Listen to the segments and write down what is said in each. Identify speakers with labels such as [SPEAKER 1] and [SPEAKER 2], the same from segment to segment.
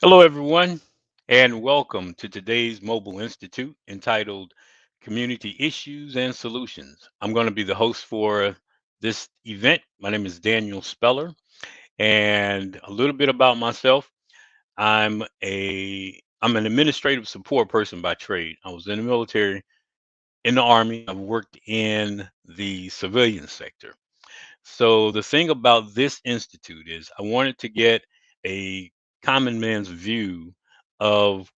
[SPEAKER 1] Hello, everyone, and welcome to today's Mobile Institute entitled Community Issues and Solutions. I'm going to be the host for this event. My name is Daniel Speller, and a little bit about myself. I'm an administrative support person by trade. I was in the military, in the army. I've worked in the civilian sector. So the thing about this institute is I wanted to get a common man's view of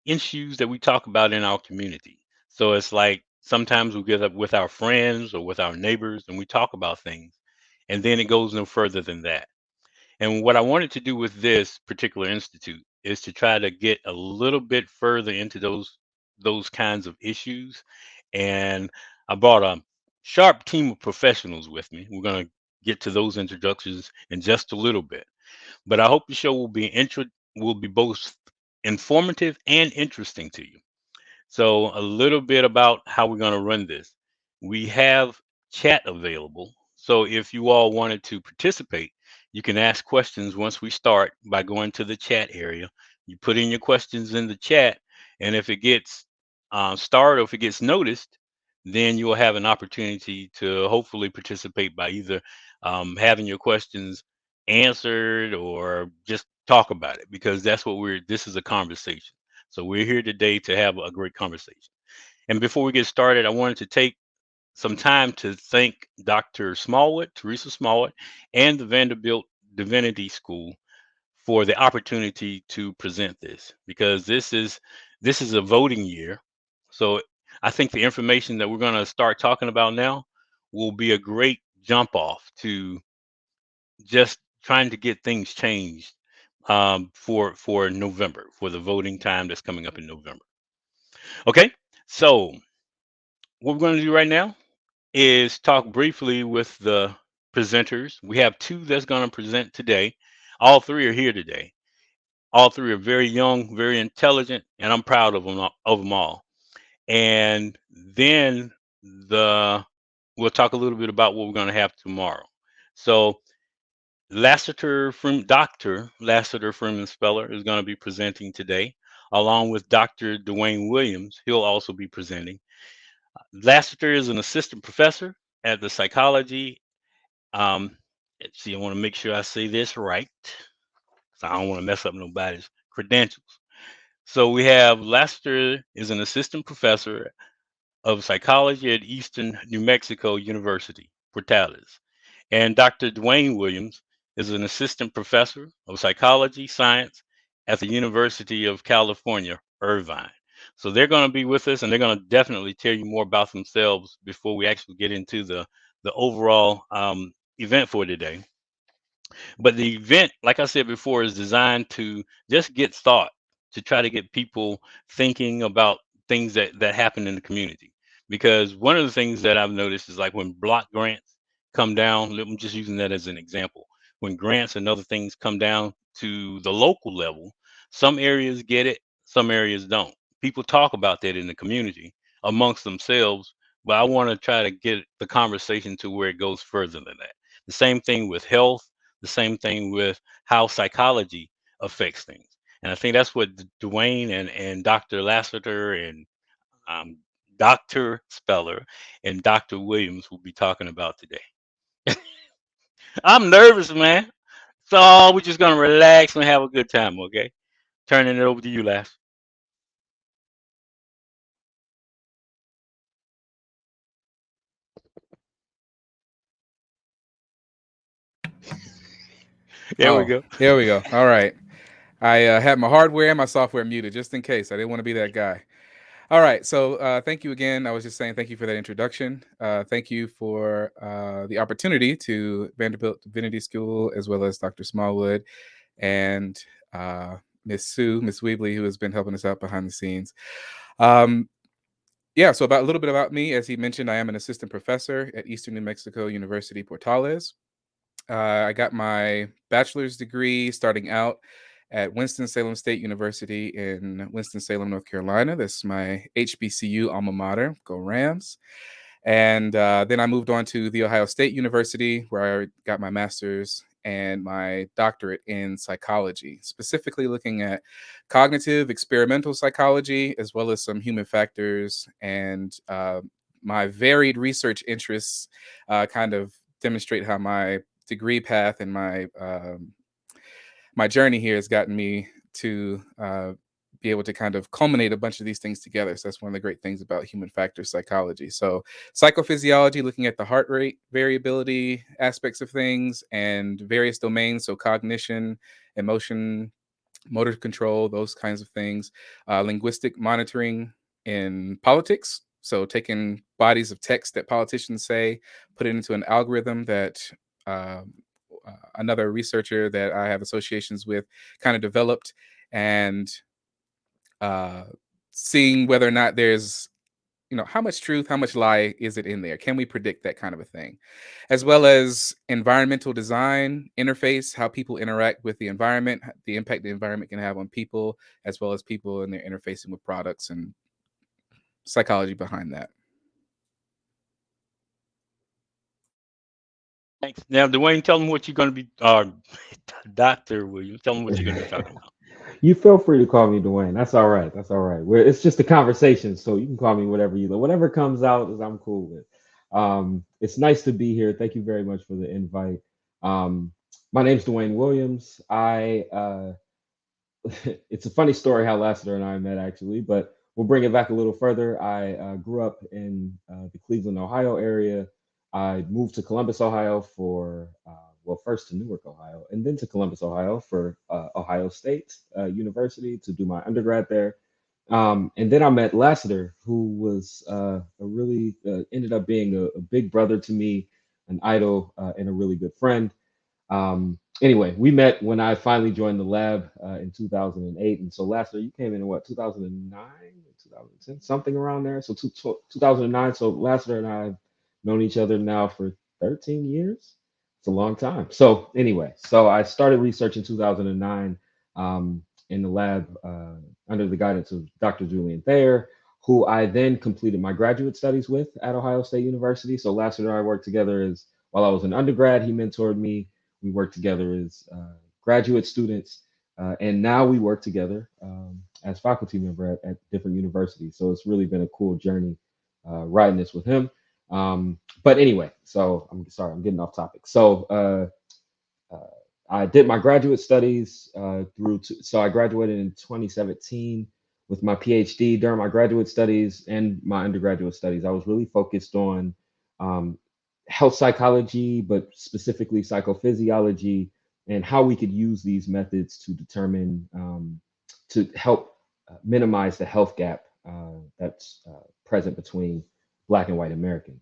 [SPEAKER 1] issues that we talk about in our community. So it's like sometimes we get up with our friends or with our neighbors and we talk about things, and then it goes no further than that. And what I wanted to do with this particular institute is to try to get a little bit further into those kinds of issues. And I brought a sharp team of professionals with me. We're going to get to those introductions in just a little bit. But I hope the show will be both informative and interesting to you. So, a little bit about how we're going to run this. We have chat available. So, if you all wanted to participate, you can ask questions once we start by going to the chat area. You put in your questions in the chat, and if it gets starred or if it gets noticed, then you will have an opportunity to hopefully participate by either having your questions answered or just talk about it because this is a conversation. So we're here today to have a great conversation. And before we get started, I wanted to take some time to thank Dr. Smallwood, Teresa Smallwood, and the Vanderbilt Divinity School for the opportunity to present this because this is a voting year. So I think the information that we're going to start talking about now will be a great jump off to just trying to get things changed for November, for the voting time that's coming up in November. Okay, so what we're going to do right now is talk briefly with the presenters. We have two that's going to present today. All three are here today. All three are very young, very intelligent, and I'm proud of them all. And then the we'll talk a little bit about what we're going to have tomorrow. So Dr. Lassiter Freeman Speller is going to be presenting today, along with Dr. Dwayne Williams. He'll also be presenting. Lassiter is an assistant professor at the psychology. Um, let's see, I want to make sure I say this right, so I don't want to mess up nobody's credentials. So we have Lassiter is an assistant professor of psychology at Eastern New Mexico University, Portales. And Dr. Dwayne Williams is an assistant professor of psychology science at the University of California, Irvine. So they're going to be with us and they're going to definitely tell you more about themselves before we actually get into the overall event for today. But the event, like I said before, is designed to just get thought, to try to get people thinking about things that happen in the community. Because one of the things that I've noticed is like when block grants come down, I'm just using that as an example. When grants and other things come down to the local level, some areas get it, some areas don't. People talk about that in the community amongst themselves, but I want to try to get the conversation to where it goes further than that. The same thing with health, the same thing with how psychology affects things. And I think that's what Dwayne and Dr. Lassiter and um, Dr. Speller and Dr. Williams will be talking about today. I'm nervous, man. So we're just gonna relax and have a good time, okay? Turning it over to you, Lass. There we
[SPEAKER 2] Oh,
[SPEAKER 1] go.
[SPEAKER 2] here we go. All right. I had my hardware and my software muted just in case. I didn't want to be that guy. All right. So thank you again. I was just saying thank you for that introduction. Thank you for the opportunity to Vanderbilt Divinity School, as well as Dr. Smallwood and uh, Miss Sue, Miss Weebly, who has been helping us out behind the scenes. Um, yeah, so about a little bit about me. As he mentioned, I am an assistant professor at Eastern New Mexico University, Portales. I got my bachelor's degree starting out at Winston-Salem State University in Winston-Salem, North Carolina. That's my HBCU alma mater. Go Rams. And then I moved on to The Ohio State University, where I got my master's and my doctorate in psychology, specifically looking at cognitive experimental psychology, as well as some human factors. And my varied research interests kind of demonstrate how my degree path and my journey here has gotten me to be able to kind of culminate a bunch of these things together. So that's one of the great things about human factor psychology. So psychophysiology, looking at the heart rate variability aspects of things and various domains. So cognition, emotion, motor control, those kinds of things. Linguistic monitoring in politics. So taking bodies of text that politicians say, put it into an algorithm that um, another researcher that I have associations with kind of developed, and uh, seeing whether or not there's, how much truth, how much lie is it in there? Can we predict that kind of a thing? As well as environmental design, interface, how people interact with the environment, the impact the environment can have on people, as well as people and their interfacing with products and psychology behind that.
[SPEAKER 1] Thanks. Now, Dwayne, tell them what you're going to be, Dr. Williams, tell them what you're going to be talking about.
[SPEAKER 3] You feel free to call me Dwayne. That's all right. That's all right. It's just a conversation, so you can call me whatever you like. Whatever comes out is I'm cool with. It's nice to be here. Thank you very much for the invite. Um, my name's Dwayne Williams. It's a funny story how Lassiter and I met actually, but we'll bring it back a little further. I grew up in the Cleveland, Ohio area. I moved to Columbus, Ohio for, well, first to Newark, Ohio, and then to Columbus, Ohio for Ohio State University to do my undergrad there. And then I met Lassiter, who was a really ended up being a big brother to me, an idol, and a really good friend. Anyway, we met when I finally joined the lab in 2008. And so last year you came in what, 2009, 2010, something around there. So 2009. So Lassiter and I have known each other now for 13 years. It's a long time. So anyway, so I started research in 2009 in the lab under the guidance of Dr. Julian Thayer, who I then completed my graduate studies with at Ohio State University. So Lassiter and I worked together as while I was an undergrad. He mentored me. We worked together as graduate students, and now we work together as faculty member at different universities. So it's really been a cool journey riding this with him. But anyway, so I'm sorry, I'm getting off topic. So I did my graduate studies so I graduated in 2017 with my PhD. During my graduate studies and my undergraduate studies, I was really focused on um, health psychology, but specifically psychophysiology, and how we could use these methods to determine, to help minimize the health gap that's present between Black and white Americans.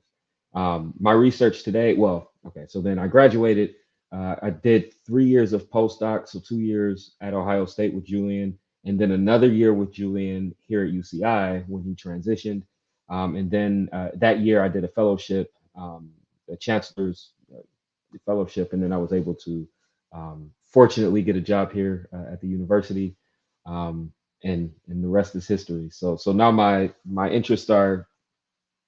[SPEAKER 3] My research today, well, okay, so then I graduated. I did 3 years of postdoc, so 2 years at Ohio State with Julian, and then another year with Julian here at UCI when he transitioned. And then that year I did a fellowship, a chancellor's fellowship, and then I was able to fortunately get a job here at the university, and the rest is history. So now my interests are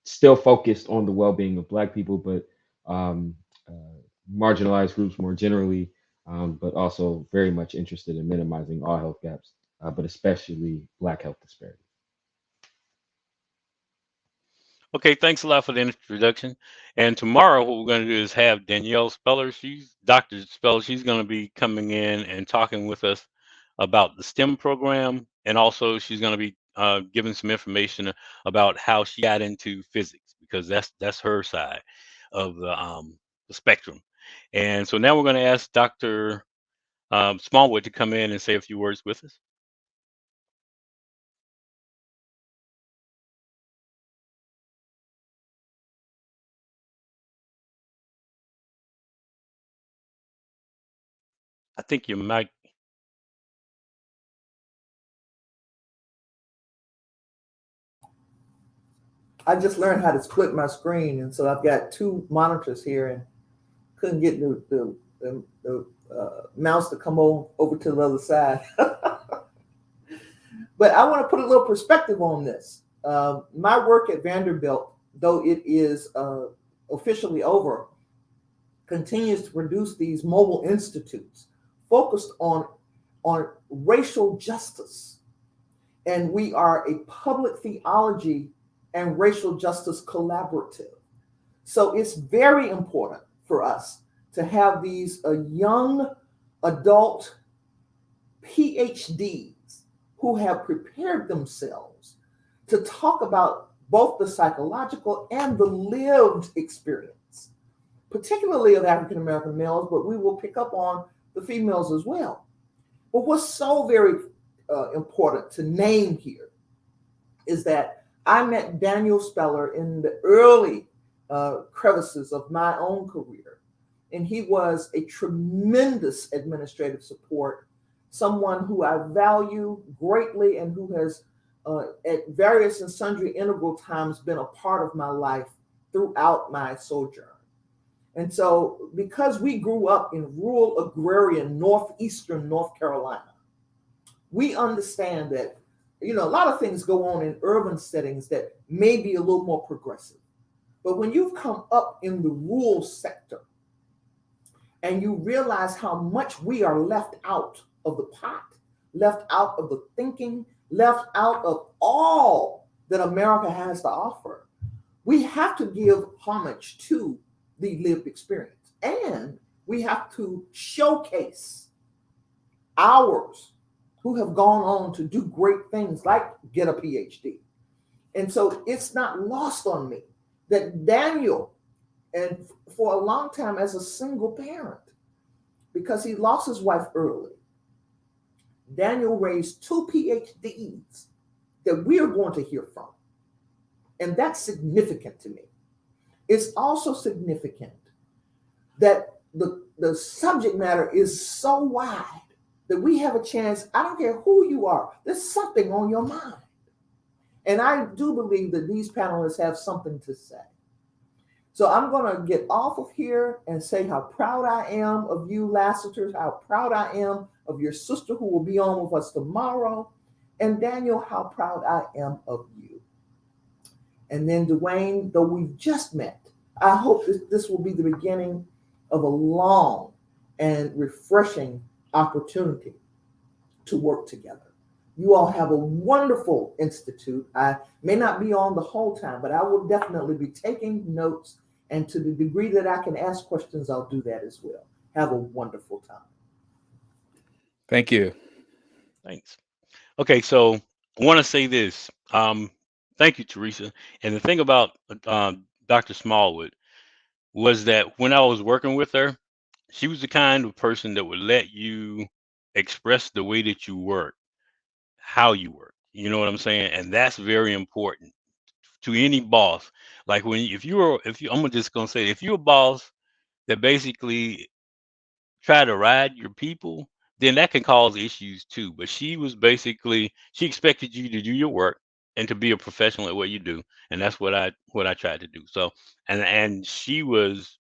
[SPEAKER 3] still focused on the well-being of Black people, but marginalized groups more generally, but also very much interested in minimizing all health gaps, but especially Black health disparities.
[SPEAKER 1] Okay, thanks a lot for the introduction. And tomorrow, what we're going to do is have Danielle Speller. She's Dr. Speller. She's going to be coming in and talking with us about the STEM program, and also she's going to be giving some information about how she got into physics because that's her side of the spectrum. And so now we're going to ask Dr. Smallwood to come in and say a few words with us. I think you might.
[SPEAKER 4] I just learned how to split my screen, and so I've got two monitors here, and couldn't get the mouse to come over to the other side. But I want to put a little perspective on this. My work at Vanderbilt, though it is officially over, continues to produce these mobile institutes focused on racial justice. And we are a public theology and racial justice collaborative. So it's very important for us to have these young adult PhDs who have prepared themselves to talk about both the psychological and the lived experience, particularly of African American males, but we will pick up on the females as well. But what's so very important to name here is that I met Daniel Speller in the early crevices of my own career, and he was a tremendous administrative support, someone who I value greatly and who has at various and sundry integral times been a part of my life throughout my sojourn. And so because we grew up in rural agrarian northeastern North Carolina, we understand that, you know, a lot of things go on in urban settings that may be a little more progressive. But when you've come up in the rural sector and you realize how much we are left out of the pot, left out of the thinking, left out of all that America has to offer, we have to give homage to the lived experience. And we have to showcase ours who have gone on to do great things like get a PhD. And so it's not lost on me that Daniel, and for a long time as a single parent, because he lost his wife early, Daniel raised 2 PhDs that we are going to hear from. And that's significant to me. It's also significant that the subject matter is so wide that we have a chance, I don't care who you are, there's something on your mind. And I do believe that these panelists have something to say. So I'm going to get off of here and say how proud I am of you, Lassiters, how proud I am of your sister who will be on with us tomorrow, and Daniel, how proud I am of you. And then Dwayne, though we've just met, I hope this will be the beginning of a long and refreshing opportunity to work together. You all have a wonderful institute. I may not be on the whole time, but I will definitely be taking notes. And to the degree that I can ask questions, I'll do that as well. Have a wonderful time.
[SPEAKER 2] Thank you.
[SPEAKER 1] Thanks. Okay, so I want to say this. Thank you, Teresa. And the thing about Dr. Smallwood was that when I was working with her, she was the kind of person that would let you express the way that you work, how you work. You know what I'm saying? And that's very important to any boss. Like I'm just gonna say, if you're a boss that basically try to ride your people, then that can cause issues too. But she expected you to do your work and to be a professional at what you do, and that's what I tried to do. So, and she was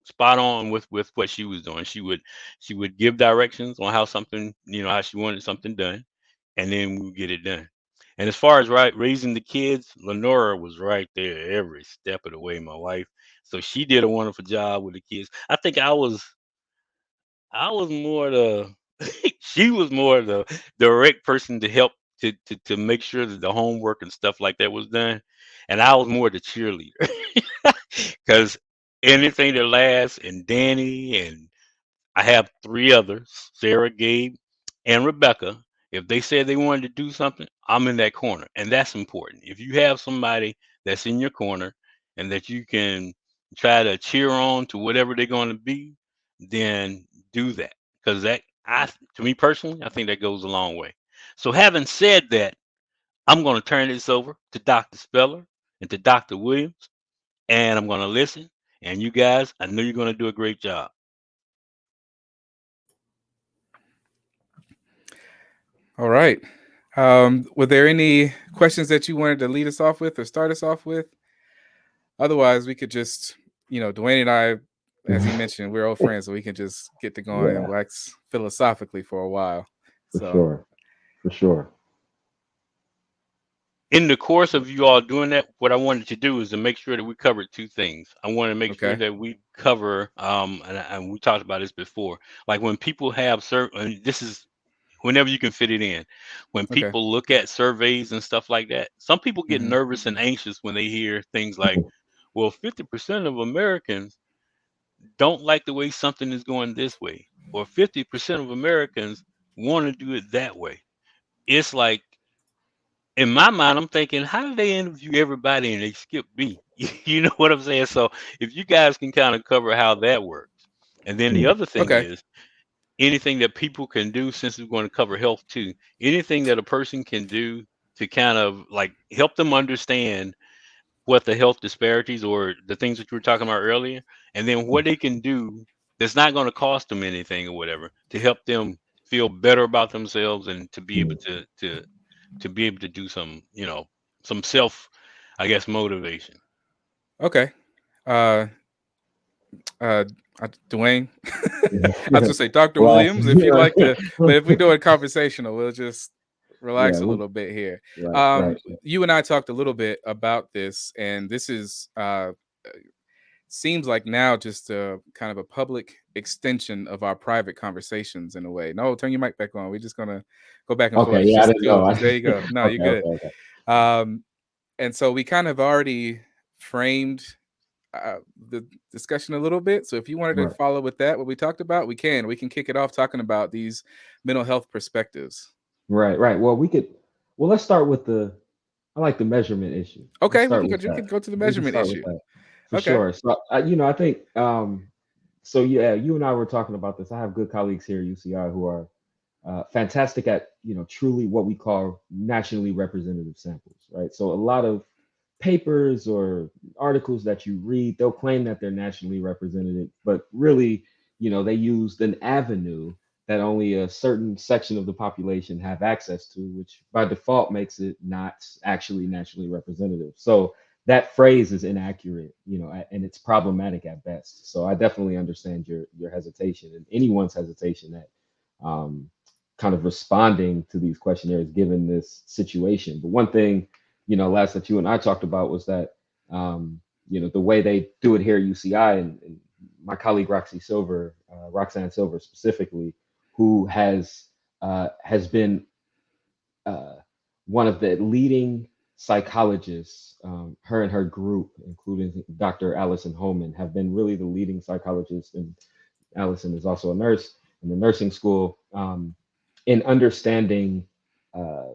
[SPEAKER 1] spot on with what she was doing. She would give directions on how something, how she wanted something done, and then we would get it done. And as far as raising the kids, Lenora was right there every step of the way, my wife. So she did a wonderful job with the kids. I think I was more the she was more the direct person to help to make sure that the homework and stuff like that was done, and I was more the cheerleader because anything that lasts, and Danny, and I have 3 others, Sarah, Gabe, and Rebecca. If they said they wanted to do something, I'm in that corner, and that's important. If you have somebody that's in your corner and that you can try to cheer on to whatever they're going to be, then do that, because to me personally, I think that goes a long way. So having said that, I'm going to turn this over to Dr. Speller and to Dr. Williams, and I'm going to listen. And you guys, I know you're going to do a great job.
[SPEAKER 2] All right. Were there any questions that you wanted to lead us off with or start us off with? Otherwise, we could just, Dwayne and I, as he mentioned, we're old friends, so we can just get to going and wax philosophically for a while.
[SPEAKER 3] For sure.
[SPEAKER 1] in the course of you all doing that, what I wanted to do is to make sure that we covered two things. I want to make sure
[SPEAKER 2] Okay.
[SPEAKER 1] that we cover, and we talked about this before, like when people have certain, and this is whenever you can fit it in. When
[SPEAKER 2] Okay.
[SPEAKER 1] people look at surveys and stuff like that, some people get
[SPEAKER 2] Mhm.
[SPEAKER 1] nervous and anxious when they hear things like, well, 50% of Americans don't like the way something is going this way, or 50% of Americans want to do it that way. It's like, in my mind, I'm thinking, how do they interview everybody and they skip me? You know what I'm saying? So if you guys can kind of cover how that works. And then the other thing
[SPEAKER 2] Okay.
[SPEAKER 1] is anything that people can do, since we're going to cover health too, anything that a person can do to kind of like help them understand what the health disparities or the things that you were talking about earlier, and then what they can do that's not going to cost them anything or whatever to help them feel better about themselves and to be able to be able to do some, some self, I guess, motivation.
[SPEAKER 2] Okay. Uh, uh, Dwayne. I was gonna say Dr.
[SPEAKER 3] Well,
[SPEAKER 2] Williams, if you'd like to, but if we do it conversational, we'll just relax a
[SPEAKER 3] yeah,
[SPEAKER 2] little bit here.
[SPEAKER 3] right.
[SPEAKER 2] You and I talked a little bit about this, and this is seems like now just a kind of a public extension of our private conversations in a way. No, turn your mic back on. We're just gonna go back and
[SPEAKER 3] Okay,
[SPEAKER 2] forth.
[SPEAKER 3] yeah, I
[SPEAKER 2] Just
[SPEAKER 3] didn't
[SPEAKER 2] do
[SPEAKER 3] know.
[SPEAKER 2] it. There you go. No, you're good.
[SPEAKER 3] Okay.
[SPEAKER 2] And so we kind of already framed the discussion a little bit. So if you wanted to
[SPEAKER 3] Right.
[SPEAKER 2] follow with that, what we talked about, we can kick it off talking about these mental health perspectives.
[SPEAKER 3] Right. Well, let's start with I like the measurement issue. Let's
[SPEAKER 2] Okay, we
[SPEAKER 3] start
[SPEAKER 2] can go.
[SPEAKER 3] with
[SPEAKER 2] You
[SPEAKER 3] that.
[SPEAKER 2] can go to the
[SPEAKER 3] We can
[SPEAKER 2] measurement
[SPEAKER 3] start with
[SPEAKER 2] issue.
[SPEAKER 3] that for
[SPEAKER 2] Okay.
[SPEAKER 3] sure. So, I think, so yeah, you and I were talking about this. I have good colleagues here at UCI who are fantastic at, truly what we call nationally representative samples, right? So a lot of papers or articles that you read, they'll claim that they're nationally representative, but really, they used an avenue that only a certain section of the population have access to, which by default makes it not actually nationally representative. So that phrase is inaccurate, and it's problematic at best. So I definitely understand your hesitation and anyone's hesitation at um, kind of responding to these questionnaires given this situation. But one thing, last that you and I talked about was that, the way they do it here at UCI, and my colleague Roxanne Silver specifically, who has been one of the leading psychologists, her and her group, including Dr. Allison Holman, have been really the leading psychologists. And Allison is also a nurse in the nursing school, in understanding uh,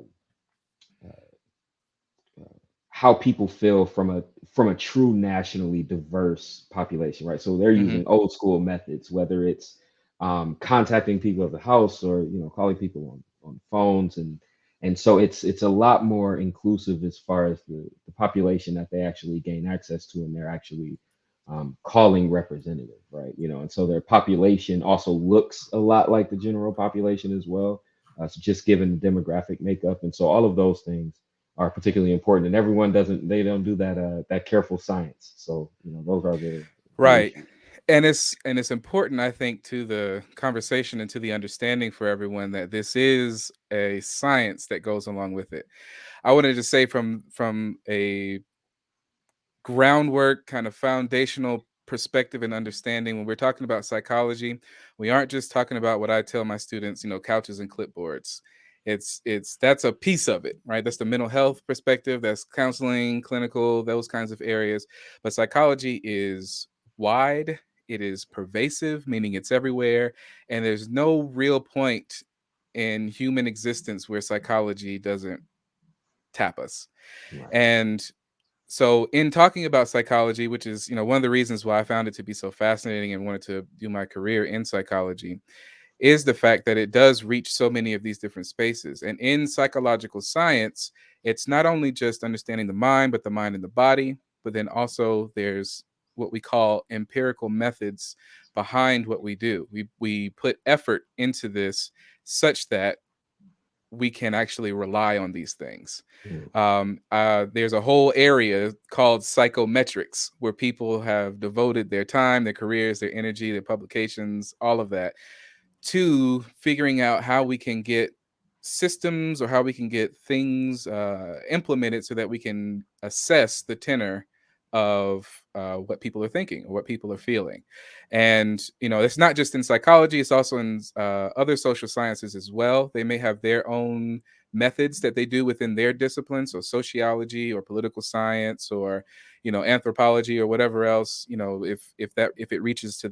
[SPEAKER 3] how people feel from a true nationally diverse population, right? So they're
[SPEAKER 2] Mm-hmm.
[SPEAKER 3] using old school methods, whether it's contacting people at the house or calling people on phones, and so it's a lot more inclusive as far as the population that they actually gain access to, and they're actually calling representative, right? And so their population also looks a lot like the general population as well. So just given the demographic makeup, and so all of those things are particularly important, and everyone they don't do that careful science. So those are the
[SPEAKER 2] Right.
[SPEAKER 3] issues.
[SPEAKER 2] And it's important, I think, to the conversation and to the understanding for everyone that this is a science that goes along with it. I wanted to say from a groundwork, kind of foundational perspective and understanding, when we're talking about psychology, we aren't just talking about what I tell my students, couches and clipboards. It's that's a piece of it, right? That's the mental health perspective, that's counseling, clinical, those kinds of areas. But psychology is wide, it is pervasive, meaning it's everywhere, and there's no real point in human existence where psychology doesn't tap us.
[SPEAKER 3] Right.
[SPEAKER 2] And so in talking about psychology, which is one of the reasons why I found it to be so fascinating and wanted to do my career in psychology, is the fact that it does reach so many of these different spaces. And in psychological science, it's not only just understanding the mind, but the mind and the body, but then also there's what we call empirical methods behind what we do. We put effort into this such that we can actually rely on these things. There's a whole area called psychometrics where people have devoted their time, their careers, their energy, their publications, all of that to figuring out how we can get systems or how we can get things implemented so that we can assess the tenor of what people are thinking or what people are feeling. And, it's not just in psychology, it's also in other social sciences as well. They may have their own methods that they do within their discipline. So sociology or political science or, anthropology or whatever else, if it reaches to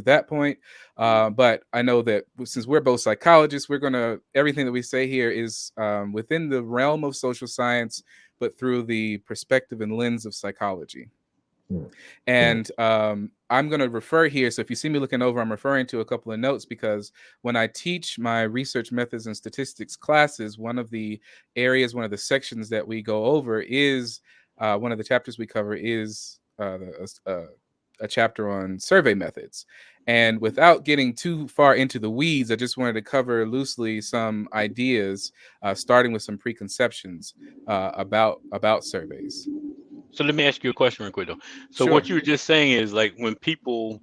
[SPEAKER 2] that point. But I know that since we're both psychologists, everything that we say here is within the realm of social science, but through the perspective and lens of psychology. And I'm going to refer here. So if you see me looking over, I'm referring to a couple of notes because when I teach my research methods and statistics classes, one of the sections that we go over is one of the chapters we cover is a chapter on survey methods. And without getting too far into the weeds, I just wanted to cover loosely some ideas, starting with some preconceptions about surveys.
[SPEAKER 1] So let me ask you a question real quick though. So
[SPEAKER 2] Sure.
[SPEAKER 1] what you were just saying is like when people,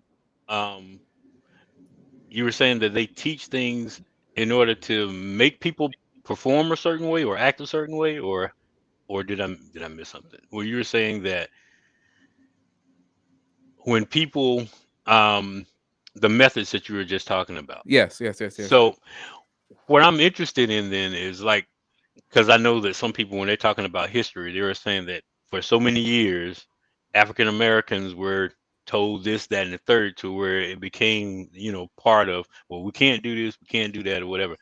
[SPEAKER 1] you were saying that they teach things in order to make people perform a certain way or act a certain way, or did I miss something? Well, you were saying that when people, the methods that you were just talking about.
[SPEAKER 2] Yes.
[SPEAKER 1] So what I'm interested in then is like, because I know that some people, when they're talking about history, they were saying that for so many years, African Americans were told this, that, and the third, to where it became, part of, well, we can't do this, we can't do that, or whatever.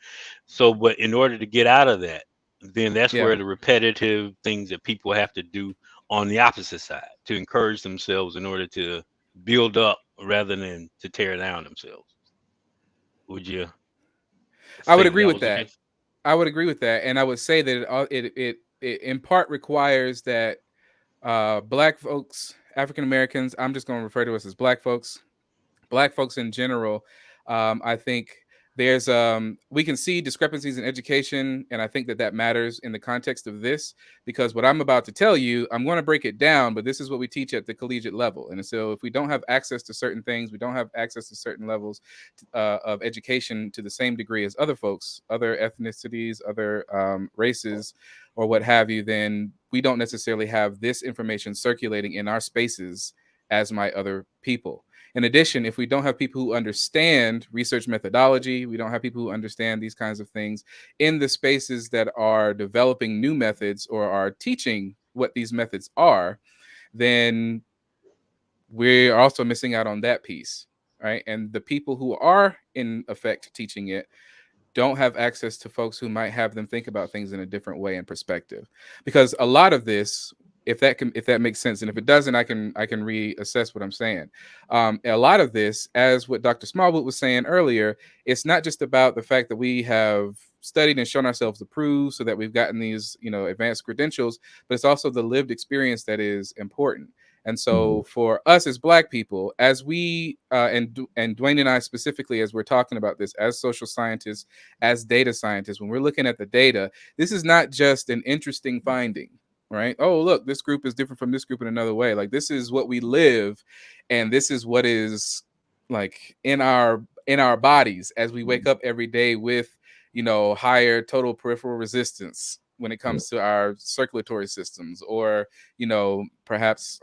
[SPEAKER 1] So, but in order to get out of that, then that's
[SPEAKER 2] Yeah.
[SPEAKER 1] where the repetitive things that people have to do on the opposite side to encourage themselves in order to build up rather than to tear down themselves. Would you
[SPEAKER 2] I would
[SPEAKER 1] say
[SPEAKER 2] agree
[SPEAKER 1] that
[SPEAKER 2] with
[SPEAKER 1] was the
[SPEAKER 2] that.
[SPEAKER 1] case?
[SPEAKER 2] I would agree with that, and I would say that it in part requires that Black folks, African Americans, I'm just going to refer to us as Black folks in general. I think there's we can see discrepancies in education, and I think that matters in the context of this, because what I'm about to tell you, I'm going to break it down, but this is what we teach at the collegiate level. And so if we don't have access to certain things, we don't have access to certain levels of education to the same degree as other folks, other ethnicities, other races, or what have you, then we don't necessarily have this information circulating in our spaces as my other people. In addition, if we don't have people who understand research methodology, we don't have people who understand these kinds of things in the spaces that are developing new methods or are teaching what these methods are, then we're also missing out on that piece, right? And the people who are in effect teaching it don't have access to folks who might have them think about things in a different way and perspective. Because a lot of this, if that makes sense, and if it doesn't, I can reassess what I'm saying. A lot of this, as what Dr. Smallwood was saying earlier, it's not just about the fact that we have studied and shown ourselves approved so that we've gotten these, advanced credentials, but it's also the lived experience that is important. And so for us as Black people, as we and Dwayne and I specifically, as we're talking about this as social scientists, as data scientists, when we're looking at the data, this is not just an interesting finding, right? Oh, look, this group is different from this group in another way. Like, this is what we live, and this is what is like in our bodies as we wake up every day with, higher total peripheral resistance when it comes to our circulatory systems, or perhaps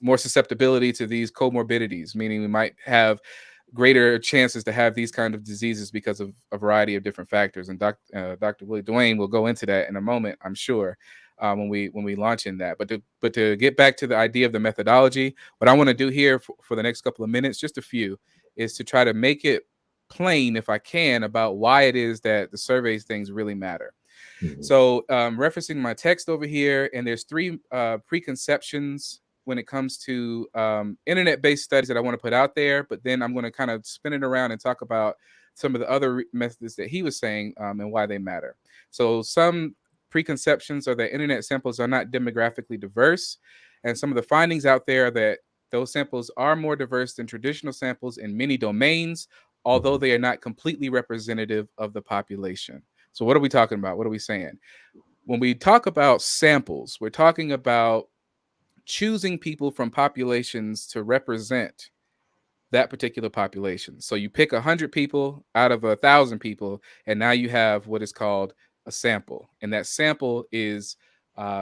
[SPEAKER 2] more susceptibility to these comorbidities, meaning we might have greater chances to have these kind of diseases because of a variety of different factors. And Dr. Willie Dwayne will go into that in a moment, I'm sure, when we launch in that. But to get back to the idea of the methodology, what I want to do here for the next couple of minutes, just a few, is to try to make it plain, if I can, about why it is that the surveys things really matter. So referencing my text over here, and there's three preconceptions when it comes to internet-based studies that I want to put out there, but then I'm going to kind of spin it around and talk about some of the other methods that he was saying and why they matter. So some preconceptions are that internet samples are not demographically diverse, and some of the findings out there are that those samples are more diverse than traditional samples in many domains, although they are not completely representative of the population. So what are we talking about? What are we saying? When we talk about samples, we're talking about choosing people from populations to represent that particular population. So you pick 100 people out of 1,000 people, and now you have what is called a sample. And that sample is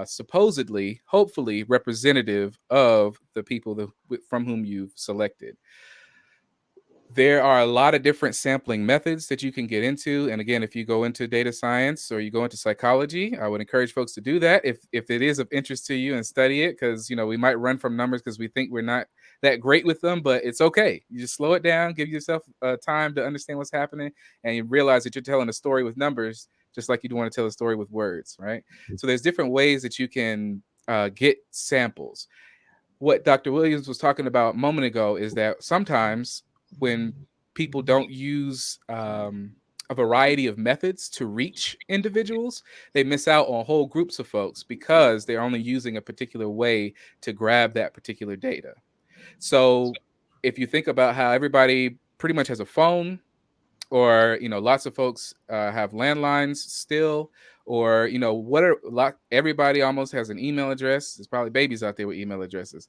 [SPEAKER 2] supposedly, hopefully, representative of the people from whom you've selected. There are a lot of different sampling methods that you can get into. And again, if you go into data science or you go into psychology, I would encourage folks to do that if it is of interest to you and study it, because we might run from numbers because we think we're not that great with them, but it's okay. You just slow it down, give yourself time to understand what's happening, and you realize that you're telling a story with numbers just like you'd want to tell a story with words, right? So there's different ways that you can get samples. What Dr. Williams was talking about a moment ago is that sometimes when people don't use a variety of methods to reach individuals, they miss out on whole groups of folks because they're only using a particular way to grab that particular data. So if you think about how everybody pretty much has a phone, or lots of folks have landlines still, or everybody almost has an email address. There's probably babies out there with email addresses.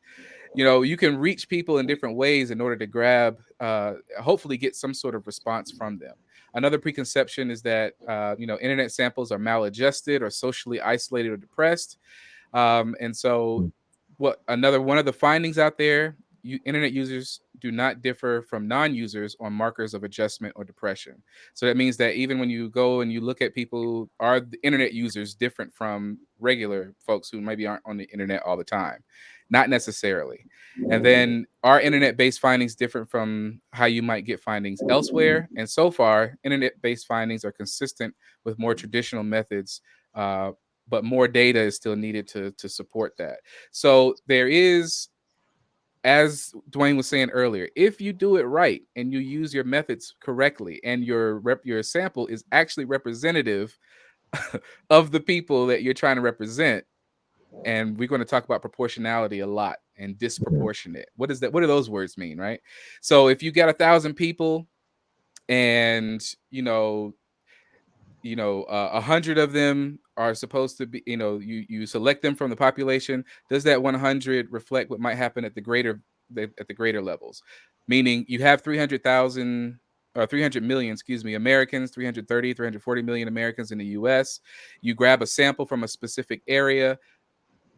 [SPEAKER 2] You can reach people in different ways in order to grab, hopefully get some sort of response from them. Another preconception is that internet samples are maladjusted or socially isolated or depressed. And so one of the findings out there, internet users do not differ from non-users on markers of adjustment or depression. So that means that even when you go and you look at people, are the internet users different from regular folks who maybe aren't on the internet all the time? Not necessarily. And then, are internet-based findings different from how you might get findings elsewhere? And so far, internet-based findings are consistent with more traditional methods, but more data is still needed to support that. So there is, as Dwayne was saying earlier, if you do it right and you use your methods correctly, and your sample is actually representative of the people that you're trying to represent, and we're going to talk about proportionality a lot and disproportionate. What is that? What do those words mean, right? So if you got 1,000 people, and 100 of them are supposed to be, you select them from the population, does that 100 reflect what might happen at the greater levels? Meaning you have 300,000 or 300 million, Americans, 340 million Americans in the US. You grab a sample from a specific area.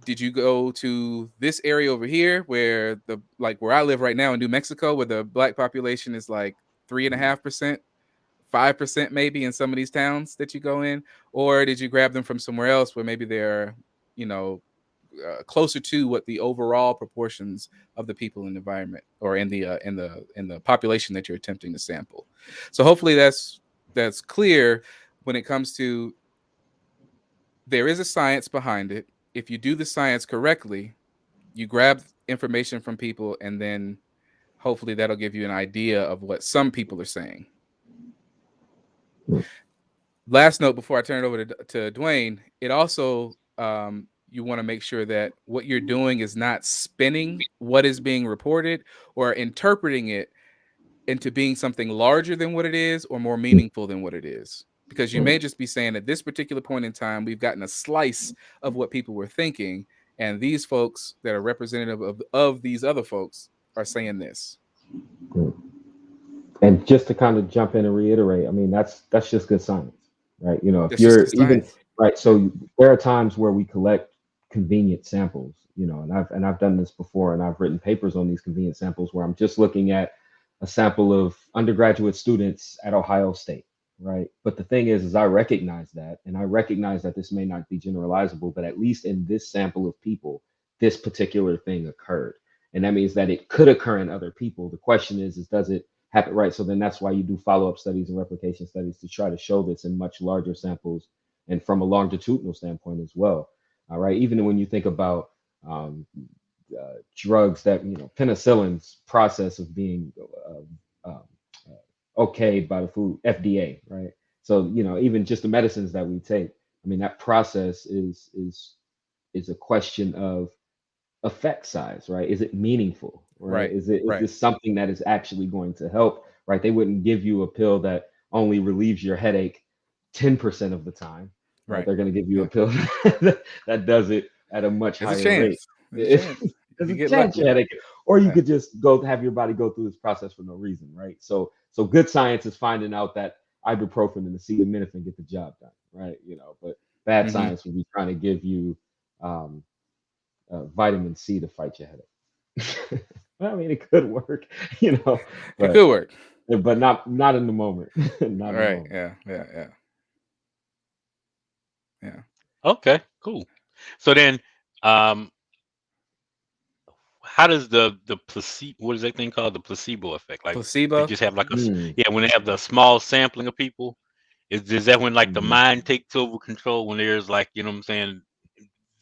[SPEAKER 2] Did you go to this area over here where where I live right now in New Mexico, where the Black population is like 3.5%? 5% maybe in some of these towns that you go in? Or did you grab them from somewhere else where maybe they're closer to what the overall proportions of the people in the environment or in the population that you're attempting to sample? So hopefully that's clear when it comes to, there is a science behind it. If you do the science correctly, you grab information from people, and then hopefully that'll give you an idea of what some people are saying. Last note before I turn it over to Dwayne, it also, you want to make sure that what you're doing is not spinning what is being reported or interpreting it into being something larger than what it is or more meaningful than what it is. Because you may just be saying at this particular point in time, we've gotten a slice of what people were thinking, and these folks that are representative of these other folks are saying this.
[SPEAKER 3] And just to kind of jump in and reiterate, I mean, that's just good science, right? If
[SPEAKER 2] That's
[SPEAKER 3] you're
[SPEAKER 2] just good
[SPEAKER 3] even
[SPEAKER 2] science.
[SPEAKER 3] right, so there are times where we collect convenient samples, and I've done this before, and I've written papers on these convenient samples where I'm just looking at a sample of undergraduate students at Ohio State, right? But the thing is I recognize that, and I recognize that this may not be generalizable, but at least in this sample of people, this particular thing occurred, and that means that it could occur in other people. The question is does it happen, right? So then that's why you do follow-up studies and replication studies to try to show this in much larger samples and from a longitudinal standpoint as well. All right, even when you think about drugs that penicillin's process of being okayed by the food FDA, right? So even just the medicines that we take, I mean, that process is a question of effect size, right? Is it meaningful, right? Is this something that is actually going to help, right? They wouldn't give you a pill that only relieves your headache 10% of the time, right? They're going to give you a pill that does it at a much higher rate.
[SPEAKER 2] There's a chance.
[SPEAKER 3] There's a chance your headache, or you
[SPEAKER 2] Yeah.
[SPEAKER 3] could just go have your body go through this process for no reason, right? So good science is finding out that ibuprofen and acetaminophen get the job done, right? But bad
[SPEAKER 2] Mhm.
[SPEAKER 3] science would be trying to give you vitamin C to fight your headache. Well, I mean, it could work,
[SPEAKER 2] It
[SPEAKER 3] but
[SPEAKER 2] could work.
[SPEAKER 3] not in the moment. Not in the
[SPEAKER 2] Right.
[SPEAKER 3] moment.
[SPEAKER 2] Yeah.
[SPEAKER 1] Okay, cool. So then, um, how does the placebo, what is that thing called? The placebo effect. Like they
[SPEAKER 2] Placebo.
[SPEAKER 1] just have like
[SPEAKER 3] Mm,
[SPEAKER 1] yeah, when they have the small sampling of people, is that when like the
[SPEAKER 3] mm,
[SPEAKER 1] mind takes over control when there's like, you know what I'm saying?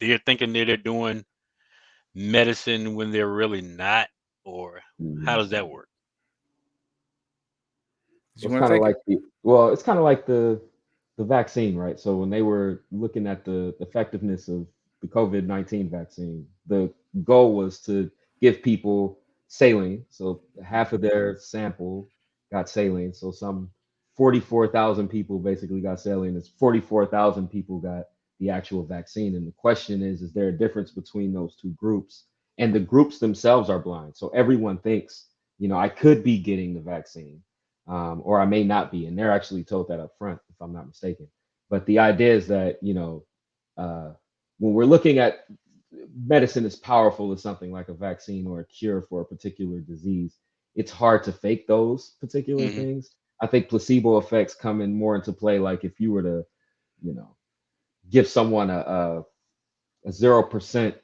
[SPEAKER 1] They're thinking that they're doing medicine when they're really not, or how
[SPEAKER 3] mm.
[SPEAKER 1] does that work?
[SPEAKER 2] Did you
[SPEAKER 3] It's
[SPEAKER 2] want
[SPEAKER 3] kind
[SPEAKER 2] to
[SPEAKER 3] of
[SPEAKER 2] take it?
[SPEAKER 3] like it's kind of like the vaccine, right? So when they were looking at the effectiveness of the COVID-19 vaccine, the goal was to give people saline. So half of their sample got saline. So some 44,000 people basically got saline. It's 44,000 people got the actual vaccine. And the question is there a difference between those two groups? And the groups themselves are blind. So everyone thinks, I could be getting the vaccine, or I may not be. And they're actually told that up front, if I'm not mistaken. But the idea is that, uh, when we're looking at medicine as powerful as something like a vaccine or a cure for a particular disease, it's hard to fake those particular
[SPEAKER 1] Hmm.
[SPEAKER 3] things. I think placebo effects come in more into play. Like if you were to, you know, give someone a 0%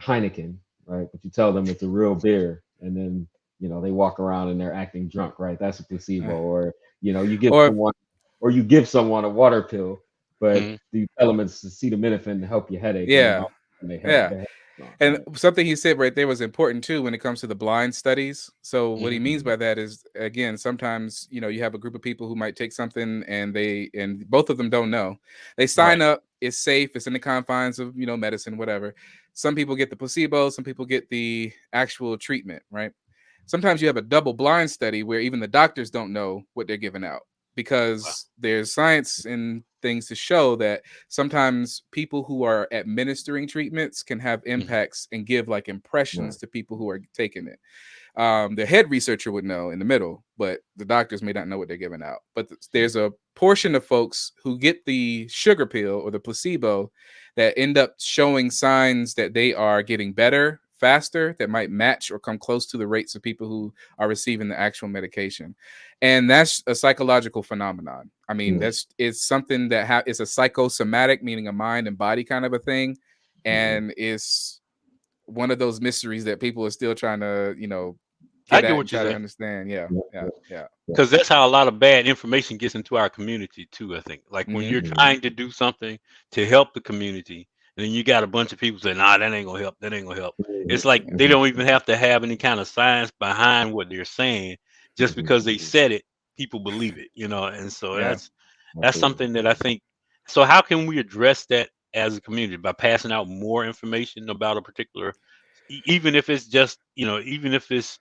[SPEAKER 3] Heineken, right? But you tell them it's a real beer, and then they walk around and they're acting drunk, right? That's a placebo.
[SPEAKER 2] Uh,
[SPEAKER 3] Or you give
[SPEAKER 2] Or
[SPEAKER 3] someone, a water pill, but
[SPEAKER 1] Hmm.
[SPEAKER 3] you tell them it's acetaminophen to help your headache, and then
[SPEAKER 2] yeah,
[SPEAKER 3] all of a sudden
[SPEAKER 2] yeah.
[SPEAKER 3] their headache's gone,
[SPEAKER 2] And
[SPEAKER 3] right?
[SPEAKER 2] something he said right there was important too when it comes to the blind studies. So what he
[SPEAKER 1] Hmm.
[SPEAKER 2] means
[SPEAKER 3] Mhm.
[SPEAKER 2] by that is, again, sometimes you have a group of people who might take something and both of them don't know. They sign
[SPEAKER 1] Right.
[SPEAKER 2] up, it's safe, it's in the confines of medicine, whatever. Some people get the placebo, some people get the actual treatment, right? Sometimes you have a double blind study where even the doctors don't know what they're giving out
[SPEAKER 1] Wow.
[SPEAKER 2] because there's science and things to show that sometimes people who are administering treatments can have
[SPEAKER 1] Hmm.
[SPEAKER 2] impacts and give like
[SPEAKER 3] Right.
[SPEAKER 2] impressions to people who are taking it. The head researcher would know in the middle, but the doctors may not know what they're giving out. But there's a portion of folks who get the sugar pill or the placebo that end up showing signs that they are getting better faster, that might match or come close to the rates of people who are receiving the actual medication. And that's a psychological phenomenon. I mean,
[SPEAKER 3] Yeah.
[SPEAKER 2] it's something that it's a psychosomatic, meaning a mind and body kind of a thing,
[SPEAKER 3] Mhm.
[SPEAKER 2] and it's one of those mysteries that people are still trying to,
[SPEAKER 1] I
[SPEAKER 2] get
[SPEAKER 1] get
[SPEAKER 2] at and
[SPEAKER 1] what you're
[SPEAKER 2] try to
[SPEAKER 1] saying.
[SPEAKER 2] understand. Yeah,
[SPEAKER 3] Yeah.
[SPEAKER 2] yeah,
[SPEAKER 3] Yeah.
[SPEAKER 2] yeah.
[SPEAKER 3] Yeah.
[SPEAKER 1] Because that's how a lot of bad information gets into our community too, I think. Like when
[SPEAKER 2] Hmm.
[SPEAKER 1] you're
[SPEAKER 3] Mhm.
[SPEAKER 1] trying to do something to help the community, and then you got a bunch of people saying, nah, that ain't gonna help, that ain't gonna help.
[SPEAKER 3] Mhm.
[SPEAKER 1] It's like
[SPEAKER 2] Yeah,
[SPEAKER 1] they
[SPEAKER 3] Mhm.
[SPEAKER 1] don't even have to have any kind of science behind what they're saying. Just
[SPEAKER 3] Mhm.
[SPEAKER 1] because they
[SPEAKER 3] Mhm.
[SPEAKER 1] said it, people believe it. And so
[SPEAKER 2] yeah.
[SPEAKER 1] that's
[SPEAKER 3] Absolutely.
[SPEAKER 1] something that I think. So how can we address that as a community by passing out more information about a particular, even if it's just, even if it's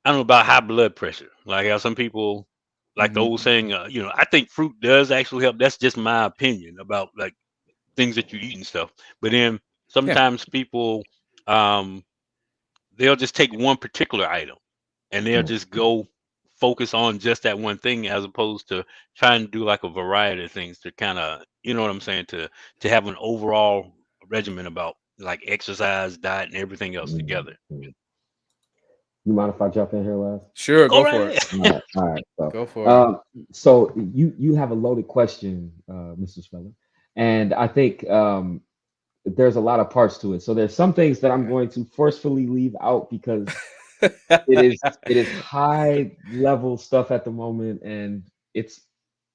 [SPEAKER 1] I don't know about high blood pressure. Like how some people, like the
[SPEAKER 2] Hmm.
[SPEAKER 1] old saying, I think fruit does actually help. That's just my opinion about like things that you eat and stuff. But then
[SPEAKER 2] Yeah.
[SPEAKER 1] sometimes people, um, they'll just take one particular item and they'll
[SPEAKER 3] Right.
[SPEAKER 1] just go focus on just that one thing as opposed to trying to do like a variety of things to kind of, you know what I'm saying, to have an overall regimen about like exercise, diet, and everything else
[SPEAKER 3] Mhm.
[SPEAKER 1] together.
[SPEAKER 3] Mhm. You mind if I jump in here, last?
[SPEAKER 2] Sure,
[SPEAKER 1] Go
[SPEAKER 2] go
[SPEAKER 1] right
[SPEAKER 2] for it.
[SPEAKER 1] ahead.
[SPEAKER 3] All right, all right.
[SPEAKER 2] Go for it.
[SPEAKER 3] So you have a loaded question, Mr. Speller, and I think there's a lot of parts to it. So there's some things that I'm going to forcefully leave out because it is high level stuff at the moment, and it's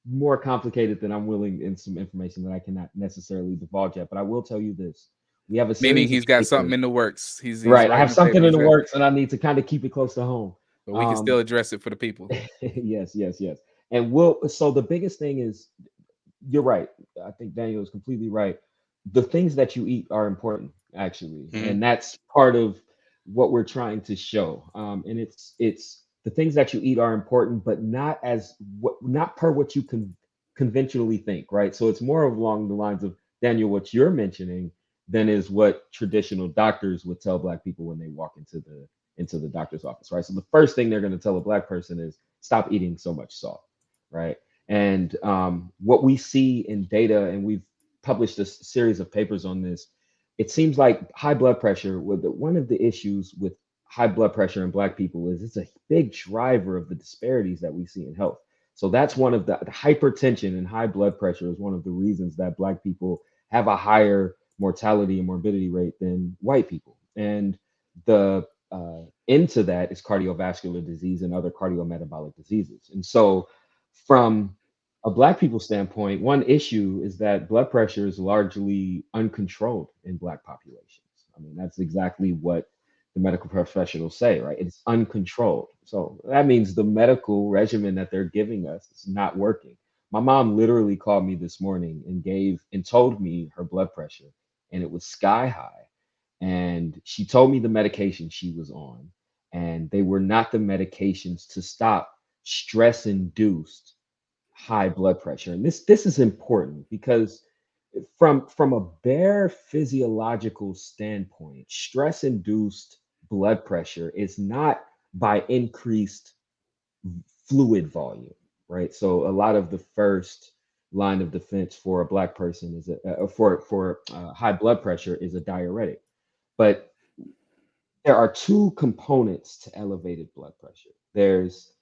[SPEAKER 3] more complicated than I'm willing in some information that I cannot necessarily divulge yet. But I will tell you this: we have a
[SPEAKER 2] Meaning
[SPEAKER 3] series of
[SPEAKER 2] he's got something
[SPEAKER 3] papers.
[SPEAKER 2] in the works. He's
[SPEAKER 3] Right, I
[SPEAKER 2] writing
[SPEAKER 3] have
[SPEAKER 2] a paper.
[SPEAKER 3] something in the works, and I need to kind of keep it close to home.
[SPEAKER 2] But we can
[SPEAKER 3] Um,
[SPEAKER 2] still address it for the people.
[SPEAKER 3] yes, yes, yes. So the biggest thing is, you're right. I think Daniel is completely right. The things that you eat are important, actually,
[SPEAKER 1] Hmm.
[SPEAKER 3] and that's part of what we're trying to show. And it's the things that you eat are important, but not per what you conventionally think, right? So it's more along the lines of, Daniel, what you're mentioning, than is what traditional doctors would tell Black people when they walk into the doctor's office, right? So the first thing they're going to tell a Black person is stop eating so much salt, right? And what we see in data, and we've published a series of papers on this, it seems like high blood pressure, one of the issues with high blood pressure in Black people is it's a big driver of the disparities that we see in health. So that's one of the hypertension and high blood pressure is one of the reasons that Black people have a higher mortality and morbidity rate than white people. And the into that is cardiovascular disease and other cardiometabolic diseases. And so from a Black people standpoint, one issue is that blood pressure is largely uncontrolled in Black populations. I mean, that's exactly what the medical professionals say, right? It's uncontrolled. So that means the medical regimen that they're giving us is not working. My mom literally called me this morning and told me her blood pressure, and it was sky high. And she told me the medication she was on, and they were not the medications to stop stress induced high blood pressure. And this is important because from a bare physiological standpoint, stress induced blood pressure is not by increased fluid volume, right? So a lot of the first line of defense for a Black person is for high blood pressure is a diuretic. But there are two components to elevated blood pressure. There's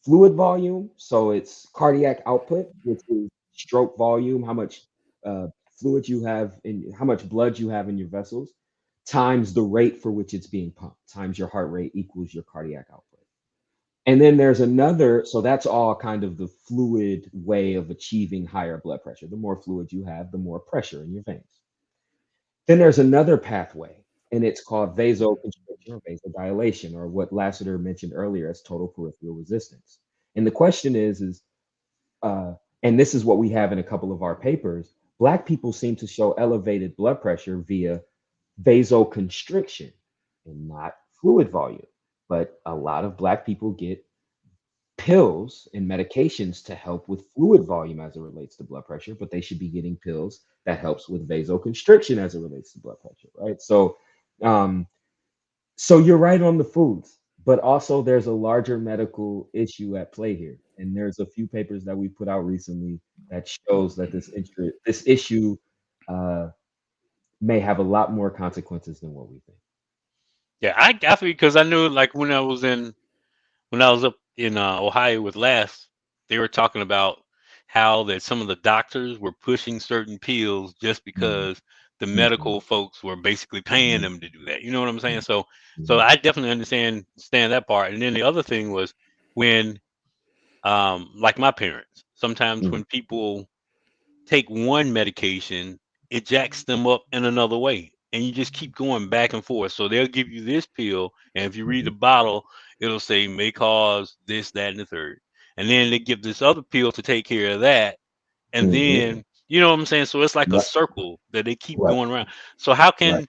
[SPEAKER 3] fluid volume, so it's cardiac output, which is stroke volume, how much fluid you have in how much blood you have in your vessels, times the rate for which it's being pumped, times your heart rate equals your cardiac output. And then there's another, so that's all kind of the fluid way of achieving higher blood pressure. The more fluid you have, the more pressure in your veins. Then there's another pathway, and it's called vasoconstriction or vasodilation, or what Lassiter mentioned earlier as total peripheral resistance. And the question is, and this is what we have in a couple of our papers, Black people seem to show elevated blood pressure via vasoconstriction and not fluid volume. But a lot of Black people get pills and medications to help with fluid volume as it relates to blood pressure, but they should be getting pills that helps with vasoconstriction as it relates to blood pressure, right? So, so you're right on the foods, but also there's a larger medical issue at play here, and there's a few papers that we put out recently that shows that this issue may have a lot more consequences than what we think.
[SPEAKER 1] Yeah, I got because I knew like when I was up in Ohio with Les, they were talking about how that some of the doctors were pushing certain pills just
[SPEAKER 3] Mhm,
[SPEAKER 1] because the
[SPEAKER 3] mhm,
[SPEAKER 1] medical folks were basically paying
[SPEAKER 3] mhm,
[SPEAKER 1] them to do that. You know what I'm saying?
[SPEAKER 3] mhm,
[SPEAKER 1] So
[SPEAKER 3] mhm,
[SPEAKER 1] I definitely understand that part. And then the other thing was when like my parents, sometimes
[SPEAKER 3] mhm,
[SPEAKER 1] when people take one medication, it jacks them up in another way. And you just keep going back and forth. So they'll give you this pill, and if you read the
[SPEAKER 3] mhm,
[SPEAKER 1] bottle, it'll say may cause this, that, and the third. And then they give this other pill to take care of that. And
[SPEAKER 3] mhm.
[SPEAKER 1] then, you know what I'm saying? So it's like a
[SPEAKER 3] Right,
[SPEAKER 1] circle that they keep
[SPEAKER 3] right,
[SPEAKER 1] going around. So how
[SPEAKER 3] right.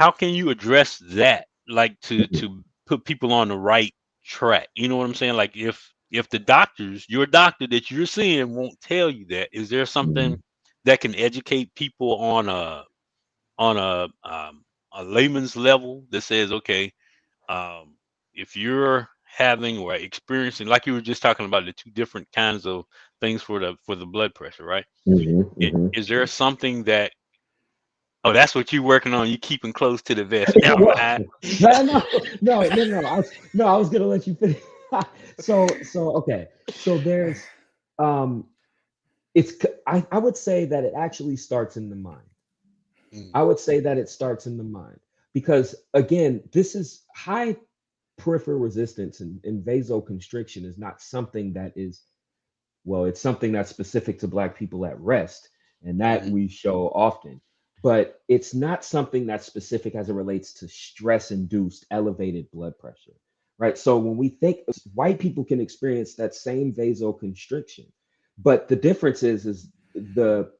[SPEAKER 1] can you address that, like
[SPEAKER 3] Mhm,
[SPEAKER 1] to put people on the right track? You know what I'm saying? Like if the doctors, your doctor that you're seeing won't tell you that, is there something
[SPEAKER 3] mhm,
[SPEAKER 1] that can educate people on a layman's level that says, okay, um, if you're having or experiencing, like you were just talking about, the two different kinds of things for the blood pressure, right?
[SPEAKER 3] mhm, mhm.
[SPEAKER 1] Is there something that, oh, that's what you're working on? You keeping close to the vest. Never
[SPEAKER 3] Well,
[SPEAKER 1] mind.
[SPEAKER 3] no. I was gonna let you finish. So okay. So there's um I would say that it actually starts in the mind.
[SPEAKER 1] Mm,
[SPEAKER 3] I would say that it starts in the mind because again, this is high peripheral resistance and vasoconstriction is not something that is well, it's something that's specific to Black people at rest, and that
[SPEAKER 1] mhm,
[SPEAKER 3] we show often. But it's not something that's specific as it relates to stress induced elevated blood pressure, right? So when we think white people can experience that same vasoconstriction, but the difference is the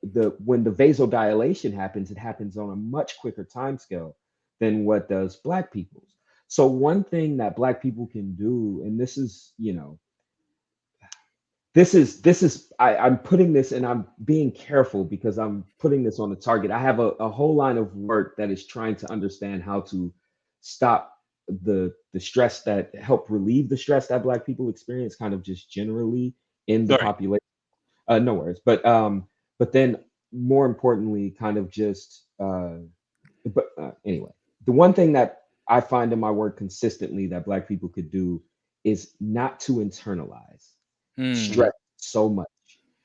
[SPEAKER 3] when the vasodilation happens, it happens on a much quicker time scale than what does Black people's. So one thing that Black people can do, and this is, this is I'm putting this, and I'm being careful because I'm putting this on the target. I have a whole line of work that is trying to understand how to stop the stress, that help relieve the stress that Black people experience, kind of just generally in the
[SPEAKER 1] All right.
[SPEAKER 3] population. No worries, but then more importantly, kind of just anyway, the one thing that I find in my work consistently that Black people could do is not to internalize stress so much,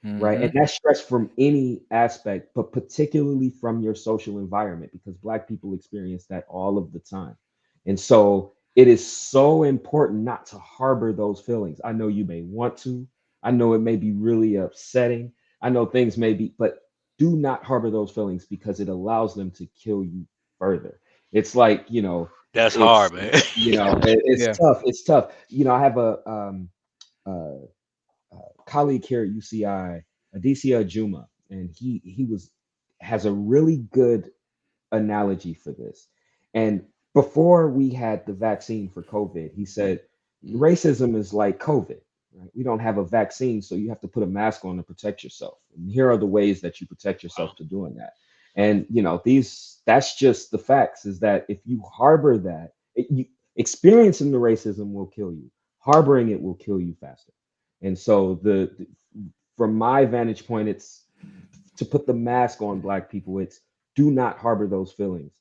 [SPEAKER 3] right? And that's stress from any aspect, but particularly from your social environment, because Black people experience that all of the time. And so it is so important not to harbor those feelings. I know you may want to, I know it may be really upsetting, I know things may be, but do not harbor those feelings because it allows them to kill you further. It's like,
[SPEAKER 1] That's
[SPEAKER 3] it's,
[SPEAKER 1] hard, man.
[SPEAKER 3] it's
[SPEAKER 2] Yeah.
[SPEAKER 3] tough. It's tough. I have uh, colleague here at UCI, Adisia Juma, and he has a really good analogy for this. And before we had the vaccine for COVID, he said racism is like COVID. Right? We don't have a vaccine, so you have to put a mask on to protect yourself. And here are the ways that you protect yourself to doing that. And that's just the facts. Is that if you harbor that, experiencing the racism will kill you. Harboring it will kill you faster. And so from my vantage point, it's to put the mask on Black people. It's do not harbor those feelings,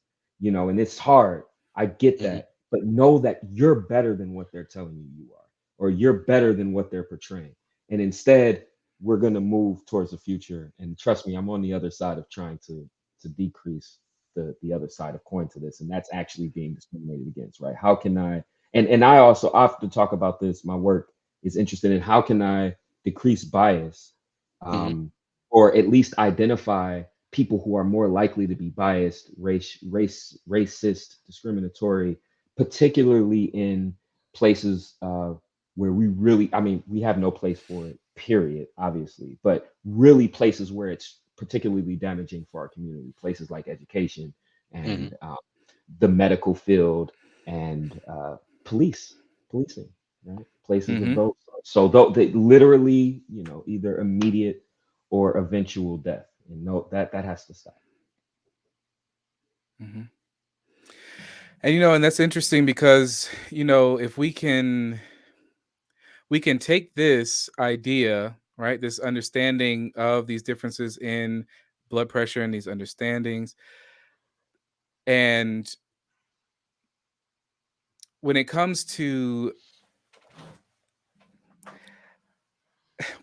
[SPEAKER 3] and it's hard. I get that, but know that you're better than what they're telling you are, or you're better than what they're portraying. And instead, we're going to move towards the future. And trust me, I'm on the other side of trying to decrease the other side of coin to this. And that's actually being discriminated against, right? How can I, and I also often talk about this, my work is interested in how can I decrease bias, or at least identify people who are more likely to be biased, racist, discriminatory, particularly in places where we have no place for it, period, obviously, but really places where it's particularly damaging for our community, places like education and the medical field and policing, right? Places of those. So they literally, either immediate or eventual death. And no, that has to stop.
[SPEAKER 2] And and that's interesting because if we can take this idea, right, this understanding of these differences in blood pressure and these understandings, and when it comes to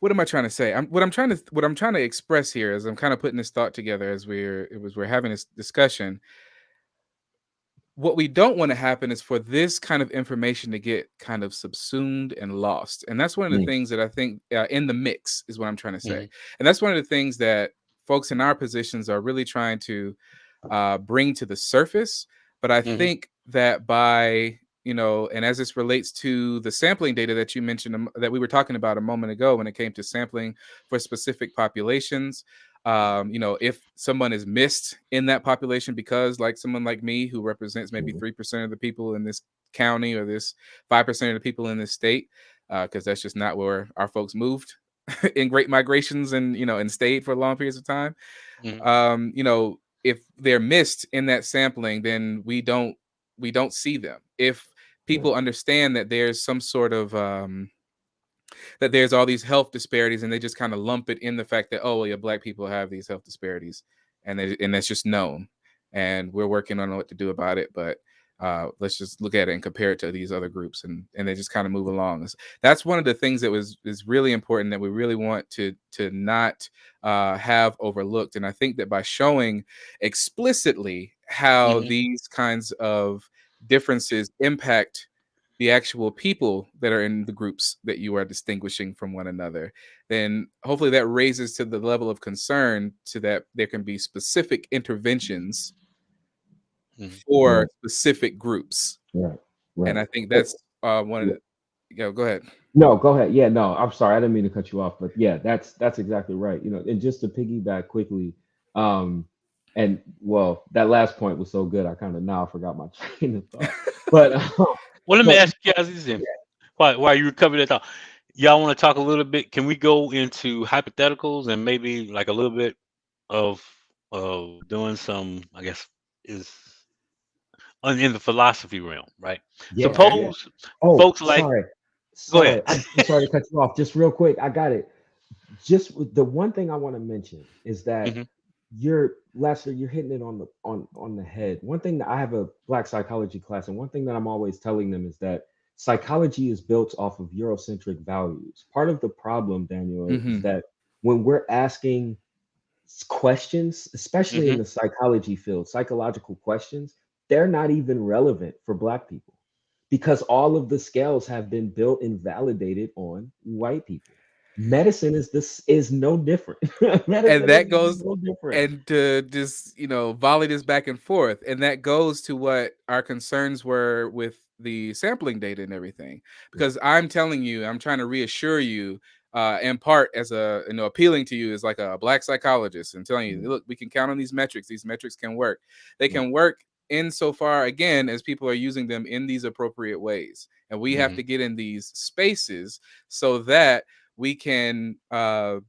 [SPEAKER 2] what am I trying to say? What I'm trying to express here is I'm kind of putting this thought together as we're having this discussion. What we don't want to happen is for this kind of information to get kind of subsumed and lost. And that's one of the things that I think in the mix is what I'm trying to say. And that's one of the things that folks in our positions are really trying to bring to the surface. But I think that by, and as this relates to the sampling data that you mentioned, that we were talking about a moment ago, when it came to sampling for specific populations, if someone is missed in that population because, like, someone like me who represents maybe 3% of the people in this county, or this 5% of the people in this state, because that's just not where our folks moved in great migrations and and stayed for long periods of time. If they're missed in that sampling, then we don't see them. If people understand that there's some sort of that there's all these health disparities, and they just kind of lump it in the fact that, oh, yeah, Black people have these health disparities, and that's just known, and we're working on what to do about it, but let's just look at it and compare it to these other groups, and they just kind of move along. That's one of the things that is really important, that we really want to not have overlooked. And I think that by showing explicitly how these kinds of differences impact the actual people that are in the groups that you are distinguishing from one another, then hopefully that raises to the level of concern to that there can be specific interventions for specific groups.
[SPEAKER 3] Right.
[SPEAKER 2] And I think that's one of the, go ahead.
[SPEAKER 3] No, go ahead. Yeah, no, I'm sorry. I didn't mean to cut you off, but yeah, that's exactly right. And just to piggyback quickly, and well, that last point was so good. I kind of now forgot my train of thought. But
[SPEAKER 1] well, let me ask you guys this: while you recover that thought, y'all want to talk a little bit? Can we go into hypotheticals and maybe like a little bit of doing some, I guess, is in the philosophy realm, right?
[SPEAKER 3] Yeah,
[SPEAKER 2] Okay.
[SPEAKER 3] yeah.
[SPEAKER 1] Suppose
[SPEAKER 3] Oh,
[SPEAKER 1] folks like, go
[SPEAKER 3] sorry.
[SPEAKER 1] ahead.
[SPEAKER 3] I'm sorry to cut you off. Just real quick, I got it. Just the one thing I want to mention is that
[SPEAKER 1] Hmm.
[SPEAKER 3] you're Lester, you're hitting it on the head. One thing that I have a black psychology class, and one thing that I'm always telling them is that psychology is built off of Eurocentric values. Part of the problem, Daniel, is
[SPEAKER 2] Hmm.
[SPEAKER 3] that when we're asking questions, especially in
[SPEAKER 1] Hmm.
[SPEAKER 3] the psychology field, psychological questions, they're not even relevant for black people because all of the scales have been built and validated on white people. Medicine is no different.
[SPEAKER 2] And
[SPEAKER 3] Medicine is
[SPEAKER 2] that goes,
[SPEAKER 3] no different.
[SPEAKER 2] and to just, volley this back and forth, and that goes to what our concerns were with the sampling data and everything, because I'm telling you, I'm trying to reassure you, in part, as a, appealing to you as like a black psychologist, and telling you,
[SPEAKER 3] Mm,
[SPEAKER 2] look, we can count on these metrics can work. They
[SPEAKER 3] right.
[SPEAKER 2] can work insofar, again, as people are using them in these appropriate ways, and we have
[SPEAKER 1] Hmm.
[SPEAKER 2] to get in these spaces so that we can have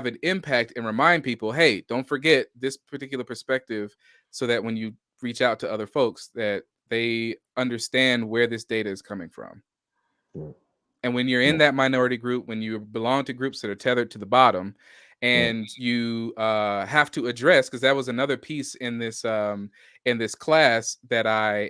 [SPEAKER 2] an impact and remind people, hey, don't forget this particular perspective, so that when you reach out to other folks, that they understand where this data is coming from.
[SPEAKER 3] Right.
[SPEAKER 2] And when you're in
[SPEAKER 3] Right.
[SPEAKER 2] that minority group, when you belong to groups that are tethered to the bottom,
[SPEAKER 3] Right.
[SPEAKER 2] and you have to address, because that was another piece in this class that I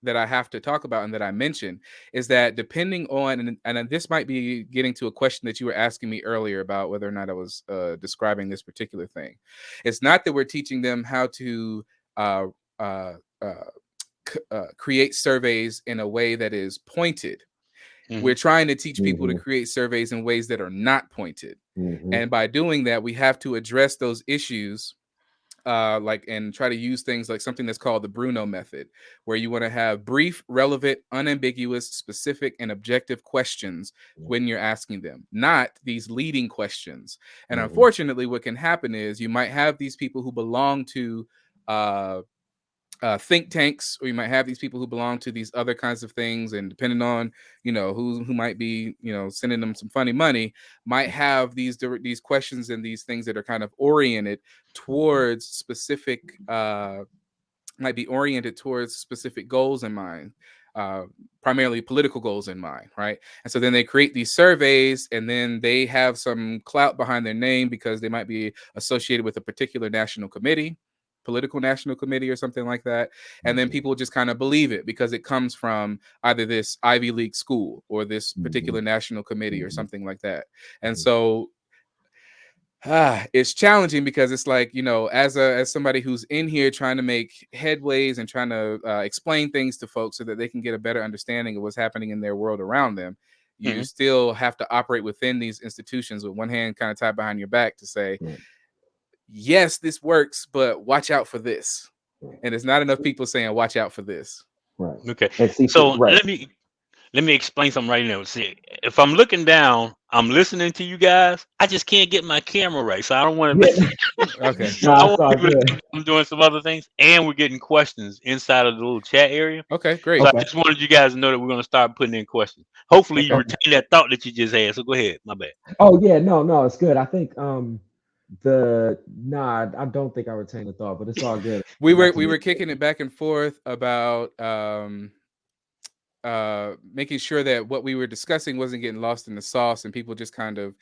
[SPEAKER 2] have to talk about and that I mentioned, is that depending on, and this might be getting to a question that you were asking me earlier about whether or not I was describing this particular thing. It's not that we're teaching them how to uh, uh, uh, create surveys in a way that is pointed.
[SPEAKER 1] Hmm.
[SPEAKER 2] We're trying to teach people to
[SPEAKER 3] Hmm.
[SPEAKER 2] create surveys in ways that are not pointed.
[SPEAKER 3] Hmm.
[SPEAKER 2] And by doing that, we have to address those issues, and try to use things like something that's called the Bruno method, where you want to have brief, relevant, unambiguous, specific, and objective questions when you're asking them, not these leading questions. And
[SPEAKER 3] Hmm.
[SPEAKER 2] unfortunately, what can happen is you might have these people who belong to uh, think tanks, or you might have these people who belong to these other kinds of things, and depending on who might be sending them some funny money, might have these questions and these things that are kind of oriented towards specific might be oriented towards specific goals in mind, uh, primarily political goals in mind, right? And so then they create these surveys, and then they have some clout behind their name because they might be associated with a particular national committee, political national committee, or something like that. And then people just kind of believe it because it comes from either this Ivy League school or this
[SPEAKER 3] Hmm.
[SPEAKER 2] particular national committee or
[SPEAKER 3] Hmm.
[SPEAKER 2] something like that. And so it's challenging because it's like, as somebody who's in here trying to make headways and trying to explain things to folks so that they can get a better understanding of what's happening in their world around them, you
[SPEAKER 1] Hmm.
[SPEAKER 2] still have to operate within these institutions with one hand kind of tied behind your back to say,
[SPEAKER 3] Right.
[SPEAKER 2] yes, this works, but watch out for this.
[SPEAKER 3] Right.
[SPEAKER 2] And it's not enough people saying, watch out for this.
[SPEAKER 3] Right.
[SPEAKER 1] Okay.
[SPEAKER 3] And see,
[SPEAKER 1] So
[SPEAKER 3] right.
[SPEAKER 1] let me explain something right now. See, if I'm looking down, I'm listening to you guys. I just can't get my camera right, so I don't want to.
[SPEAKER 3] Yeah.
[SPEAKER 2] Okay.
[SPEAKER 1] I
[SPEAKER 3] No, it's
[SPEAKER 1] want
[SPEAKER 3] all
[SPEAKER 1] people to
[SPEAKER 3] good.
[SPEAKER 1] think I'm doing some other things, and we're getting questions inside of the little chat area.
[SPEAKER 2] Okay, great.
[SPEAKER 1] So I
[SPEAKER 3] Okay.
[SPEAKER 1] just wanted you guys to know that we're going to start putting in questions. Hopefully, you
[SPEAKER 2] Okay.
[SPEAKER 3] Okay.
[SPEAKER 1] retain that thought that you just had. So go ahead. My bad.
[SPEAKER 3] Oh yeah, no, it's good. I think I don't think I retained the thought, but it's all good.
[SPEAKER 2] We
[SPEAKER 3] Back to
[SPEAKER 2] were
[SPEAKER 3] you.
[SPEAKER 2] kicking it back and forth about making sure that what we were discussing wasn't getting lost in the sauce, and people just kind of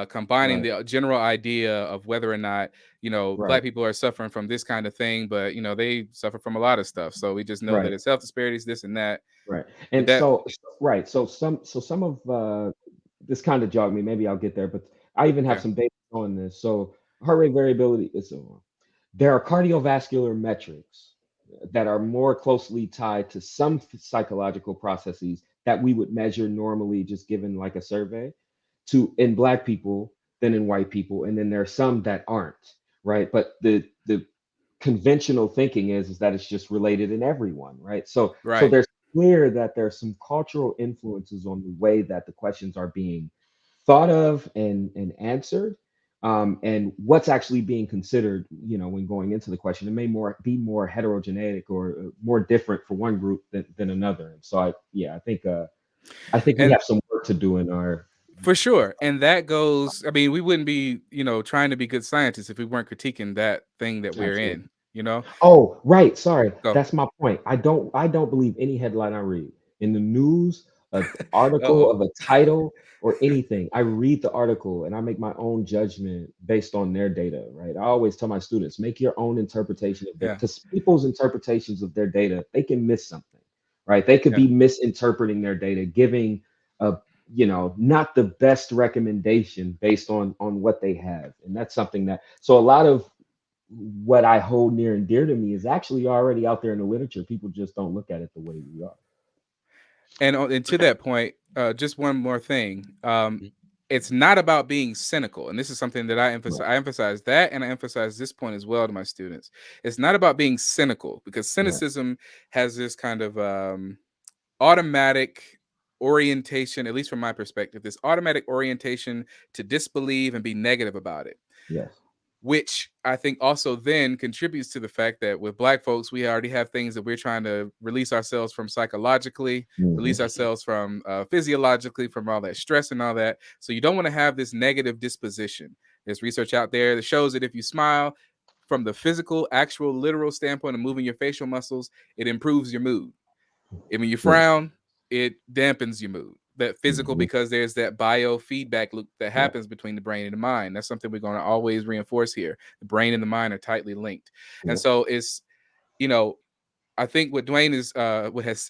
[SPEAKER 2] combining
[SPEAKER 3] Right.
[SPEAKER 2] the general idea of whether or not
[SPEAKER 3] Right.
[SPEAKER 2] black people are suffering from this kind of thing, but they suffer from a lot of stuff. So we just know that
[SPEAKER 3] Right.
[SPEAKER 2] it's health disparities, this and that.
[SPEAKER 3] Right.
[SPEAKER 2] Did
[SPEAKER 3] And
[SPEAKER 2] that?
[SPEAKER 3] right. So some of this kind of jogged me. Maybe I'll get there, but I even have
[SPEAKER 2] Okay.
[SPEAKER 3] some data on this. So heart rate variability is there are cardiovascular metrics that are more closely tied to some psychological processes that we would measure normally just given like a survey to in black people than in white people, and then there are some that aren't, right? But the conventional thinking is that it's just related in everyone, right? So
[SPEAKER 2] Right.
[SPEAKER 3] there's clear that there's some cultural influences on the way that the questions are being thought of and answered, and what's actually being considered, when going into the question. It may be more heterogeneous or more different for one group than another. And so I think we
[SPEAKER 2] And
[SPEAKER 3] have some work to do in our.
[SPEAKER 2] For sure. And that goes, I mean, we wouldn't be, trying to be good scientists if we weren't critiquing that thing that we're
[SPEAKER 3] Absolutely.
[SPEAKER 2] in.
[SPEAKER 3] Oh, right. Sorry.
[SPEAKER 2] Go.
[SPEAKER 3] That's my point. I don't believe any headline I read in the news, an
[SPEAKER 2] Uh-oh.
[SPEAKER 3] article of a title or anything. I read the article and I make my own judgment based on their data, right? I always tell my students, make your own interpretation of it,
[SPEAKER 2] Yeah.
[SPEAKER 3] because people's interpretations of their data, they can miss something, right? They could be misinterpreting their data, giving a not the best recommendation based on what they have. And that's something that, so a lot of what I hold near and dear to me is actually already out there in the literature. People just don't look at it the way we are.
[SPEAKER 2] And to that point, just one more thing. It's not about being cynical. And this is something that I emphasize.
[SPEAKER 3] Right.
[SPEAKER 2] I emphasize that, and I emphasize this point as well to my students. It's not about being cynical, because cynicism has this kind of automatic orientation, at least from my perspective, this automatic orientation to disbelieve and be negative about it.
[SPEAKER 3] Yes.
[SPEAKER 2] Which I think also then contributes to the fact that with Black folks, we already have things that we're trying to release ourselves from psychologically, release ourselves from physiologically, from all that stress and all that. So you don't want to have this negative disposition. There's research out there that shows that if you smile from the physical, actual, literal standpoint of moving your facial muscles, it improves your mood. And when you frown, it dampens your mood. That physical, because there's that biofeedback loop that happens between the brain and the mind. That's something we're going to always reinforce here. The brain and the mind are tightly linked. And so it's, I think what Dwayne is,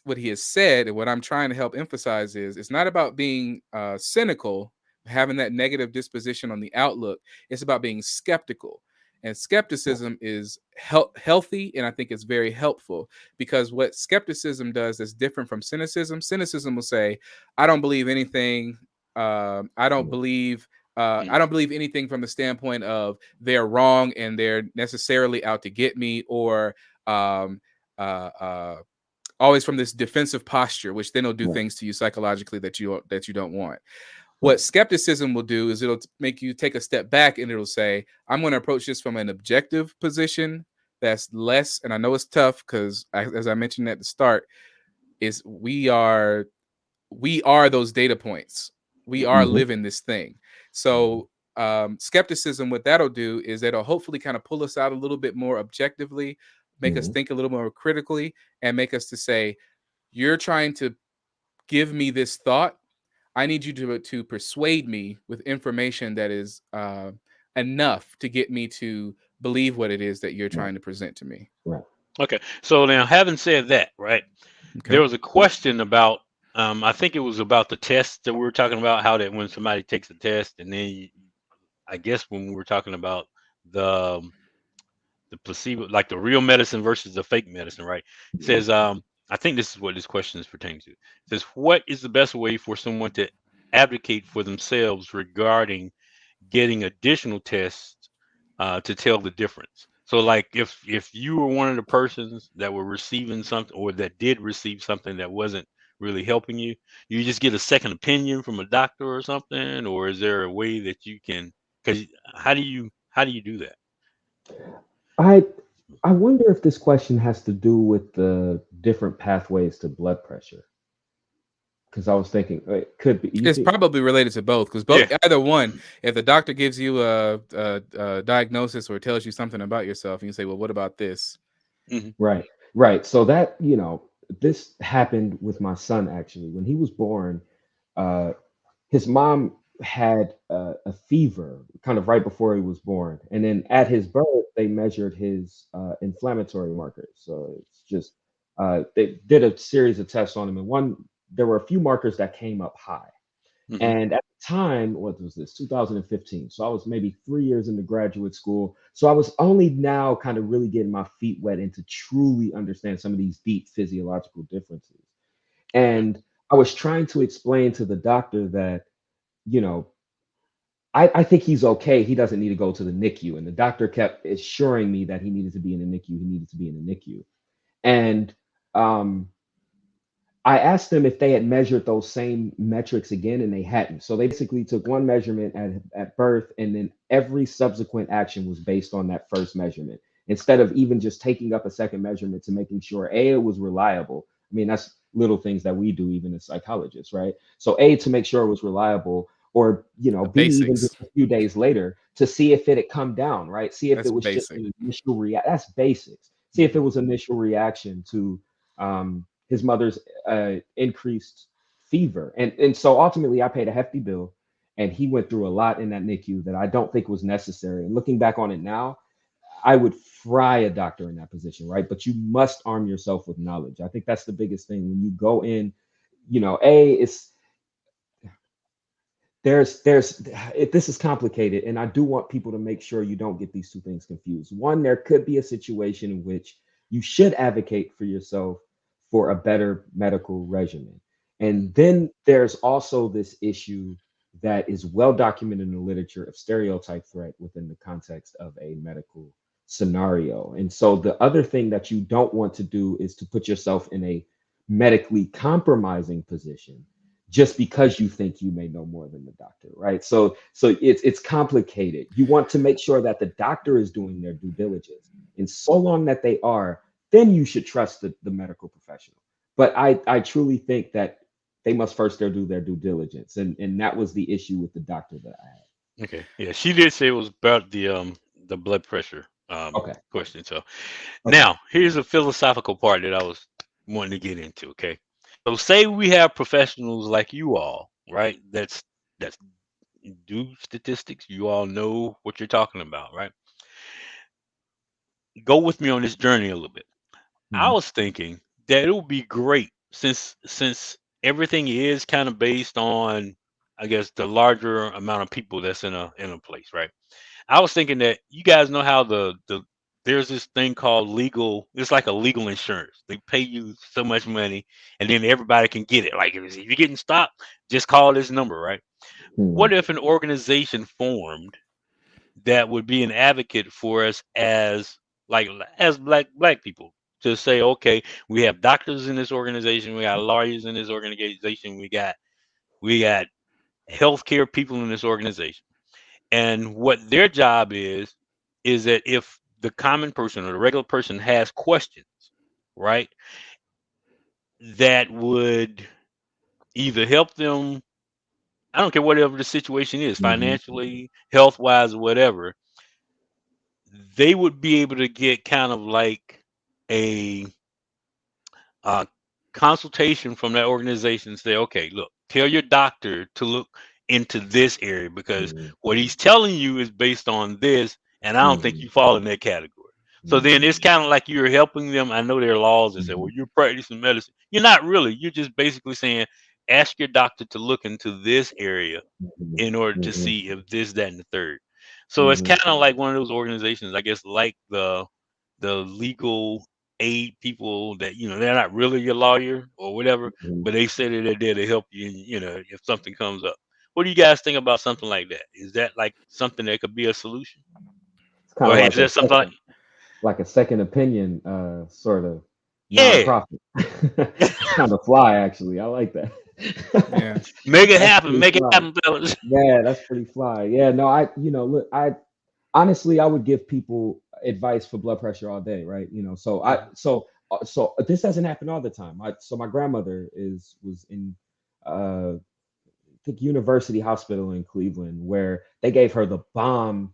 [SPEAKER 2] what he has said, and what I'm trying to help emphasize is, it's not about being cynical, having that negative disposition on the outlook. It's about being skeptical. And skepticism is healthy, and I think it's very helpful, because what skepticism does is different from cynicism. Cynicism will say, I don't believe anything. I don't believe anything from the standpoint of they're wrong and they're necessarily out to get me, or always from this defensive posture, which then will do things to you psychologically that you don't want. What skepticism will do is it'll make you take a step back, and it'll say, I'm going to approach this from an objective position that's less, and I know it's tough because, as I mentioned at the start, is we are those data points. We are living this thing. So skepticism, what that'll do is it'll hopefully kind of pull us out a little bit more objectively, make us think a little more critically, and make us to say, you're trying to give me this thought. I need you to persuade me with information that is enough to get me to believe what it is that you're trying to present to me.
[SPEAKER 3] Right.
[SPEAKER 1] Okay. So now, having said that, right, there was a question about, I think it was about the test that we were talking about, how that when somebody takes a test, and then I guess when we were talking about the placebo, like the real medicine versus the fake medicine, right? It says, I think this is what this question is pertaining to. It says, what is the best way for someone to advocate for themselves regarding getting additional tests to tell the difference? So, like, if you were one of the persons that were receiving something, or that did receive something that wasn't really helping you, you just get a second opinion from a doctor or something, or is there a way that you can? Because how do you do that?
[SPEAKER 3] I wonder if this question has to do with the different pathways to blood pressure. Because I was thinking it could be.
[SPEAKER 2] It's probably related to both, because either one, if the doctor gives you a diagnosis or tells you something about yourself, and you say, well, what about this?
[SPEAKER 3] Right. So that, this happened with my son, actually. When he was born, his mom had a fever kind of right before he was born. And then at his birth, they measured his inflammatory markers. So it's just, they did a series of tests on him. And there were a few markers that came up high. And at the time, what was this, 2015? So I was maybe 3 years into graduate school. So I was only now kind of really getting my feet wet and to truly understand some of these deep physiological differences. And I was trying to explain to the doctor that, I think he's okay. He doesn't need to go to the NICU. And the doctor kept assuring me that he needed to be in the NICU. He needed to be in the NICU. And I asked them if they had measured those same metrics again, and they hadn't. So they basically took one measurement at birth, and then every subsequent action was based on that first measurement, instead of even just taking up a second measurement to making sure, A, it was reliable, mean, that's little things that we do even as psychologists, right? So A, to make sure it was reliable, or
[SPEAKER 2] The
[SPEAKER 3] B, even
[SPEAKER 2] basics.
[SPEAKER 3] just a few days later to see if it had come down, right? See if
[SPEAKER 2] That's
[SPEAKER 3] it was just
[SPEAKER 2] basic.
[SPEAKER 3] an initial react. That's basics. See if it
[SPEAKER 2] Mhm.
[SPEAKER 3] was initial reaction to his mother's increased fever, and so ultimately I paid a hefty bill, and he went through a lot in that NICU that I don't think was necessary. And looking back on it now, I would fry a doctor in that position, right? But you must arm yourself with knowledge. I think that's the biggest thing when you go in. It's this is complicated, and I do want people to make sure you don't get these two things confused. One, there could be a situation in which you should advocate for yourself for a better medical regimen. And then there's also this issue that is well documented in the literature of stereotype threat within the context of a medical scenario. And so the other thing that you don't want to do is to put yourself in a medically compromising position just because you think you may know more than the doctor, right? So it's complicated. You want to make sure that the doctor is doing their due diligence, and so long that they are, then you should trust the medical professional. But I truly think that they must first do their due diligence, and that was the issue with the doctor that I had.
[SPEAKER 1] Okay. Yeah, she did say it was about the blood pressure
[SPEAKER 3] Okay,
[SPEAKER 1] question. So
[SPEAKER 3] okay.
[SPEAKER 1] now here's a philosophical part that I was wanting to get into. Okay. So say we have professionals like you all, right? That's do statistics. You all know what you're talking about, right? Go with me on this journey a little bit. I
[SPEAKER 3] Mhm,
[SPEAKER 1] was thinking that it would be great since everything is kind of based on, I guess, the larger amount of people that's in a place, right? I was thinking that you guys know how the there's this thing called legal. It's like a legal insurance. They pay you so much money, and then everybody can get it. Like if you're getting stopped, just call this number, right? What
[SPEAKER 3] mhm,
[SPEAKER 1] if an organization formed that would be an advocate for us as black people to say, okay, we have doctors in this organization, we got lawyers in this organization, we got healthcare people in this organization, and what their job is that if the common person or the regular person has questions, right, that would either help them. I don't care whatever the situation is,
[SPEAKER 3] mhm,
[SPEAKER 1] financially, health wise, or whatever, they would be able to get kind of like a uh, consultation from that organization and say, okay, look, tell your doctor to look into this area because
[SPEAKER 3] mhm,
[SPEAKER 1] what he's telling you is based on this, and I don't think
[SPEAKER 3] mhm,
[SPEAKER 1] you fall in that category. So then it's
[SPEAKER 3] mhm,
[SPEAKER 1] kind of like you're helping them. I know there are laws that say, well,
[SPEAKER 3] mhm,
[SPEAKER 1] you're practicing medicine. You're not really. You're just basically saying, ask your doctor to look into this area
[SPEAKER 3] mhm,
[SPEAKER 1] in order to
[SPEAKER 3] mhm,
[SPEAKER 1] see if this, that, and the third. So it's
[SPEAKER 3] mhm,
[SPEAKER 1] kind of like one of those organizations, I guess, like the legal aid people that they're not really your lawyer or whatever,
[SPEAKER 3] mhm.
[SPEAKER 1] but they say that they're there to help you. If something comes up, what do you guys think about something like that? Is that like something that could be a solution,
[SPEAKER 3] It's kind
[SPEAKER 1] or
[SPEAKER 3] of
[SPEAKER 1] is
[SPEAKER 3] like
[SPEAKER 1] there something like
[SPEAKER 3] like a second opinion sort of
[SPEAKER 1] yeah,
[SPEAKER 3] nonprofit. It's kind of fly, actually. I like that.
[SPEAKER 2] Yeah.
[SPEAKER 1] make it
[SPEAKER 3] That's
[SPEAKER 1] happen,
[SPEAKER 3] pretty
[SPEAKER 1] make it
[SPEAKER 3] fly.
[SPEAKER 1] happen, fellas?
[SPEAKER 3] Yeah, that's pretty fly. Yeah, no, look, I honestly, I would give people advice for blood pressure all day, right?
[SPEAKER 1] Mhm.
[SPEAKER 3] So this doesn't happen all the time. So my grandmother was in I think University Hospital in Cleveland, where they gave her the bomb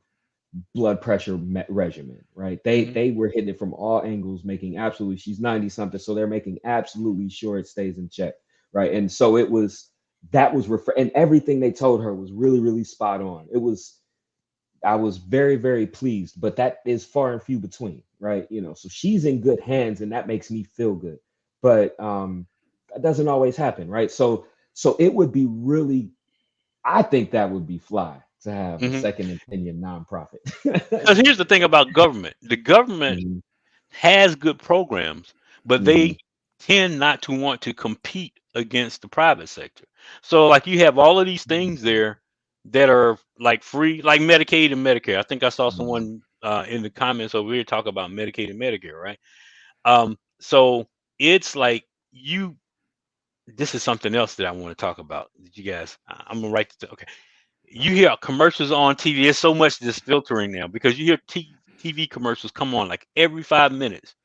[SPEAKER 3] blood pressure regimen, right? They
[SPEAKER 1] Mhm.
[SPEAKER 3] they were hitting it from all angles, making absolutely. She's 90 something, so they're making absolutely sure it stays in check, right? And so it was that was and everything they told her was really really spot on. It was I was very very pleased, but that is far and few between, right? So she's in good hands, and that makes me feel good. But that doesn't always happen, right? So it would be really I think that would be fly to have a
[SPEAKER 1] Mhm.
[SPEAKER 3] second opinion nonprofit.
[SPEAKER 1] Because here's the thing about government: the government
[SPEAKER 3] Mhm,
[SPEAKER 1] has good programs, but
[SPEAKER 3] mhm,
[SPEAKER 1] they tend not to want to compete against the private sector. So, like, you have all of these things there that are like free, like Medicaid and Medicare. I think I saw
[SPEAKER 3] mhm,
[SPEAKER 1] someone in the comments over here talk about Medicaid and Medicare, right? So it's like you. This is something else that I want to talk about. That you guys, I'm gonna write this. Okay, you hear commercials on TV. There's so much this filtering now because you hear TV commercials come on like every 5 minutes.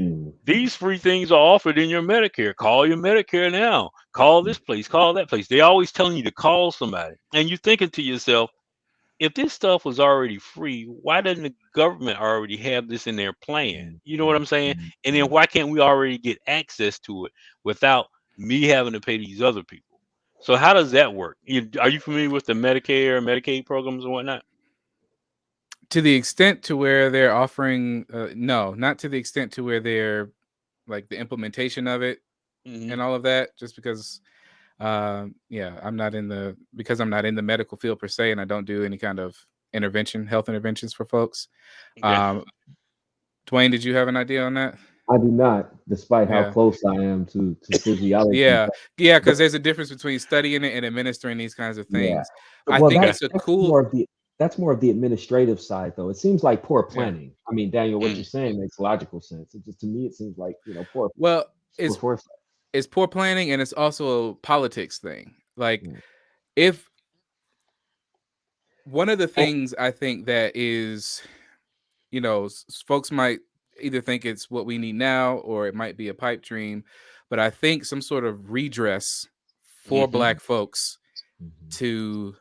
[SPEAKER 3] Mm.
[SPEAKER 1] These free things are offered in your Medicare. Call your Medicare now. Call this place, call that place. They always telling you to call somebody. And you're thinking to yourself, if this stuff was already free, why doesn't the government already have this in their plan? You know what I'm saying? And then why can't we already get access to it without me having to pay these other people? So how does that work? Are you familiar with the Medicare, Medicaid programs and whatnot?
[SPEAKER 2] To the extent to where they're offering, no, not to the extent to where they're like the implementation of it
[SPEAKER 1] Hmm.
[SPEAKER 2] and all of that. Just because, yeah, because I'm not in the medical field per se, and I don't do any kind of health interventions for folks.
[SPEAKER 1] Okay.
[SPEAKER 2] Dwayne, did you have an idea on that?
[SPEAKER 3] I do not, despite how
[SPEAKER 2] Yeah.
[SPEAKER 3] close I am to physiology.
[SPEAKER 2] Yeah, because there's a difference between studying it and administering these kinds of
[SPEAKER 3] Yeah.
[SPEAKER 2] things. I
[SPEAKER 3] Well,
[SPEAKER 2] think
[SPEAKER 1] Okay.
[SPEAKER 2] it's a
[SPEAKER 3] that's
[SPEAKER 2] cool.
[SPEAKER 3] more of the administrative side, though. It seems like poor
[SPEAKER 2] Yeah.
[SPEAKER 3] planning. I mean, Daniel, what
[SPEAKER 1] Mm.
[SPEAKER 3] you're saying makes logical sense. It just, to me, it seems like, poor
[SPEAKER 2] Well,
[SPEAKER 3] poor
[SPEAKER 2] it's
[SPEAKER 3] foresight.
[SPEAKER 2] it's poor planning, and it's also a politics thing. Like,
[SPEAKER 3] Mm.
[SPEAKER 2] if one of the things I think that is, folks might either think it's what we need now or it might be a pipe dream, but I think some sort of redress for
[SPEAKER 1] Hmm.
[SPEAKER 2] Black folks
[SPEAKER 3] Mhm.
[SPEAKER 2] to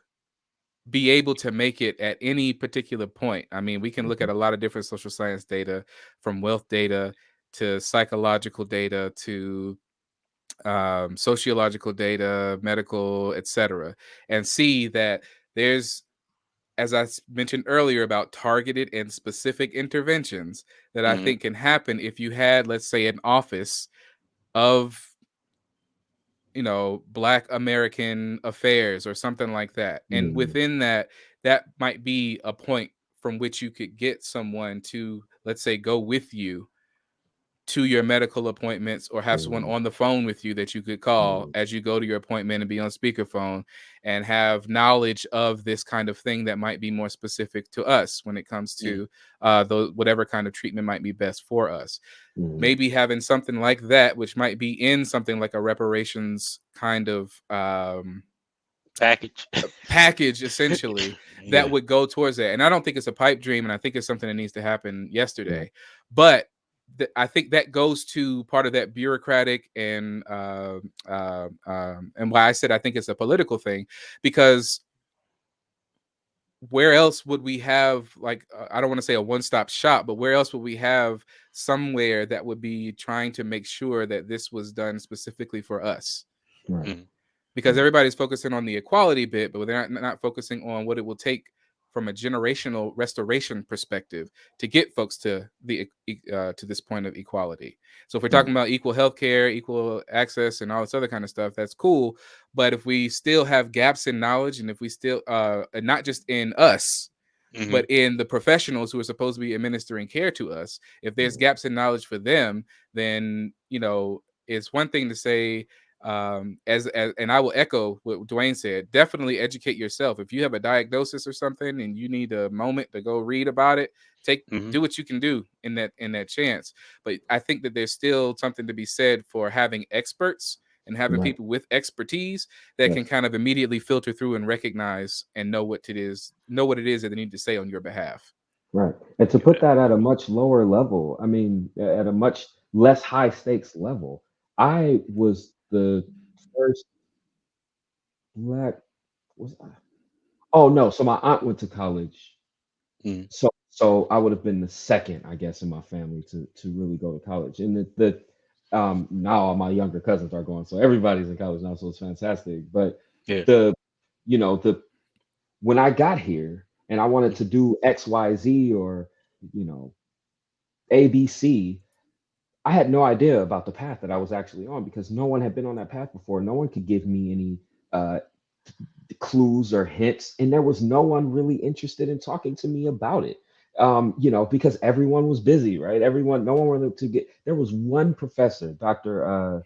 [SPEAKER 2] be able to make it at any particular point. I mean, we can look at a lot of different social science data, from wealth data to psychological data to sociological data, medical, etc., and see that there's, as I mentioned earlier, about targeted and specific interventions that I
[SPEAKER 1] Hmm.
[SPEAKER 2] think can happen if you had, let's say, an office of, Black American affairs or something like that. And
[SPEAKER 3] Mhm.
[SPEAKER 2] within that, that might be a point from which you could get someone to, let's say, go with you to your medical appointments, or have someone
[SPEAKER 3] Mhm.
[SPEAKER 2] on the phone with you that you could call
[SPEAKER 3] Mhm.
[SPEAKER 2] as you go to your appointment and be on speakerphone, and have knowledge of this kind of thing that might be more specific to us when it comes
[SPEAKER 1] Hmm.
[SPEAKER 2] to whatever kind of treatment might be best for us.
[SPEAKER 3] Mhm.
[SPEAKER 2] Maybe having something like that, which might be in something like a reparations kind of
[SPEAKER 1] Package.
[SPEAKER 2] package, essentially, that
[SPEAKER 1] Yeah.
[SPEAKER 2] would go towards that. And I don't think it's a pipe dream, and I think it's something that needs to happen
[SPEAKER 3] Yeah.
[SPEAKER 2] yesterday. But I think that goes to part of that bureaucratic and why I said I think it's a political thing, because where else would we have, like, I don't want to say a one-stop shop, but where else would we have somewhere that would be trying to make sure that this was done specifically for us?
[SPEAKER 3] Right.
[SPEAKER 1] Mhm.
[SPEAKER 2] Because everybody's focusing on the equality bit, but they're not focusing on what it will take from a generational restoration perspective to get folks to to this point of equality. So if we're
[SPEAKER 3] Right.
[SPEAKER 2] talking about equal healthcare, equal access, and all this other kind of stuff, that's cool. But if we still have gaps in knowledge, and if we still, and not just in us,
[SPEAKER 1] Mhm.
[SPEAKER 2] but in the professionals who are supposed to be administering care to us, if there's
[SPEAKER 3] Mhm.
[SPEAKER 2] gaps in knowledge for them, then it's one thing to say, as and I will echo what Dwayne said, definitely educate yourself. If you have a diagnosis or something and you need a moment to go read about it,
[SPEAKER 1] Mhm.
[SPEAKER 2] do what you can do in that chance. But I think that there's still something to be said for having experts and having
[SPEAKER 3] Right.
[SPEAKER 2] people with expertise that can
[SPEAKER 3] Yes.
[SPEAKER 2] kind of immediately filter through and recognize and know what it is that they need to say on your behalf.
[SPEAKER 3] Right. And to put
[SPEAKER 1] Yeah.
[SPEAKER 3] that at a much lower level, I mean, at a much less high stakes level, I was the first Black, was I? Oh no, so my aunt went to college.
[SPEAKER 1] Mhm.
[SPEAKER 3] So I would have been the second, I guess, in my family to really go to college. And now all my younger cousins are going, so everybody's in college now, so it's fantastic. But
[SPEAKER 1] Yeah.
[SPEAKER 3] the the when I got here and I wanted to do XYZ or you know ABC, I had no idea about the path that I was actually on because no one had been on that path before. No one could give me any uh, clues or hints, and there was no one really interested in talking to me about it. Because everyone was busy, right? No one wanted to get. There was one professor, Dr.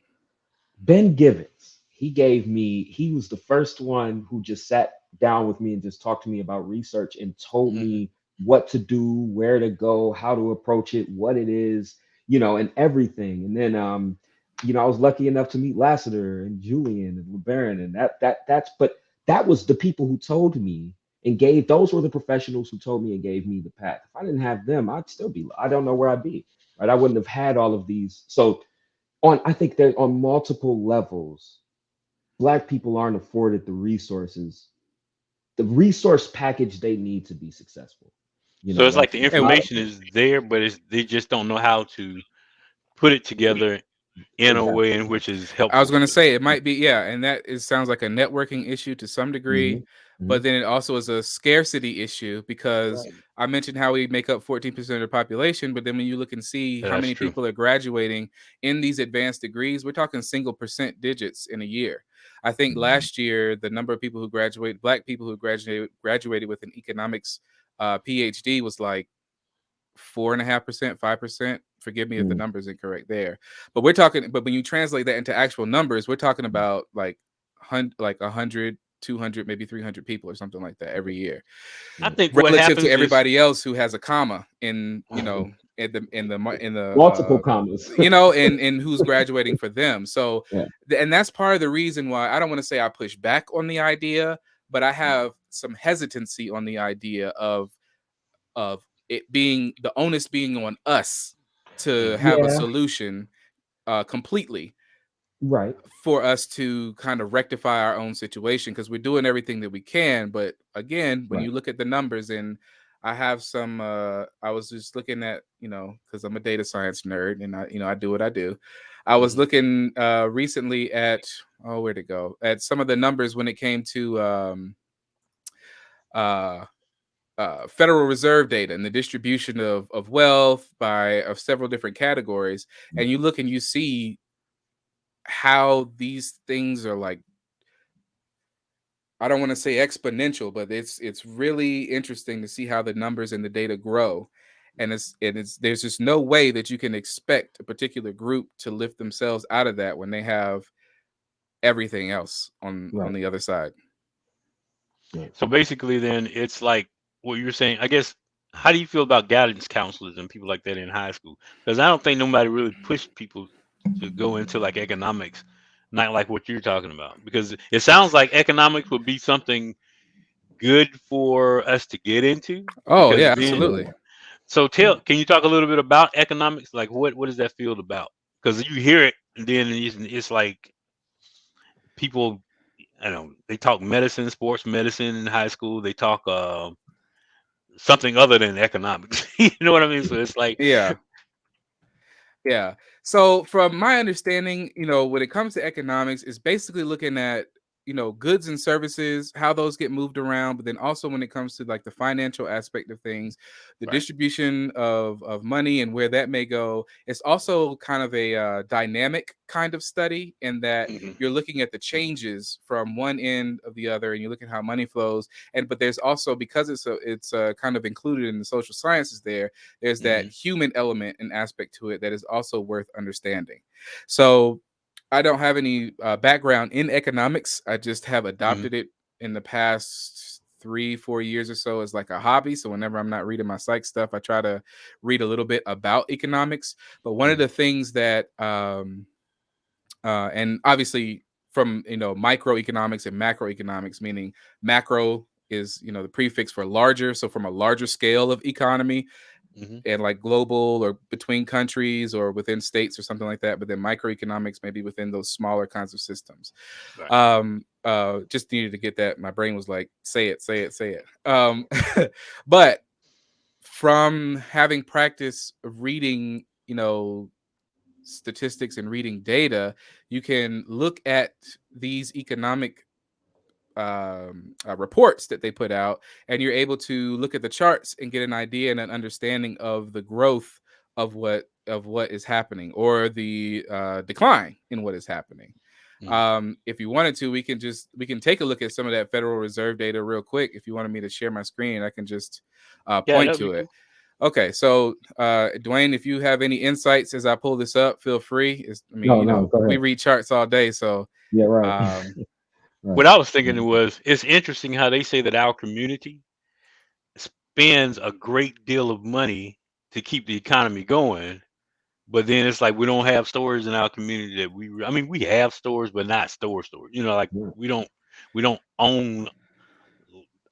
[SPEAKER 3] Ben Givens. He was the first one who just sat down with me and just talked to me about research and told
[SPEAKER 1] Mhm.
[SPEAKER 3] me what to do, where to go, how to approach it, what it is, and everything. And then, I was lucky enough to meet Lassiter and Julian and LeBaron, and but that was the people who told me those were the professionals who told me and gave me the path. If I didn't have them, I don't know where I'd be. right? I wouldn't have had all of these. So I think that on multiple levels, Black people aren't afforded the resource package they need to be successful.
[SPEAKER 1] So it's like
[SPEAKER 3] That's
[SPEAKER 1] the
[SPEAKER 2] And
[SPEAKER 3] not
[SPEAKER 1] information is there, but they just don't know how to put it together in a
[SPEAKER 3] exactly.
[SPEAKER 1] way in which is
[SPEAKER 2] I was
[SPEAKER 1] helpful
[SPEAKER 2] going to
[SPEAKER 1] to them.
[SPEAKER 2] say it might be, yeah, and that sounds like a networking issue to some degree, but then it also is a scarcity issue because
[SPEAKER 4] Right.
[SPEAKER 2] I mentioned how we make up 14% of the population, but then when you look and see how
[SPEAKER 1] That's
[SPEAKER 2] many
[SPEAKER 1] true.
[SPEAKER 2] people are graduating in these advanced degrees, we're talking single percent digits in a year. I think last year the number of people who graduate, Black people who graduated with an economics PhD was like 4.5%, 5%. Forgive me if the number's incorrect there. But when you translate that into actual numbers, we're talking about like 100, 200, maybe 300 people or something like that every year,
[SPEAKER 1] I think what
[SPEAKER 2] relative to
[SPEAKER 1] happens is
[SPEAKER 2] everybody else who has a comma in, in the
[SPEAKER 3] Multiple commas.
[SPEAKER 2] and who's graduating for them. So
[SPEAKER 3] Yeah.
[SPEAKER 2] and that's part of the reason why I don't want to say I push back on the idea, but I have some hesitancy on the idea of it being the onus being on us to have a
[SPEAKER 3] Yeah.
[SPEAKER 2] solution completely
[SPEAKER 3] Right.
[SPEAKER 2] for us to kind of rectify our own situation, because we're doing everything that we can. But again, when
[SPEAKER 3] Right.
[SPEAKER 2] you look at the numbers, and I have some I was just looking at, because I'm a data science nerd and I do what I do. I was looking recently at where'd it go, at some of the numbers when it came to Federal Reserve data and the distribution of wealth of several different categories. And you look and you see how these things are like, I don't want to say exponential, but it's really interesting to see how the numbers and the data grow. And there's just no way that you can expect a particular group to lift themselves out of that when they have everything else on the other side.
[SPEAKER 1] so basically then it's like what you're saying. I guess, how do you feel about guidance counselors and people like that in high school? Because I don't think nobody really pushed people to go into like economics, not like what you're talking about. Because it sounds like economics would be something good for us to get into.
[SPEAKER 2] Oh
[SPEAKER 1] Because
[SPEAKER 2] yeah,
[SPEAKER 1] then,
[SPEAKER 2] absolutely.
[SPEAKER 1] so can you talk a little bit about economics? Like what is that field about? Because you hear it and then it's like people, I don't know, they talk medicine, sports medicine in high school. They talk something other than economics. You know what I mean? So it's like,
[SPEAKER 2] Yeah. Yeah. So from my understanding, when it comes to economics, it's basically looking at, goods and services, how those get moved around, but then also when it comes to like the financial aspect of things, the
[SPEAKER 1] right.
[SPEAKER 2] distribution of money and where that may go. It's also kind of a dynamic kind of study in that
[SPEAKER 1] Mhm.
[SPEAKER 2] you're looking at the changes from one end of the other, and you look at how money flows. But there's also, because it's kind of included in the social sciences there's that
[SPEAKER 1] Mhm.
[SPEAKER 2] human element and aspect to it that is also worth understanding. So I don't have any background in economics. I just have
[SPEAKER 1] Mhm.
[SPEAKER 2] adopted it in the past 3-4 years or so as like a hobby. So whenever I'm not reading my psych stuff, I try to read a little bit about economics. But one of
[SPEAKER 1] Mhm.
[SPEAKER 2] the things that and obviously from microeconomics and macroeconomics, meaning macro is the prefix for larger, so from a larger scale of economy
[SPEAKER 1] Mhm.
[SPEAKER 2] and like global or between countries or within states or something like that. But then microeconomics maybe within those smaller kinds of systems.
[SPEAKER 1] Right.
[SPEAKER 2] Just needed to get that. My brain was like, say it, say it, say it. But from having practice of reading, statistics and reading data, you can look at these economic reports that they put out, and you're able to look at the charts and get an idea and an understanding of the growth of what is happening, or the decline in what is happening.
[SPEAKER 1] Mhm.
[SPEAKER 2] If you wanted to, we can take a look at some of that Federal Reserve data real quick. If you wanted me to share my screen, I can just
[SPEAKER 1] Yeah,
[SPEAKER 2] point
[SPEAKER 1] that'd be
[SPEAKER 2] to it.
[SPEAKER 1] cool.
[SPEAKER 2] Okay, so Dwayne, if you have any insights as I pull this up, feel free.
[SPEAKER 3] No, go
[SPEAKER 2] We
[SPEAKER 3] ahead.
[SPEAKER 2] read charts all day, so
[SPEAKER 3] Yeah, right.
[SPEAKER 2] um,
[SPEAKER 3] Right.
[SPEAKER 1] What I was thinking was, it's interesting how they say that our community spends a great deal of money to keep the economy going, but then it's like we don't have stores in our community that I mean, we have stores, but not stores. You know, like
[SPEAKER 3] Yeah.
[SPEAKER 1] we don't own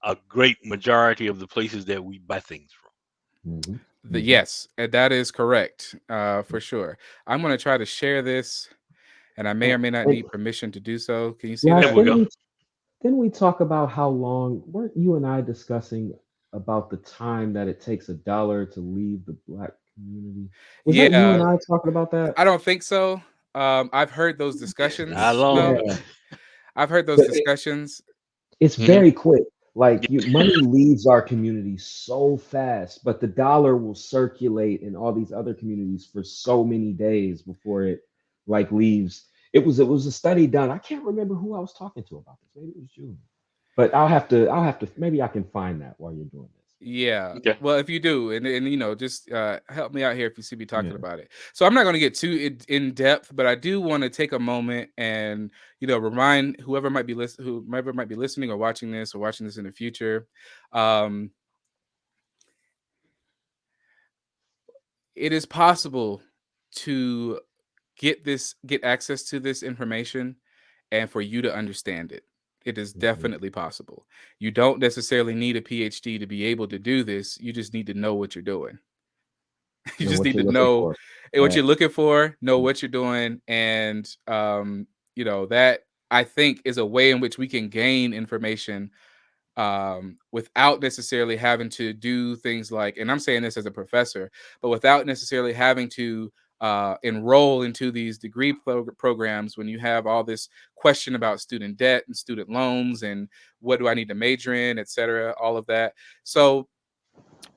[SPEAKER 1] a great majority of the places that we buy things from.
[SPEAKER 3] Mhm.
[SPEAKER 2] Yes, that is correct, for sure. I'm going to try to share this, and I may or may not need permission to do so. Can you see
[SPEAKER 3] Last,
[SPEAKER 2] that?
[SPEAKER 1] we go.
[SPEAKER 3] didn't we talk about how long, weren't you and I discussing about the time that it takes $1 to leave the Black community? Was that you and
[SPEAKER 2] Yeah,
[SPEAKER 3] I talking about that?
[SPEAKER 2] I don't think so. I've heard those discussions.
[SPEAKER 1] Not long.
[SPEAKER 3] Yeah.
[SPEAKER 2] I've heard those
[SPEAKER 3] But
[SPEAKER 2] discussions.
[SPEAKER 3] it's
[SPEAKER 1] Mhm.
[SPEAKER 3] very quick. Like money leaves our community so fast, but the dollar will circulate in all these other communities for so many days before it like leaves. It was a study done. I can't remember who I was talking to about this. Maybe it was you. But I'll have to maybe I can find that while you're doing this.
[SPEAKER 2] Yeah.
[SPEAKER 1] Okay.
[SPEAKER 2] Well, if you do, and just help me out here if you see me talking
[SPEAKER 3] Yeah.
[SPEAKER 2] about it. So I'm not going to get too in depth, but I do want to take a moment and remind whoever might be listening or watching this in the future. It is possible to get access to this information and for you to understand it. It is definitely possible. You don't necessarily need a PhD to be able to do this. You just need to know what you're doing. You
[SPEAKER 3] Know
[SPEAKER 2] just
[SPEAKER 3] what
[SPEAKER 2] need
[SPEAKER 3] you're
[SPEAKER 2] to
[SPEAKER 3] looking
[SPEAKER 2] know
[SPEAKER 3] for.
[SPEAKER 2] what
[SPEAKER 3] Right.
[SPEAKER 2] you're looking for, know what you're doing, and that I think is a way in which we can gain information without necessarily having to do things like, and I'm saying this as a professor, but without necessarily having to enroll into these degree programs when you have all this question about student debt and student loans and what do I need to major in, et cetera, all of that. So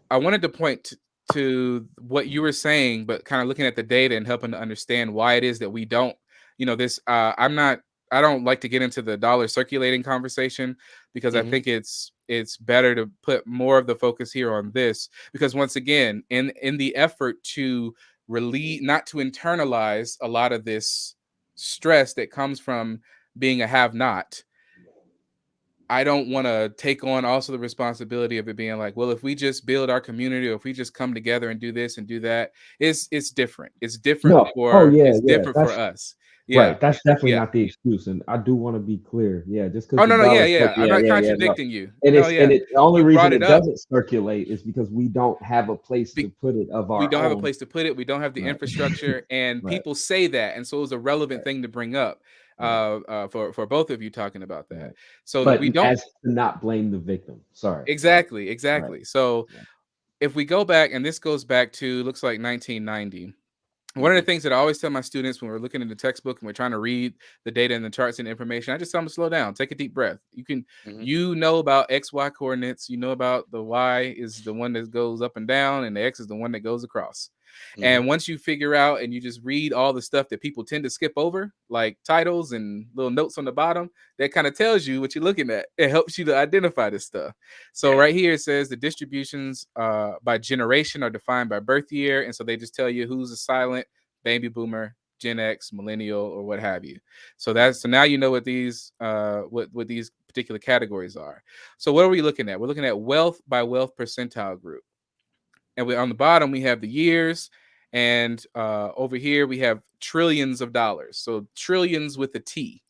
[SPEAKER 2] I wanted to point to what you were saying, but kind of looking at the data and helping to understand why it is that we don't, this. I don't like to get into the dollar circulating conversation because I
[SPEAKER 1] Mhm.
[SPEAKER 2] think it's better to put more of the focus here on this, because once again, in the effort to relieve, not to internalize a lot of this stress that comes from being a have-not, I don't want to take on also the responsibility of it being like, well, if we just build our community, or if we just come together and do this and do that, it's different. It's different
[SPEAKER 3] No. Oh yeah,
[SPEAKER 2] it's
[SPEAKER 3] yeah.
[SPEAKER 2] different for
[SPEAKER 3] That's
[SPEAKER 2] us. Yeah.
[SPEAKER 3] right. That's definitely
[SPEAKER 2] Yeah.
[SPEAKER 3] not the excuse. And I do want to be clear. Yeah, just because
[SPEAKER 2] Oh
[SPEAKER 3] the
[SPEAKER 2] no, yeah,
[SPEAKER 3] dollar
[SPEAKER 2] yeah. I'm
[SPEAKER 3] yeah,
[SPEAKER 2] not
[SPEAKER 3] yeah, yeah. No.
[SPEAKER 2] contradicting you.
[SPEAKER 3] And
[SPEAKER 2] No,
[SPEAKER 3] it's
[SPEAKER 2] yeah.
[SPEAKER 3] the only
[SPEAKER 2] You brought
[SPEAKER 3] reason
[SPEAKER 2] it
[SPEAKER 3] it
[SPEAKER 2] up.
[SPEAKER 3] doesn't circulate is because we don't have a place to put it of
[SPEAKER 2] We
[SPEAKER 3] our
[SPEAKER 2] don't have a
[SPEAKER 3] own.
[SPEAKER 2] place to put it. We don't have the
[SPEAKER 3] Right.
[SPEAKER 2] infrastructure, and
[SPEAKER 3] Right.
[SPEAKER 2] people say that, and so it's a relevant
[SPEAKER 3] Right.
[SPEAKER 2] thing to bring up
[SPEAKER 3] Right.
[SPEAKER 2] for both of you talking about that.
[SPEAKER 3] Right.
[SPEAKER 2] So that
[SPEAKER 3] But
[SPEAKER 2] we don't
[SPEAKER 3] as to not blame the victim. Sorry. Right.
[SPEAKER 2] exactly.
[SPEAKER 3] Right.
[SPEAKER 2] So
[SPEAKER 3] Right.
[SPEAKER 2] if we go back, and this goes back to looks like 1990. One of the
[SPEAKER 1] Mhm.
[SPEAKER 2] things that I always tell my students when we're looking in the textbook and we're trying to read the data and the charts and information, I just tell them to slow down, take a deep breath.
[SPEAKER 1] Mhm.
[SPEAKER 2] You know about XY coordinates, you know about the Y is the one that goes up and down, and the X is the one that goes across.
[SPEAKER 1] Mhm.
[SPEAKER 2] And once you figure out and you just read all the stuff that people tend to skip over, like titles and little notes on the bottom, that kind of tells you what you're looking at. It helps you to identify this stuff. So
[SPEAKER 1] Yeah.
[SPEAKER 2] right here it says the distributions by generation are defined by birth year, and so they just tell you who's a silent baby boomer, Gen X, millennial, or what have you. So now you know what these what these particular categories are. So what are we looking at? We're looking at wealth by wealth percentile group, and on the bottom we have the years, and over here we have trillions of dollars. So trillions with a T.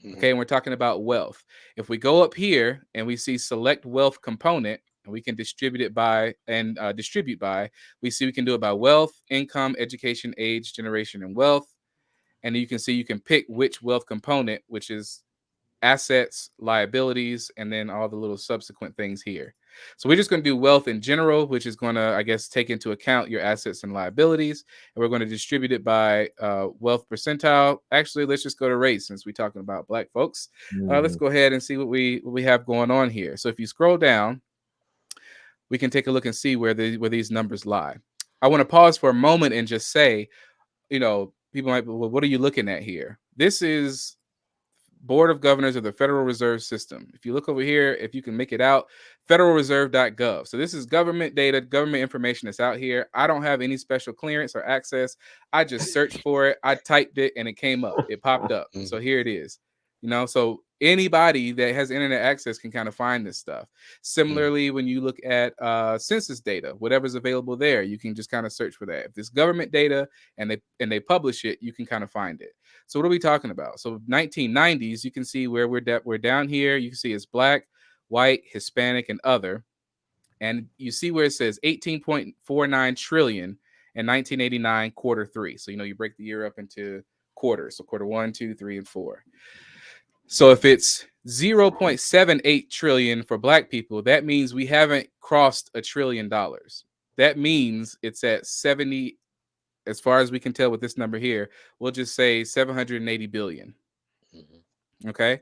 [SPEAKER 1] Mhm.
[SPEAKER 2] Okay, and we're talking about wealth. If we go up here and we see select wealth component, and we can distribute it by and distribute by, we see we can do it by wealth, income, education, age, generation, and wealth. And you can see you can pick which wealth component, which is assets, liabilities, and then all the little subsequent things here. So we're just going to do wealth in general, which is going to, I guess, take into account your assets and liabilities. And we're going to distribute it by wealth percentile. Actually, let's just go to race since we're talking about Black folks. Let's go ahead and see what we have going on here. So if you scroll down, we can take a look and see where these numbers lie. I want to pause for a moment and just say, people might be, well, what are you looking at here? This is Board of Governors of the Federal Reserve System. If you look over here, if you can make it out, federalreserve.gov. So this is government data, government information that's out here. I don't have any special clearance or access. I just searched for it. I typed it and it came up. It popped up. So here it is. So anybody that has internet access can kind of find this stuff. Similarly, when you look at census data, whatever's available there, you can just kind of search for that. If it's government data and they publish it, you can kind of find it. So what are we talking about? So 1990s, you can see where we're down here. You can see it's Black, white, Hispanic, and other. And you see where it says 18.49 trillion in 1989 quarter 3. So, you break the year up into quarters. So quarter 1, 2, 3, and 4. So if it's 0.78 trillion for Black people, that means we haven't crossed $1 trillion. That means it's at 70, as far as we can tell with this number here, we'll just say 780 billion. Okay.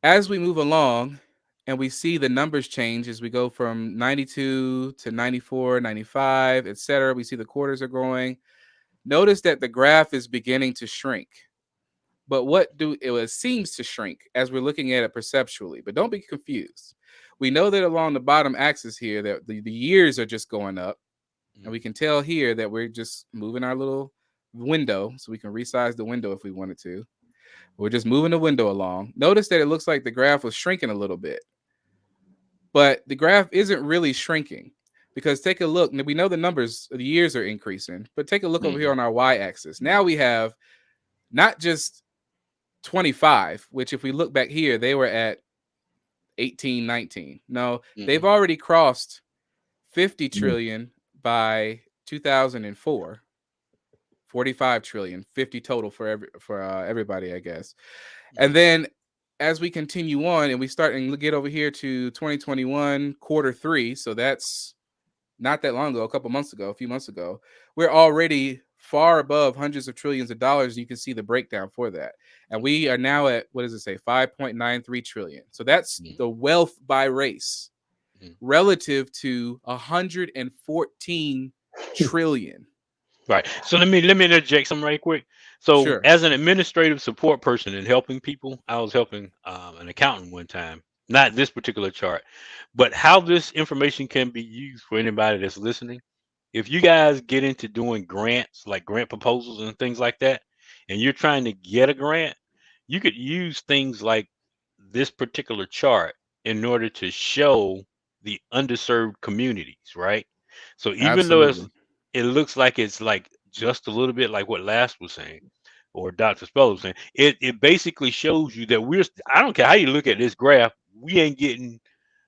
[SPEAKER 2] As we move along and we see the numbers change as we go from 92 to 94, 95, etc., we see the quarters are growing. Notice that the graph is beginning to shrink. But it seems to shrink as we're looking at it perceptually. But don't be confused. We know that along the bottom axis here that the years are just going up. And we can tell here that we're just moving our little window, so we can resize the window if we wanted to. We're just moving the window along. Notice that it looks like the graph was shrinking a little bit. But the graph isn't really shrinking, because take a look. We know the numbers, the years are increasing, but take a look over here on our y-axis. Now we have not just 25, which if we look back here, they were at 18, 19. No, they've already crossed 50 trillion by 2004. 45 trillion, 50 total for everybody, I guess. And then as we continue on and we start and get over here to 2021 quarter 3, so that's not that long ago, a few months ago, we're already far above hundreds of trillions of dollars. You can see the breakdown for that. And we are now at, what does it say, 5.93 trillion. So that's the wealth by race relative to 114 trillion.
[SPEAKER 1] Right. So let me interject something right quick. So
[SPEAKER 2] Sure.
[SPEAKER 1] as an administrative support person in helping people, I was helping an accountant one time, not this particular chart, but how this information can be used for anybody that's listening. If you guys get into doing grants, like grant proposals and things like that, and you're trying to get a grant, you could use things like this particular chart in order to show the underserved communities, right? So even though it looks like it's like just a little bit like what Last was saying, or Dr. Speller was saying, it basically shows you that I don't care how you look at this graph, we ain't getting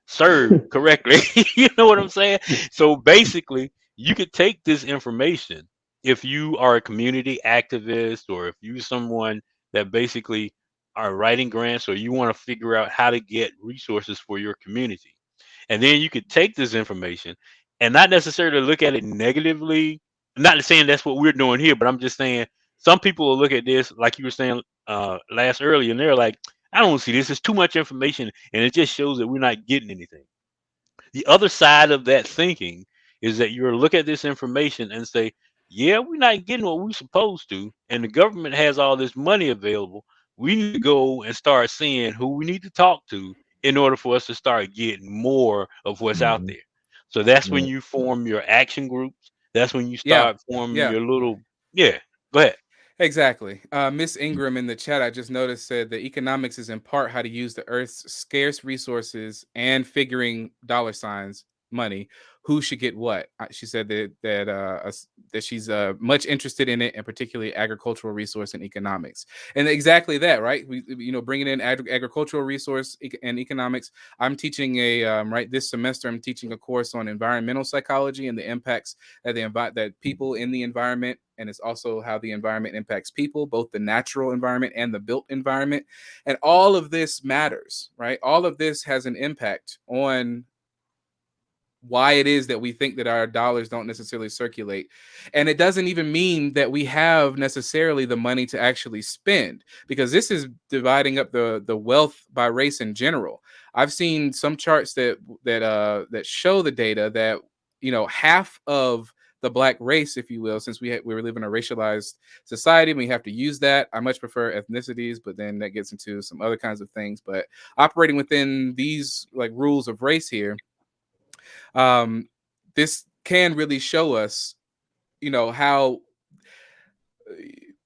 [SPEAKER 1] served correctly. You know what I'm saying? So basically, you could take this information if you are a community activist, or if you're someone that basically are writing grants, or you want to figure out how to get resources for your community. And then you could take this information and not necessarily look at it negatively. I'm not saying that's what we're doing here, but I'm just saying some people will look at this, like you were saying last earlier, and they're like, I don't see this. It's too much information, and it just shows that we're not getting anything. The other side of that thinking is that you're look at this information and say, yeah, we're not getting what we're supposed to, and the government has all this money available. We need to go and start seeing who we need to talk to in order for us to start getting more of what's out there. So that's when you form your action groups. That's when you start forming your little, go ahead.
[SPEAKER 2] Exactly. Miss Ingram in the chat, I just noticed, said that economics is in part how to use the Earth's scarce resources and figuring dollar signs, money, who should get what. She said that she's much interested in it, and particularly agricultural resource and economics. And exactly that, right? We bringing in agricultural resource and economics. I'm teaching this semester, I'm teaching a course on environmental psychology and the impacts that people in the environment, and it's also how the environment impacts people, both the natural environment and the built environment. And all of this matters, right? All of this has an impact on why it is that we think that our dollars don't necessarily circulate. And it doesn't even mean that we have necessarily the money to actually spend, because this is dividing up the wealth by race in general. I've seen some charts that show the data that, half of the Black race, if you will, since we live in a racialized society, and we have to use that. I much prefer ethnicities, but then that gets into some other kinds of things. But operating within these like rules of race here, this can really show us, how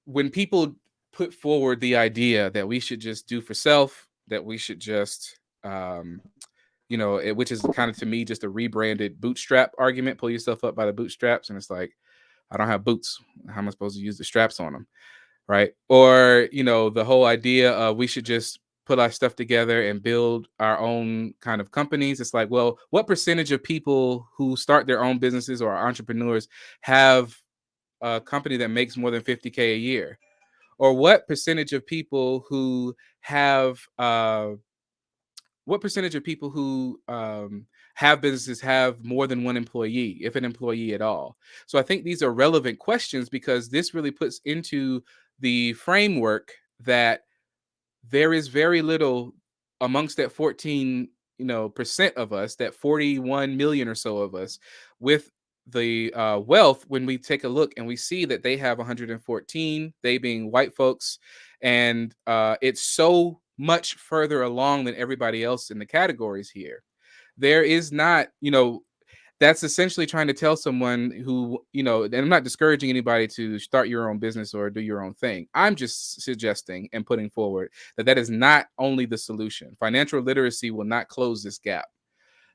[SPEAKER 2] when people put forward the idea that we should just do for self, that we should just, which is kind of, to me, just a rebranded bootstrap argument, pull yourself up by the bootstraps. And it's like, I don't have boots. How am I supposed to use the straps on them? Right. Or, the whole idea of we should just put our stuff together and build our own kind of companies. It's like, well, what percentage of people who start their own businesses or are entrepreneurs have a company that makes more than 50K a year? Or what percentage of people who have have businesses have more than one employee, if an employee at all? So I think these are relevant questions because this really puts into the framework that there is very little amongst that 14 percent of us, that 41 million or so of us, with the wealth. When we take a look and we see that they have 114, they being white folks, and it's so much further along than everybody else in the categories here. There is not, that's essentially trying to tell someone who, and I'm not discouraging anybody to start your own business or do your own thing. I'm just suggesting and putting forward that is not only the solution. Financial literacy will not close this gap.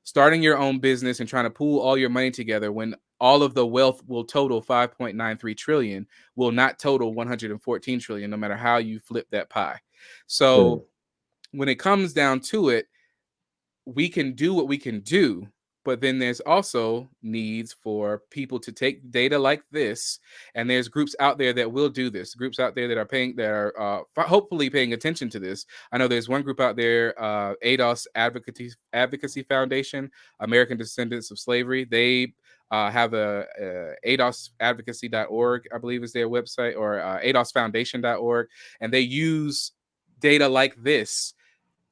[SPEAKER 2] Starting your own business and trying to pool all your money together when all of the wealth will total 5.93 trillion will not total 114 trillion, no matter how you flip that pie. So when it comes down to it, we can do what we can do, but then there's also needs for people to take data like this, and there's groups out there that will do this. Groups out there that are hopefully paying attention to this. I know there's one group out there, ADOS Advocacy Foundation, American Descendants of Slavery. They have a ADOSadvocacy.org, I believe is their website, or ADOSfoundation.org, and they use data like this,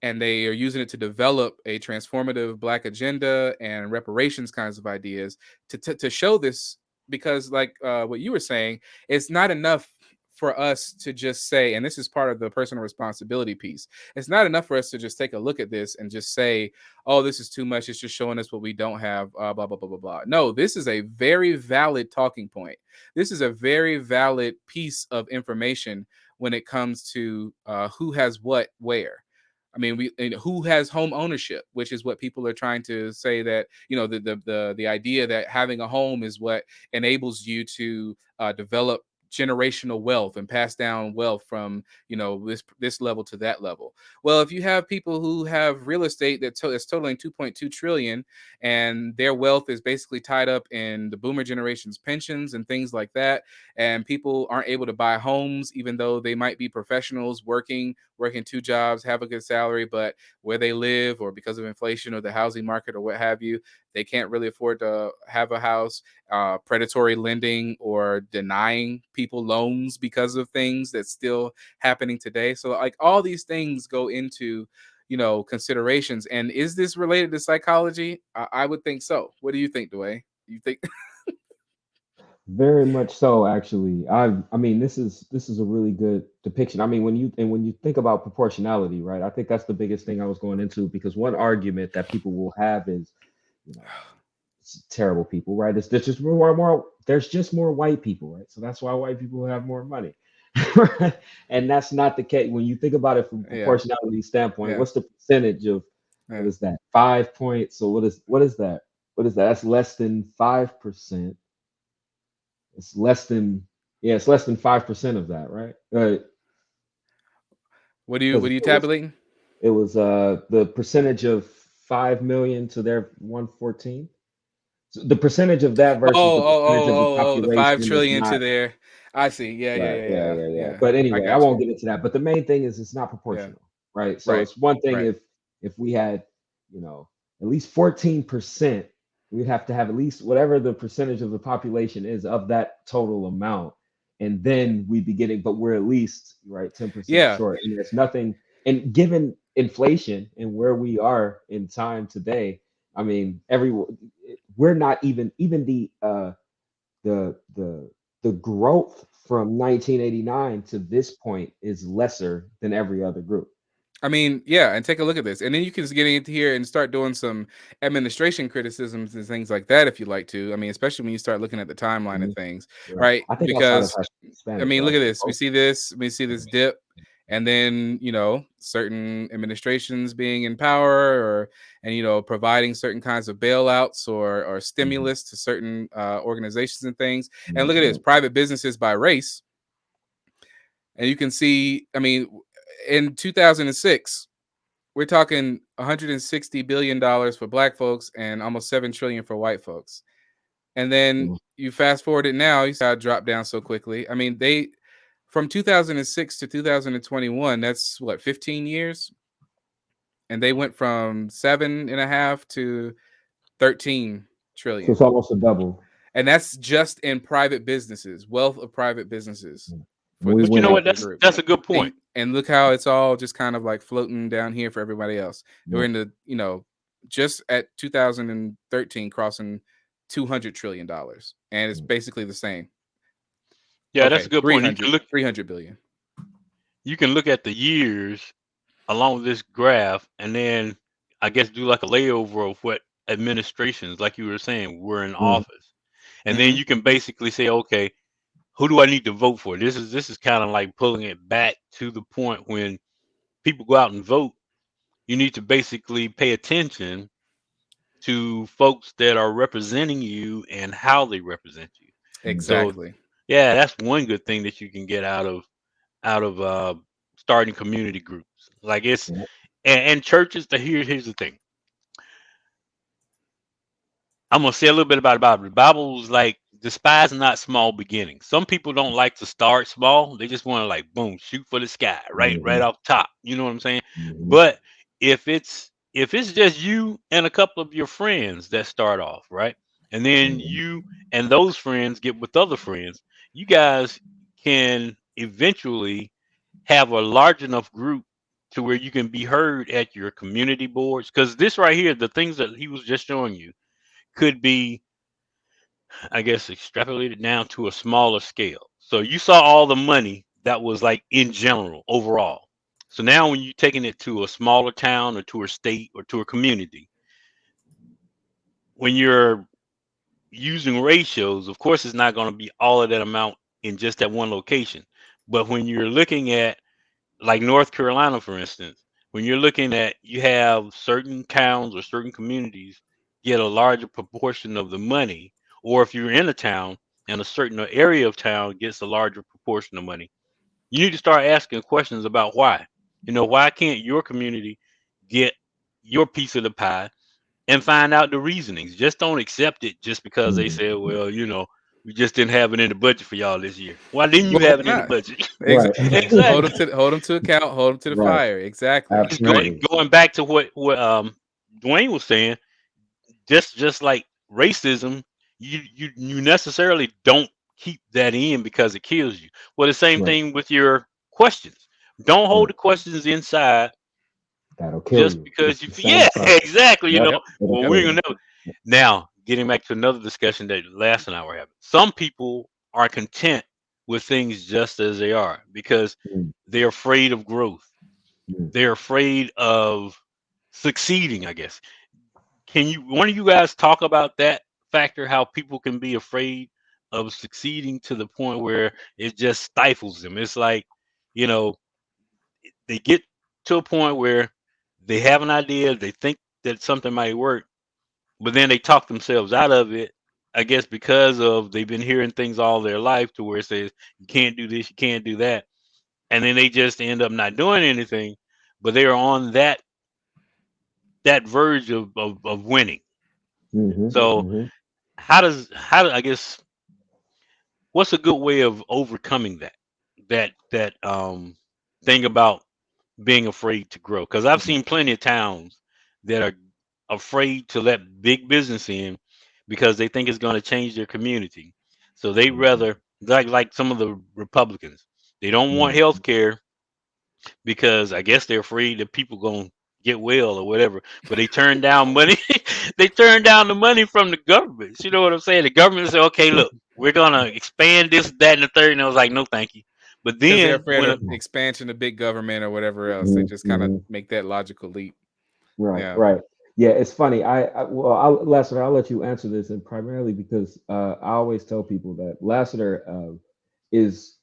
[SPEAKER 2] and they are using it to develop a transformative Black agenda and reparations kinds of ideas to show this. Because like what you were saying, it's not enough for us to just say, and this is part of the personal responsibility piece, it's not enough for us to just take a look at this and just say, oh, this is too much, it's just showing us what we don't have, blah, blah, blah, blah, blah. No, this is a very valid talking point. This is a very valid piece of information when it comes to who has what where. I mean, who has home ownership, which is what people are trying to say, that, the idea that having a home is what enables you to develop generational wealth and pass down wealth from, this level to that level. Well, if you have people who have real estate that's totaling 2.2 trillion, and their wealth is basically tied up in the boomer generation's pensions and things like that, and people aren't able to buy homes, even though they might be professionals working 2 jobs, have a good salary, but where they live, or because of inflation or the housing market or what have you, they can't really afford to have a house. Predatory lending or denying people loans because of things that's still happening today. So like all these things go into, considerations. And is this related to psychology? I would think so. What do you think, Dwayne? You think?
[SPEAKER 3] Very much so, actually. I mean, this is a really good depiction. I mean, when you think about proportionality, right? I think that's the biggest thing I was going into, because one argument that people will have is, it's terrible people, right? There's just more white people, right? So that's why white people have more money. And that's not the case. When you think about it from proportionality standpoint, what's the percentage of what is that? 5 points. So what is that? What is that? That's less than 5%. It's less than 5% of that, right?
[SPEAKER 2] What are you tabulating?
[SPEAKER 3] It was the percentage of 5 million to their 114. So the percentage of that versus the percentage of the population.
[SPEAKER 2] The 5 trillion to their. I see. Yeah.
[SPEAKER 3] But anyway, I won't get into that. But the main thing is it's not proportional, right? So it's one thing if we had, at least 14%, we'd have to have at least whatever the percentage of the population is of that total amount, and then we'd be getting. But we're at least 10% short, and there's nothing. And given inflation and where we are in time today, I mean, we're not even the growth from 1989 to this point is lesser than every other group.
[SPEAKER 2] I mean, yeah, and take a look at this, and then you can get into here and start doing some administration criticisms and things like that if you like to. I mean, especially when you start looking at the timeline of things, right?
[SPEAKER 3] I think
[SPEAKER 2] because I mean, look at this. We see this dip, and then certain administrations being in power, and providing certain kinds of bailouts or stimulus to certain organizations and things. And look at this, private businesses by race, and you can see. I mean, in 2006, we're talking $160 billion for black folks and almost $7 trillion for white folks. And then you fast forward it now, you see how it dropped down so quickly. I mean, they from 2006 to 2021, that's what, 15 years? And they went from 7.5 to 13 trillion.
[SPEAKER 3] So it's almost a double.
[SPEAKER 2] And that's just in private businesses, wealth of private businesses.
[SPEAKER 3] We
[SPEAKER 1] But you
[SPEAKER 3] went
[SPEAKER 1] know
[SPEAKER 3] up.
[SPEAKER 1] what? That's a good point.
[SPEAKER 2] And look how it's all just kind of like floating down here for everybody else. We're in the, you know, just at 2013 crossing $200 trillion, and it's basically the same.
[SPEAKER 1] Yeah, that's a good point. You
[SPEAKER 2] 300,
[SPEAKER 1] can look
[SPEAKER 2] 300 billion.
[SPEAKER 1] you can look at the years along with this graph, and then I guess do like a layover of what administrations, like you were saying, were in office, and then you can basically say, okay, who do I need to vote for? This is kind of like pulling it back to the point when people go out and vote. You need to basically pay attention to folks that are representing you and how they represent you.
[SPEAKER 2] Exactly.
[SPEAKER 1] So, yeah, that's one good thing that you can get out of starting community groups. Like it's and churches. Here's the thing. I'm gonna say a little bit about the Bible. The Bible's like despise not small beginnings. Some people don't like to start small. They just want to like boom, shoot for the sky, right off top. You know what I'm saying? But if it's just you and a couple of your friends that start off, right? And then you and those friends get with other friends, you guys can eventually have a large enough group to where you can be heard at your community boards. Because this right here, the things that he was just showing you, could be, I guess, extrapolated down to a smaller scale. So you saw all the money that was like in general overall. So now when you're taking it to a smaller town or to a state or to a community, when you're using ratios, of course, it's not going to be all of that amount in just that one location. But when you're looking at like North Carolina, for instance, when you're looking at you have certain towns or certain communities get a larger proportion of the money, or if you're in a town and a certain area of town gets a larger proportion of money, you need to start asking questions about why. You know, why can't your community get your piece of the pie and find out the reasonings? Just don't accept it just because they said, well, you know, we just didn't have it in the budget for y'all this year. Why didn't you have it in the budget?
[SPEAKER 2] Exactly. Hold them to account. Hold them to the fire. Exactly.
[SPEAKER 1] Going back to what Dwayne was saying, just like racism, you necessarily don't keep that in because it kills you. Well, the same thing with your questions. Don't hold the questions inside.
[SPEAKER 3] That'll kill
[SPEAKER 1] just
[SPEAKER 3] you.
[SPEAKER 1] Because exactly. You know, well, we're gonna know. Now, getting back to another discussion that Last and I were having. Some people are content with things just as they are because they're afraid of growth. They're afraid of succeeding, I guess. Can one of you guys talk about that factor, how people can be afraid of succeeding to the point where it just stifles them? It's like, you know, they get to a point where they have an idea, they think that something might work, but then they talk themselves out of it, I guess, because of they've been hearing things all their life to where it says you can't do this, you can't do that, and then they just end up not doing anything, but they are on that verge of winning. So how I guess, what's a good way of overcoming that thing about being afraid to grow? Because I've seen plenty of towns that are afraid to let big business in because they think it's going to change their community. So they rather, like some of the Republicans, they don't want health care because I guess they're afraid that people going to get well or whatever. But they turn down money. They turn down the money from the government. You know what I'm saying? The government say, okay, look, we're going to expand this, that, and the third. And I was like, no, thank you. But then
[SPEAKER 2] they're afraid of expansion of big government or whatever else. They just kind of make that logical leap.
[SPEAKER 3] Right. Yeah, it's funny. Lassiter, I'll let you answer this, and primarily because I always tell people that Lassiter is,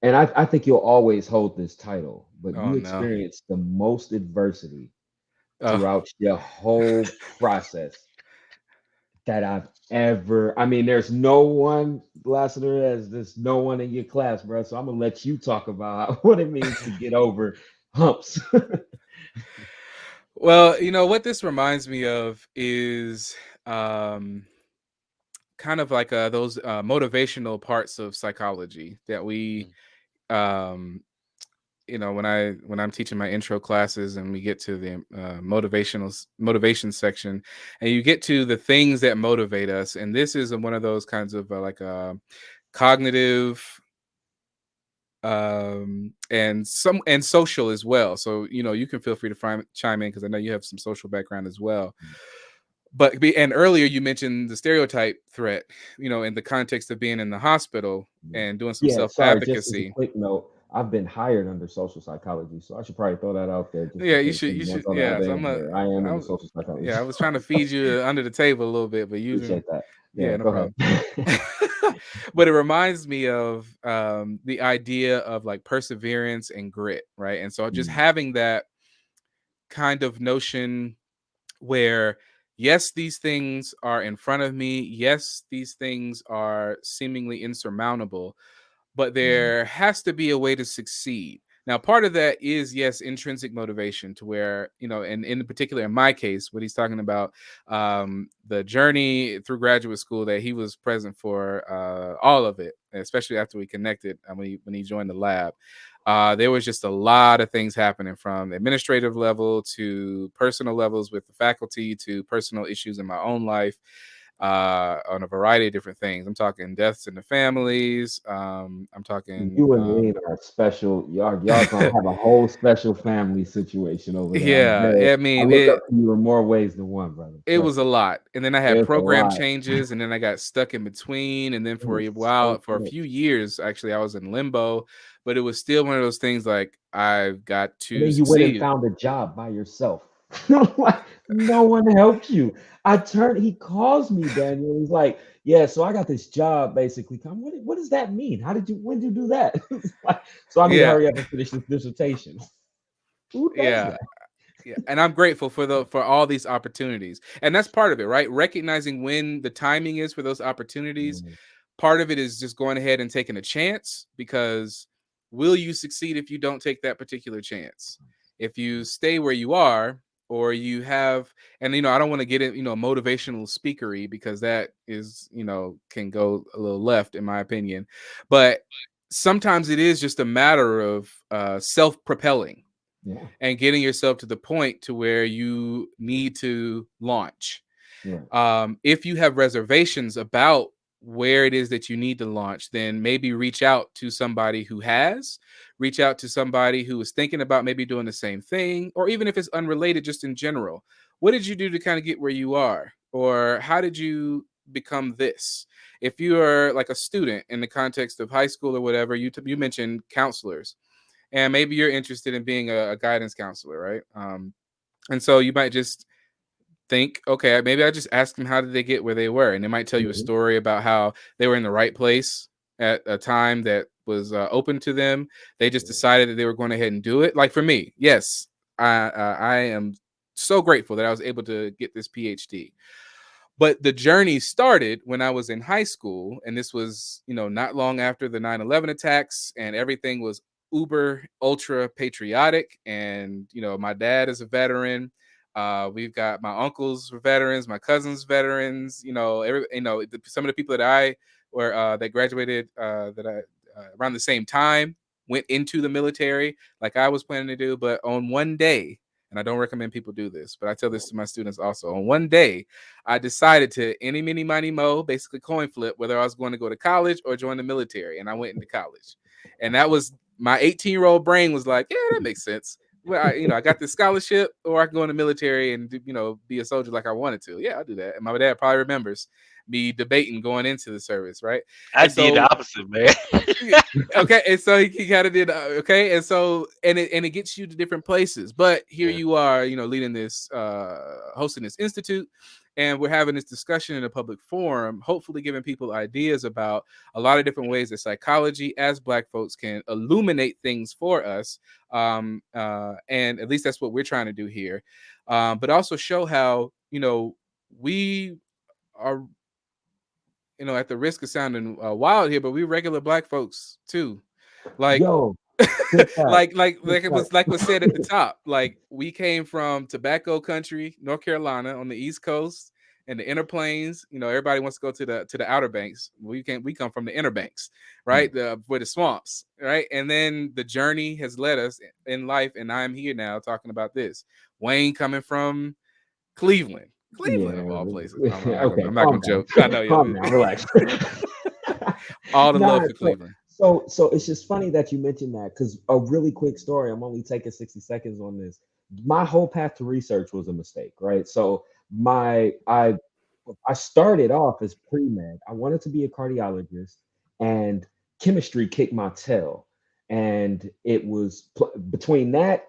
[SPEAKER 3] and I think you'll always hold this title, but you experience the most adversity throughout your whole process that I've ever. I mean, there's no one, Lassiter, there's no one in your class, bro. So I'm gonna let you talk about what it means to get over humps.
[SPEAKER 2] Well, you know what this reminds me of is um, kind of like those motivational parts of psychology that we,
[SPEAKER 1] Mm.
[SPEAKER 2] um, you know, when I'm teaching my intro classes and we get to the motivation section, and you get to the things that motivate us, and this is one of those kinds of cognitive and social as well. So you know, you can feel free to chime in because I know you have some social background as well. And earlier you mentioned the stereotype threat, you know, in the context of being in the hospital
[SPEAKER 3] Yeah.
[SPEAKER 2] and doing some
[SPEAKER 3] Yeah,
[SPEAKER 2] self
[SPEAKER 3] sorry, just as a
[SPEAKER 2] advocacy.
[SPEAKER 3] quick note, I've been hired under social psychology, so I should probably throw that out there just in
[SPEAKER 2] Yeah,
[SPEAKER 3] case
[SPEAKER 2] you
[SPEAKER 3] anyone
[SPEAKER 2] should.
[SPEAKER 3] throw that out
[SPEAKER 2] Yeah, so
[SPEAKER 3] there. But I am in the social
[SPEAKER 2] yeah, I
[SPEAKER 3] psychology.
[SPEAKER 2] was trying to feed you under the table a little bit, but you,
[SPEAKER 3] Appreciate that.
[SPEAKER 2] yeah,
[SPEAKER 3] Yeah,
[SPEAKER 2] no
[SPEAKER 3] go
[SPEAKER 2] problem.
[SPEAKER 3] ahead.
[SPEAKER 2] But it reminds me of the idea of like perseverance and grit, right? And so just
[SPEAKER 3] Mm,
[SPEAKER 2] having that kind of notion where yes, these things are in front of me, yes, these things are seemingly insurmountable, but
[SPEAKER 3] mm,
[SPEAKER 2] there has to be a way to succeed. Now, part of that is, yes, intrinsic motivation to where, you know, and in particular, in my case, what he's talking about, the journey through graduate school that he was present for, all of it, especially after we connected when he joined the lab. There was just a lot of things happening from administrative level to personal levels with the faculty to personal issues in my own life on a variety of different things. I'm talking deaths in the families. I'm talking,
[SPEAKER 3] You and Lean are special. Y'all gonna have a whole special family situation over there.
[SPEAKER 2] yeah. I
[SPEAKER 3] I
[SPEAKER 2] mean,
[SPEAKER 3] look up to you in more ways than one, brother.
[SPEAKER 2] it
[SPEAKER 3] Trust
[SPEAKER 2] was a
[SPEAKER 3] me.
[SPEAKER 2] lot, and then I had
[SPEAKER 3] It's a
[SPEAKER 2] program
[SPEAKER 3] lot.
[SPEAKER 2] changes, and then I got stuck in between, and then for
[SPEAKER 3] It
[SPEAKER 2] a
[SPEAKER 3] is
[SPEAKER 2] while,
[SPEAKER 3] so
[SPEAKER 2] for a
[SPEAKER 3] much.
[SPEAKER 2] few years, actually, I was in limbo. But it was still one of those things like I've got
[SPEAKER 3] And
[SPEAKER 2] to
[SPEAKER 3] then you went and
[SPEAKER 2] succeed.
[SPEAKER 3] found a job by yourself. Like, no one helped you. He calls me, Daniel. He's like, yeah, so I got this job basically. What does that mean? When did you do that? It's like, so I need to
[SPEAKER 2] Yeah,
[SPEAKER 3] hurry up and finish this dissertation. Who does
[SPEAKER 2] yeah.
[SPEAKER 3] that?
[SPEAKER 2] Yeah, and I'm grateful for all these opportunities, and that's part of it, right? Recognizing when the timing is for those opportunities.
[SPEAKER 3] Mm,
[SPEAKER 2] Part of it is just going ahead and taking a chance, because will you succeed if you don't take that particular chance? If you stay where you are, or you have, and you know, I don't want to get in, you know, motivational speakery, because that is, you know, can go a little left in my opinion. But sometimes it is just a matter of self-propelling
[SPEAKER 3] yeah,
[SPEAKER 2] and getting yourself to the point to where you need to launch.
[SPEAKER 3] right.
[SPEAKER 2] If you have reservations about where it is that you need to launch, then maybe reach out to somebody who has, reach out to somebody who is thinking about maybe doing the same thing, or even if it's unrelated, just in general. What did you do to kind of get where you are? Or how did you become this? If you are like a student in the context of high school or whatever, you mentioned counselors, and maybe you're interested in being a guidance counselor, right? And so you might just think, okay, maybe I just ask them how did they get where they were, and they might tell you a
[SPEAKER 3] Mhm,
[SPEAKER 2] story about how they were in the right place at a time that was open to them. They just
[SPEAKER 3] yeah,
[SPEAKER 2] decided that they were going ahead and do it. Like for me, yes, I am so grateful that I was able to get this PhD. But the journey started when I was in high school, and this was, you know, not long after the 9/11 attacks, and everything was uber ultra patriotic. And you know, my dad is a veteran. We've got my uncles were veterans, my cousins veterans. You know, some of the people that I were that graduated that I around the same time went into the military, like I was planning to do. But on one day, and I don't recommend people do this, but I tell this to my students also. On one day, I decided to any, mini, miny, mo, basically coin flip whether I was going to go to college or join the military, and I went into college. And that was my 18-year-old brain was like, yeah, that makes sense. Well, I got this scholarship, or I can go in the military and be a soldier like I wanted to. Yeah, I'll do that. And my dad probably remembers me debating going into the service, right?
[SPEAKER 1] I
[SPEAKER 2] And
[SPEAKER 1] did
[SPEAKER 2] so
[SPEAKER 1] the opposite, man.
[SPEAKER 2] okay, and so he kind of did okay, and so it gets you to different places. But here
[SPEAKER 1] Yeah.
[SPEAKER 2] you are, leading this hosting this institute, and we're having this discussion in a public forum, hopefully giving people ideas about a lot of different ways that psychology as Black folks can illuminate things for us, and at least that's what we're trying to do here, but also show how we are, at the risk of sounding wild here, but we regular Black folks too. Like,
[SPEAKER 3] yo, Good fact.
[SPEAKER 2] like
[SPEAKER 3] Good
[SPEAKER 2] it was
[SPEAKER 3] fact.
[SPEAKER 2] like was said at the top. Like we came from tobacco country, North Carolina, on the East Coast and the inner plains. You know, everybody wants to go to the outer banks. We come from the inner banks, right? Where the swamps, right? And then the journey has led us in life, and I'm here now talking about this. Wayne coming from Cleveland. Cleveland of all places.
[SPEAKER 3] Okay,
[SPEAKER 2] I'm not gonna
[SPEAKER 3] calm down.
[SPEAKER 2] joke. I know,
[SPEAKER 3] Calm down, relax.
[SPEAKER 2] all the love
[SPEAKER 3] Nah,
[SPEAKER 2] for Cleveland.
[SPEAKER 3] so it's just funny that you mentioned that, because a really quick story. I'm only taking 60 seconds on this. My whole path to research was a mistake, right? So I started off as pre-med. I wanted to be a cardiologist, and chemistry kicked my tail. And it was between that,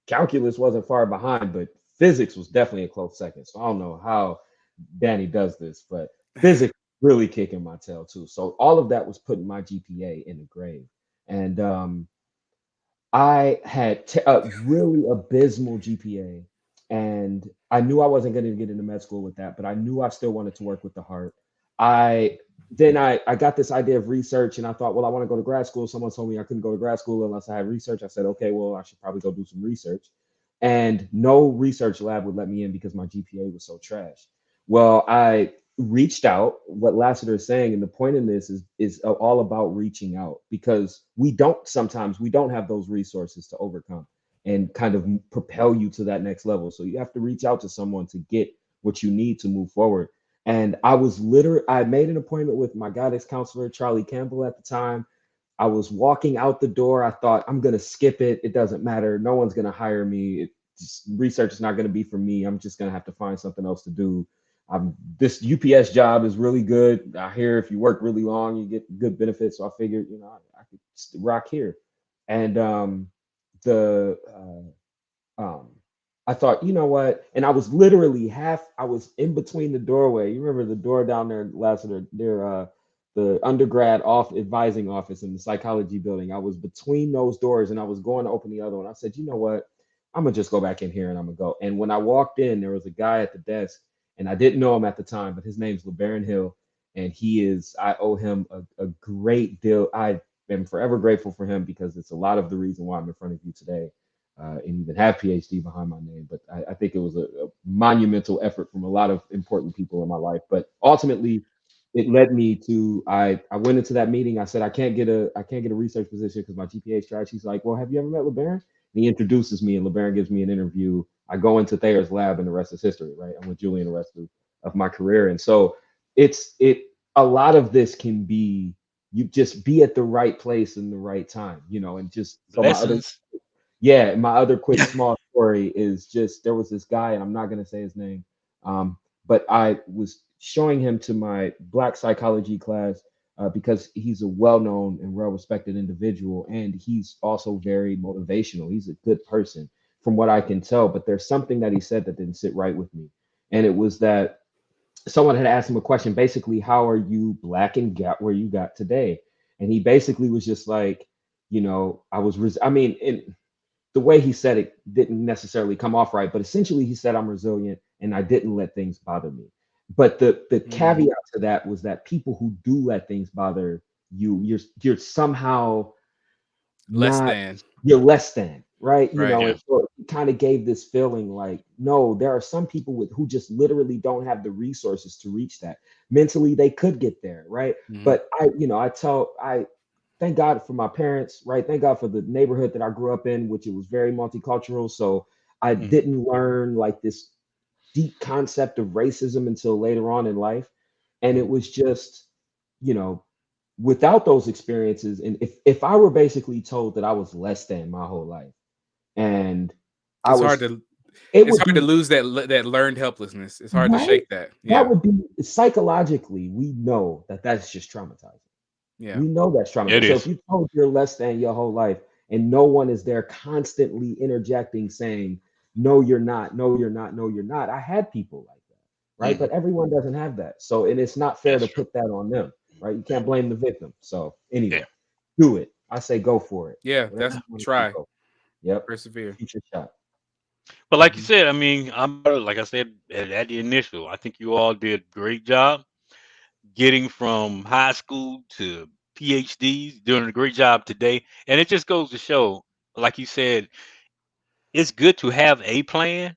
[SPEAKER 3] calculus wasn't far behind, but physics was definitely a close second. So I don't know how Danny does this, but physics really kicking my tail too. So all of that was putting my GPA in the grave. And I had a really abysmal GPA, and I knew I wasn't going to get into med school with that, but I knew I still wanted to work with the heart. I I got this idea of research, and I thought, well, I want to go to grad school. Someone told me I couldn't go to grad school unless I had research. I said, okay, well, I should probably go do some research. And no research lab would let me in because my GPA was so trash. Well, I reached out. What Lassiter is saying, and the point in this is all about reaching out, because sometimes we don't have those resources to overcome and kind of propel you to that next level. So you have to reach out to someone to get what you need to move forward. And I made an appointment with my guidance counselor, Charlie Campbell, at the time. I was walking out the door. I thought, I'm going to skip it. It doesn't matter. No one's going to hire me. Research is not going to be for me. I'm just going to have to find something else to do. This UPS job is really good. I hear if you work really long, you get good benefits. So I figured, I could rock here. And the I thought, you know what? And I was literally I was in between the doorway. You remember the door down there, Lassiter, there, the undergrad advising office in the psychology building. I was between those doors, and I was going to open the other one. I said, you know what? I'm gonna just go back in here and I'm gonna go. And when I walked in, there was a guy at the desk, and I didn't know him at the time, but his name's LeBaron Hill, and I owe him a great deal. I am forever grateful for him, because it's a lot of the reason why I'm in front of you today, and even have PhD behind my name. But I think it was a monumental effort from a lot of important people in my life. But ultimately, it led me to I went into that meeting. I said, I can't get a research position because my GPA is trash. He's like, well, have you ever met LeBaron? And he introduces me, and LeBaron gives me an interview. I go into Thayer's lab, and the rest is history, right? I'm with Julian the rest of my career. And so a lot of this can be, you just be at the right place in the right time, and just so
[SPEAKER 1] Lessons.
[SPEAKER 3] my other quick small story is just, there was this guy, and I'm not going to say his name, but I was showing him to my Black psychology class, because he's a well-known and well-respected individual, and he's also very motivational. He's a good person from what I can tell, but there's something that he said that didn't sit right with me. And it was that someone had asked him a question, basically, how are you Black and got where you got today? And he basically was just like, the way he said it didn't necessarily come off right, but essentially he said, I'm resilient and I didn't let things bother me. But the caveat to that was that people who do let things bother you, you're somehow you're less than, right?
[SPEAKER 2] Right.
[SPEAKER 3] And so it kind of gave this feeling like, no, there are some people who just literally don't have the resources to reach that. Mentally, they could get there, right? But I thank God for my parents, right? Thank God for the neighborhood that I grew up in, which it was very multicultural. So I didn't learn like this deep concept of racism until later on in life. And it was just, without those experiences, and if I were basically told that I was less than my whole life, and
[SPEAKER 2] it's hard to lose that learned helplessness. It's hard to shake that.
[SPEAKER 3] That would be, psychologically, we know that that's just traumatizing.
[SPEAKER 2] Yeah.
[SPEAKER 3] We know that's traumatizing. So if you told you're less than your whole life, and no one is there constantly interjecting saying, no, you're not, no, you're not, no, you're not. I had people like that, right? But everyone doesn't have that. So, and it's not fair to put that on them, right? You can't blame the victim. So anyway, do it. I say go for it.
[SPEAKER 2] Yeah, that's try.
[SPEAKER 3] Yep.
[SPEAKER 2] Persevere.
[SPEAKER 3] Future shot.
[SPEAKER 1] But like you said, I mean, like I said at the initial, I think you all did a great job getting from high school to PhDs doing a great job today. And it just goes to show, like you said, it's good to have a plan,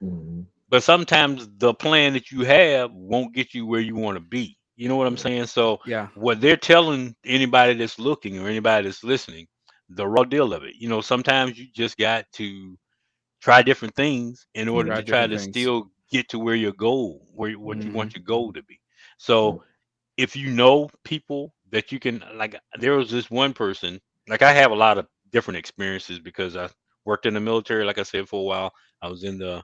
[SPEAKER 3] Mhm.
[SPEAKER 1] but sometimes the plan that you have won't get you where you want to be. You know what I'm
[SPEAKER 3] Yeah.
[SPEAKER 1] saying? So
[SPEAKER 2] Yeah.
[SPEAKER 1] what they're telling anybody that's looking or anybody that's listening, the raw deal of it. You know, sometimes you just got to try different things in order
[SPEAKER 2] Try
[SPEAKER 1] to try
[SPEAKER 2] different
[SPEAKER 1] to
[SPEAKER 2] things.
[SPEAKER 1] still get to where your goal, what you
[SPEAKER 2] Mhm.
[SPEAKER 1] want your goal to be. So if you know people that you can, like, there was this one person, like, I have a lot of different experiences because I worked in the military, like I said, for a while. I was in the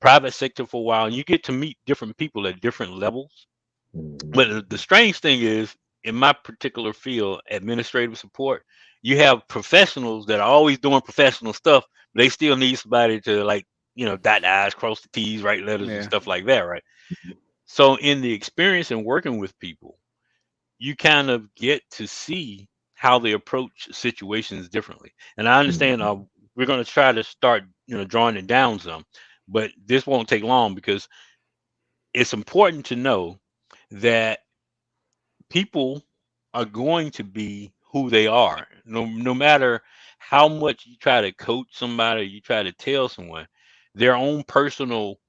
[SPEAKER 1] private sector for a while, and you get to meet different people at different levels.
[SPEAKER 3] Mhm.
[SPEAKER 1] But the strange thing is, in my particular field, administrative support, you have professionals that are always doing professional stuff, but they still need somebody to, like, dot the I's, cross the T's, write letters and
[SPEAKER 2] Yeah.
[SPEAKER 1] stuff like that, right? So in the experience and working with people, you kind of get to see how they approach situations differently. And I understand
[SPEAKER 3] Mhm.
[SPEAKER 1] we're going to try to start, drawing it down some, but this won't take long because it's important to know that people are going to be who they are. No matter how much you try to coach somebody, you try to tell someone, their own personal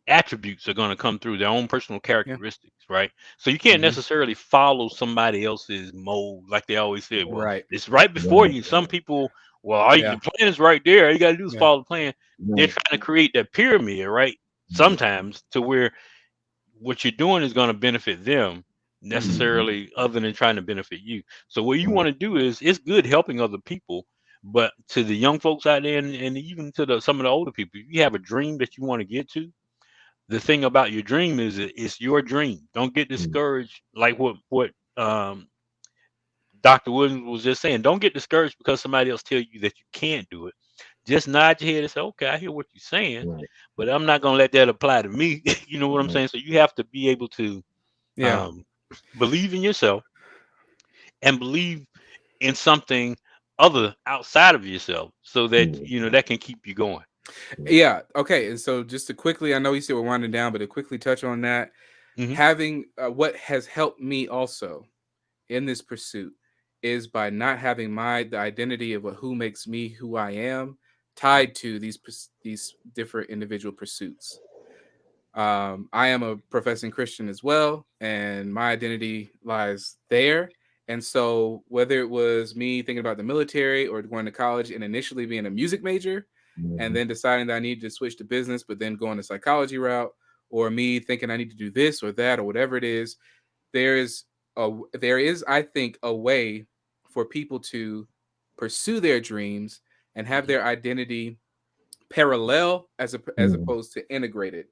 [SPEAKER 1] attributes are going to come through, their own personal
[SPEAKER 2] Yeah.
[SPEAKER 1] characteristics, right? So you can't
[SPEAKER 2] Mhm.
[SPEAKER 1] necessarily follow somebody else's mold, like they always say. Well,
[SPEAKER 2] Right.
[SPEAKER 1] it's right before
[SPEAKER 3] Right.
[SPEAKER 1] you. Some people, well, all
[SPEAKER 2] Yeah.
[SPEAKER 1] the plan is right there. All you got to do is
[SPEAKER 2] Yeah.
[SPEAKER 1] follow the plan. They're
[SPEAKER 3] Right.
[SPEAKER 1] trying to create that pyramid, right? Sometimes to where what you're doing is going to benefit them
[SPEAKER 3] Mhm.
[SPEAKER 1] necessarily other than trying to benefit you. So what you
[SPEAKER 3] Right.
[SPEAKER 1] want to do is, it's good helping other people, but to the young folks out there, and even to some of the older people, if you have a dream that you want to get to, the thing about your dream is it's your dream. Don't get
[SPEAKER 3] Mhm.
[SPEAKER 1] discouraged, like what Dr. Williams was just saying. Don't get discouraged because somebody else tell you that you can't do it. Just nod your head and say, okay, I hear what you're saying,
[SPEAKER 3] Right.
[SPEAKER 1] but I'm not gonna let that apply to me. You know what I'm
[SPEAKER 3] Right.
[SPEAKER 1] saying? So you have to be able to
[SPEAKER 2] Yeah.
[SPEAKER 1] um, believe in yourself and believe in something other outside of yourself, so that
[SPEAKER 3] Mhm.
[SPEAKER 1] that can keep you going.
[SPEAKER 2] Yeah. Okay. And so just to quickly, I know you said we're winding down, but to quickly touch on that,
[SPEAKER 1] Hmm.
[SPEAKER 2] having what has helped me also in this pursuit is by not having the identity of who makes me who I am tied to these different individual pursuits. I am a professing Christian as well, and my identity lies there. And so, whether it was me thinking about the military or going to college and initially being a music major, and
[SPEAKER 3] Mhm.
[SPEAKER 2] then deciding that I needed to switch to business, but then going the psychology route, or me thinking I need to do this or that or whatever it is, there is, I think, a way for people to pursue their dreams and have
[SPEAKER 1] Hmm.
[SPEAKER 2] their identity parallel as
[SPEAKER 3] Mhm.
[SPEAKER 2] opposed to integrated,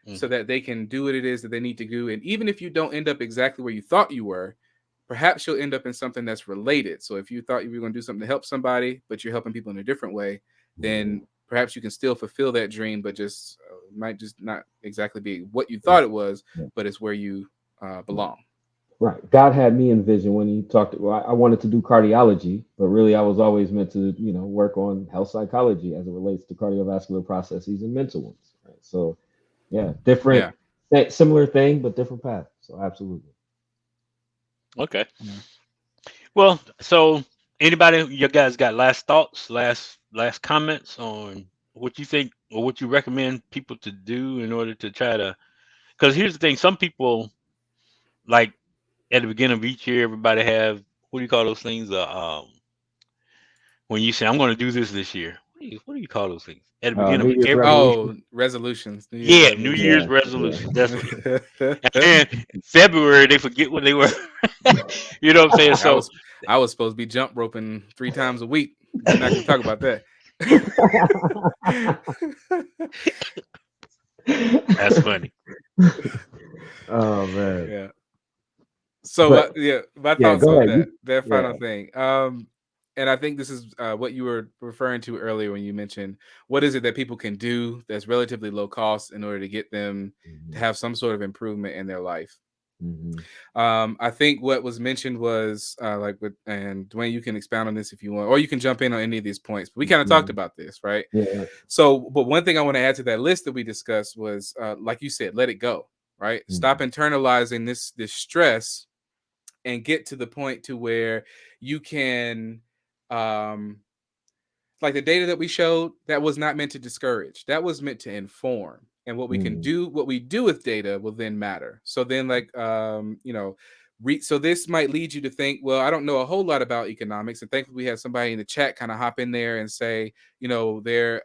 [SPEAKER 2] so
[SPEAKER 1] Hmm.
[SPEAKER 2] that they can do what it is that they need to do. And even if you don't end up exactly where you thought you were, perhaps you'll end up in something that's related. So if you thought you were going to do something to help somebody, but you're helping people in a different way, then
[SPEAKER 3] Mhm.
[SPEAKER 2] perhaps you can still fulfill that dream, but just might just not exactly be what you
[SPEAKER 3] Right.
[SPEAKER 2] thought it was,
[SPEAKER 3] Right.
[SPEAKER 2] but it's where you belong.
[SPEAKER 3] Right. God had me envision when he talked. Well, I wanted to do cardiology, but really I was always meant to, work on health psychology as it relates to cardiovascular processes and mental ones. Right. So, yeah,
[SPEAKER 2] Yeah.
[SPEAKER 3] similar thing, but different path. So, absolutely.
[SPEAKER 1] Okay.
[SPEAKER 2] Yeah.
[SPEAKER 1] Well, so anybody, you guys got last thoughts, last comments on what you think or what you recommend people to do in order to try to? Because here's the thing: some people, like, at the beginning of each year, everybody have, what do you call those things? When you say, I'm going to do this year. What do you call those things? At the beginning
[SPEAKER 3] New
[SPEAKER 1] of
[SPEAKER 3] Year's
[SPEAKER 1] every
[SPEAKER 3] resolution.
[SPEAKER 2] Oh, resolutions. New Year's
[SPEAKER 1] Yeah, New Year's
[SPEAKER 2] resolutions.
[SPEAKER 3] Yeah.
[SPEAKER 1] resolutions. That's what it is.
[SPEAKER 3] Yeah.
[SPEAKER 1] And then in February they forget what they were. You know what I'm saying?
[SPEAKER 2] I
[SPEAKER 1] So
[SPEAKER 2] was I was supposed to be jump roping 3 times a week. We're not going to talk about that.
[SPEAKER 1] that's funny.
[SPEAKER 3] Oh man.
[SPEAKER 2] Yeah. So
[SPEAKER 3] But
[SPEAKER 2] yeah, my
[SPEAKER 3] yeah,
[SPEAKER 2] thoughts
[SPEAKER 3] go
[SPEAKER 2] on
[SPEAKER 3] ahead.
[SPEAKER 2] that
[SPEAKER 3] Yeah.
[SPEAKER 2] final thing. And I think this is what you were referring to earlier when you mentioned what is it that people can do that's relatively low cost in order to get them to
[SPEAKER 3] Mhm.
[SPEAKER 2] have some sort of improvement in their life.
[SPEAKER 3] Mhm.
[SPEAKER 2] I think what was mentioned was and Dwayne, you can expound on this if you want, or you can jump in on any of these points. But we kind of talked
[SPEAKER 3] Mhm.
[SPEAKER 2] about this, right?
[SPEAKER 3] Yeah.
[SPEAKER 2] So, but one thing I want to add to that list that we discussed was, like you said, let it go, right? Stop
[SPEAKER 3] Mhm.
[SPEAKER 2] internalizing this stress and get to the point to where you can, like the data that we showed, that was not meant to discourage. That was meant to inform. And what we can do, what we do with data will then matter. So then, like, so this might lead you to think, well, I don't know a whole lot about economics. And thankfully, we have somebody in the chat kind of hop in there and say, their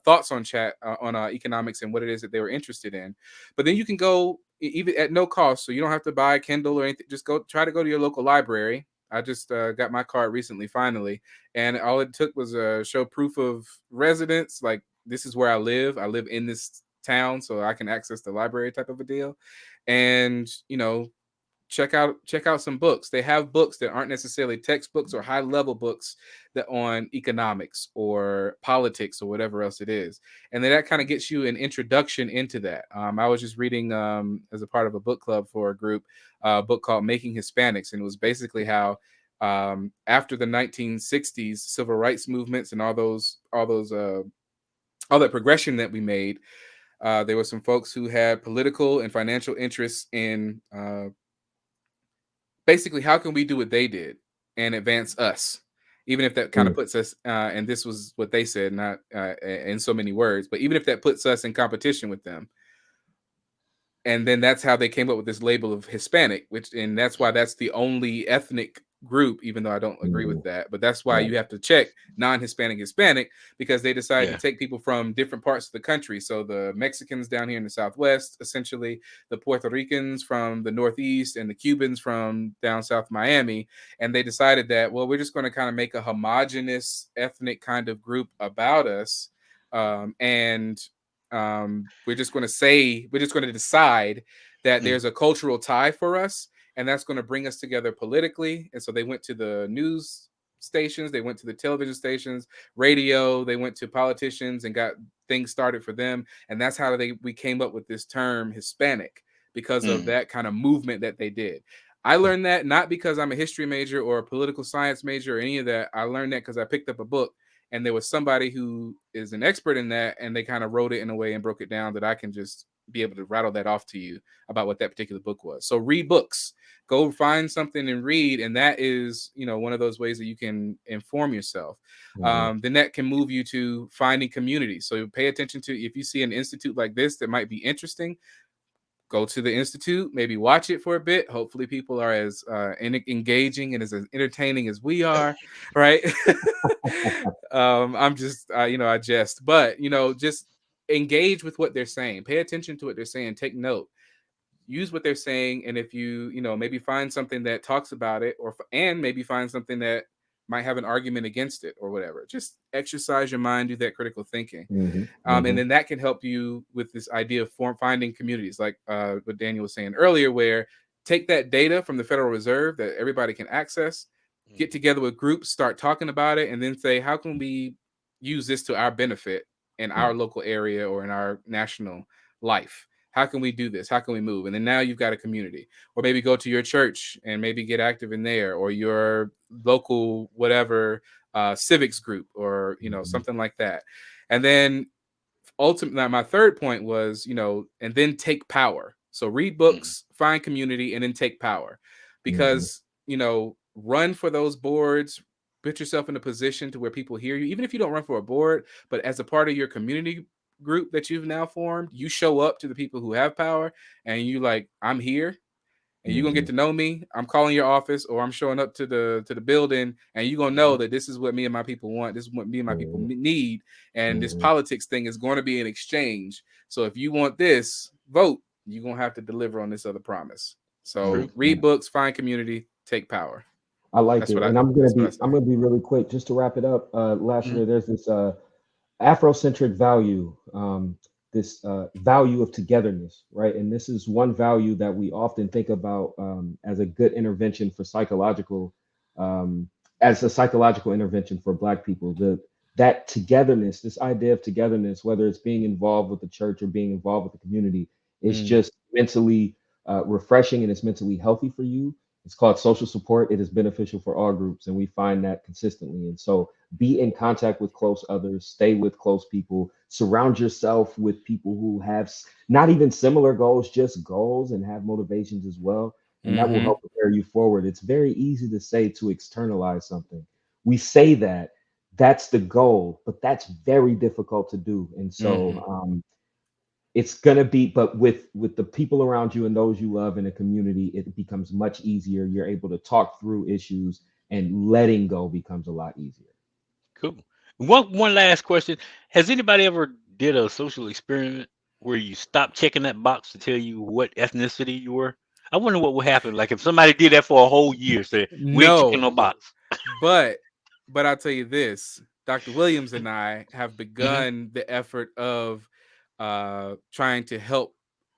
[SPEAKER 2] thoughts on chat on economics and what it is that they were interested in. But then you can go even at no cost, so you don't have to buy a Kindle or anything. Just try to go to your local library. I just got my card recently, finally, and all it took was show proof of residence. Like, this is where I live. I live in this town, so I can access the library type of a deal. And check out some books. They have books that aren't necessarily textbooks or high level books that on economics or politics or whatever else it is. And then that kind of gets you an introduction into that. I was just reading as a part of a book club for a group, a book called Making Hispanics. And it was basically how after the 1960s civil rights movements and all that progression that we made, there were some folks who had political and financial interests in basically, how can we do what they did and advance us, even if that kind of puts us, and this was what they said, not in so many words, but even if that puts us in competition with them. And then that's how they came up with this label of Hispanic, and that's why that's the only ethnic group, even though I don't agree with that. But that's why you have to check non-Hispanic, Hispanic, because they decided to take people from different parts of the country. So the Mexicans down here in the Southwest, essentially, the Puerto Ricans from the Northeast, and the Cubans from down South Miami. And they decided that, well, we're just going to kind of make a homogenous ethnic kind of group about us. We're just going to decide that there's a cultural tie for us, and that's going to bring us together politically. And so they went to the news stations, they went to the television stations, radio, they went to politicians and got things started for them. And that's how we came up with this term Hispanic, because of that kind of movement that they did. I learned that not because I'm a history major or a political science major or any of that. I learned that because I picked up a book and there was somebody who is an expert in that, and they kind of wrote it in a way and broke it down that I can just be able to rattle that off to you about what that particular book was. So read books, go find something and read. And that is, one of those ways that you can inform yourself. Then that can move you to finding community. So pay attention to, if you see an institute like this that might be interesting, go to the institute, maybe watch it for a bit. Hopefully people are as engaging and as entertaining as we are, right? I'm just, I jest, but, just engage with what they're saying. Pay attention to what they're saying. Take note. Use what they're saying. And if you, maybe find something that talks about it, and maybe find something that might have an argument against it or whatever, just exercise your mind, do that critical thinking. And then that can help you with this idea of finding communities, like what Daniel was saying earlier, where take that data from the Federal Reserve that everybody can access, get together with groups, start talking about it, and then say, how can we use this to our benefit in our local area or in our national life? How can we do this? How can we move? And then now you've got a community. Or maybe go to your church and maybe get active in there, or your local whatever civics group, or something like that. And then ultimately, my third point was, and then take power. So read books, find community, and then take power. Because run for those boards, put yourself in a position to where people hear you, even if you don't run for a board, but as a part of your community group that you've now formed, you show up to the people who have power, and you like, I'm here, and you're gonna get to know me. I'm calling your office, or I'm showing up to the building, and you're gonna know that this is what me and my people want, this is what me and my people need, and this politics thing is going to be an exchange. So if you want this vote, you're gonna have to deliver on this other promise. So read books, find community, take power.
[SPEAKER 3] I like it. And I'm gonna be really quick just to wrap it up. Last year, there's this Afrocentric value, this value of togetherness, right? And this is one value that we often think about as a good intervention for as a psychological intervention for Black people. That togetherness, this idea of togetherness, whether it's being involved with the church or being involved with the community, is just mentally refreshing, and it's mentally healthy for you. It's called social support. It is beneficial for all groups, and we find that consistently. And so be in contact with close others, stay with close people, surround yourself with people who have not even similar goals, just goals, and have motivations as well. and that will
[SPEAKER 2] Mhm.
[SPEAKER 3] help prepare you forward. It's very easy to say to externalize something. We say that that's the goal, but that's very difficult to do. And so it's gonna be, but with the people around you and those you love in a community, it becomes much easier. You're able to talk through issues, and letting go becomes a lot easier.
[SPEAKER 1] Cool. One last question. Has anybody ever did a social experiment where you stopped checking that box to tell you what ethnicity you were? I wonder what would happen. Like if somebody did that for a whole year, say, we ain't checking
[SPEAKER 2] No,
[SPEAKER 1] no box.
[SPEAKER 2] but I'll tell you this: Dr. Williams and I have begun the effort of trying to help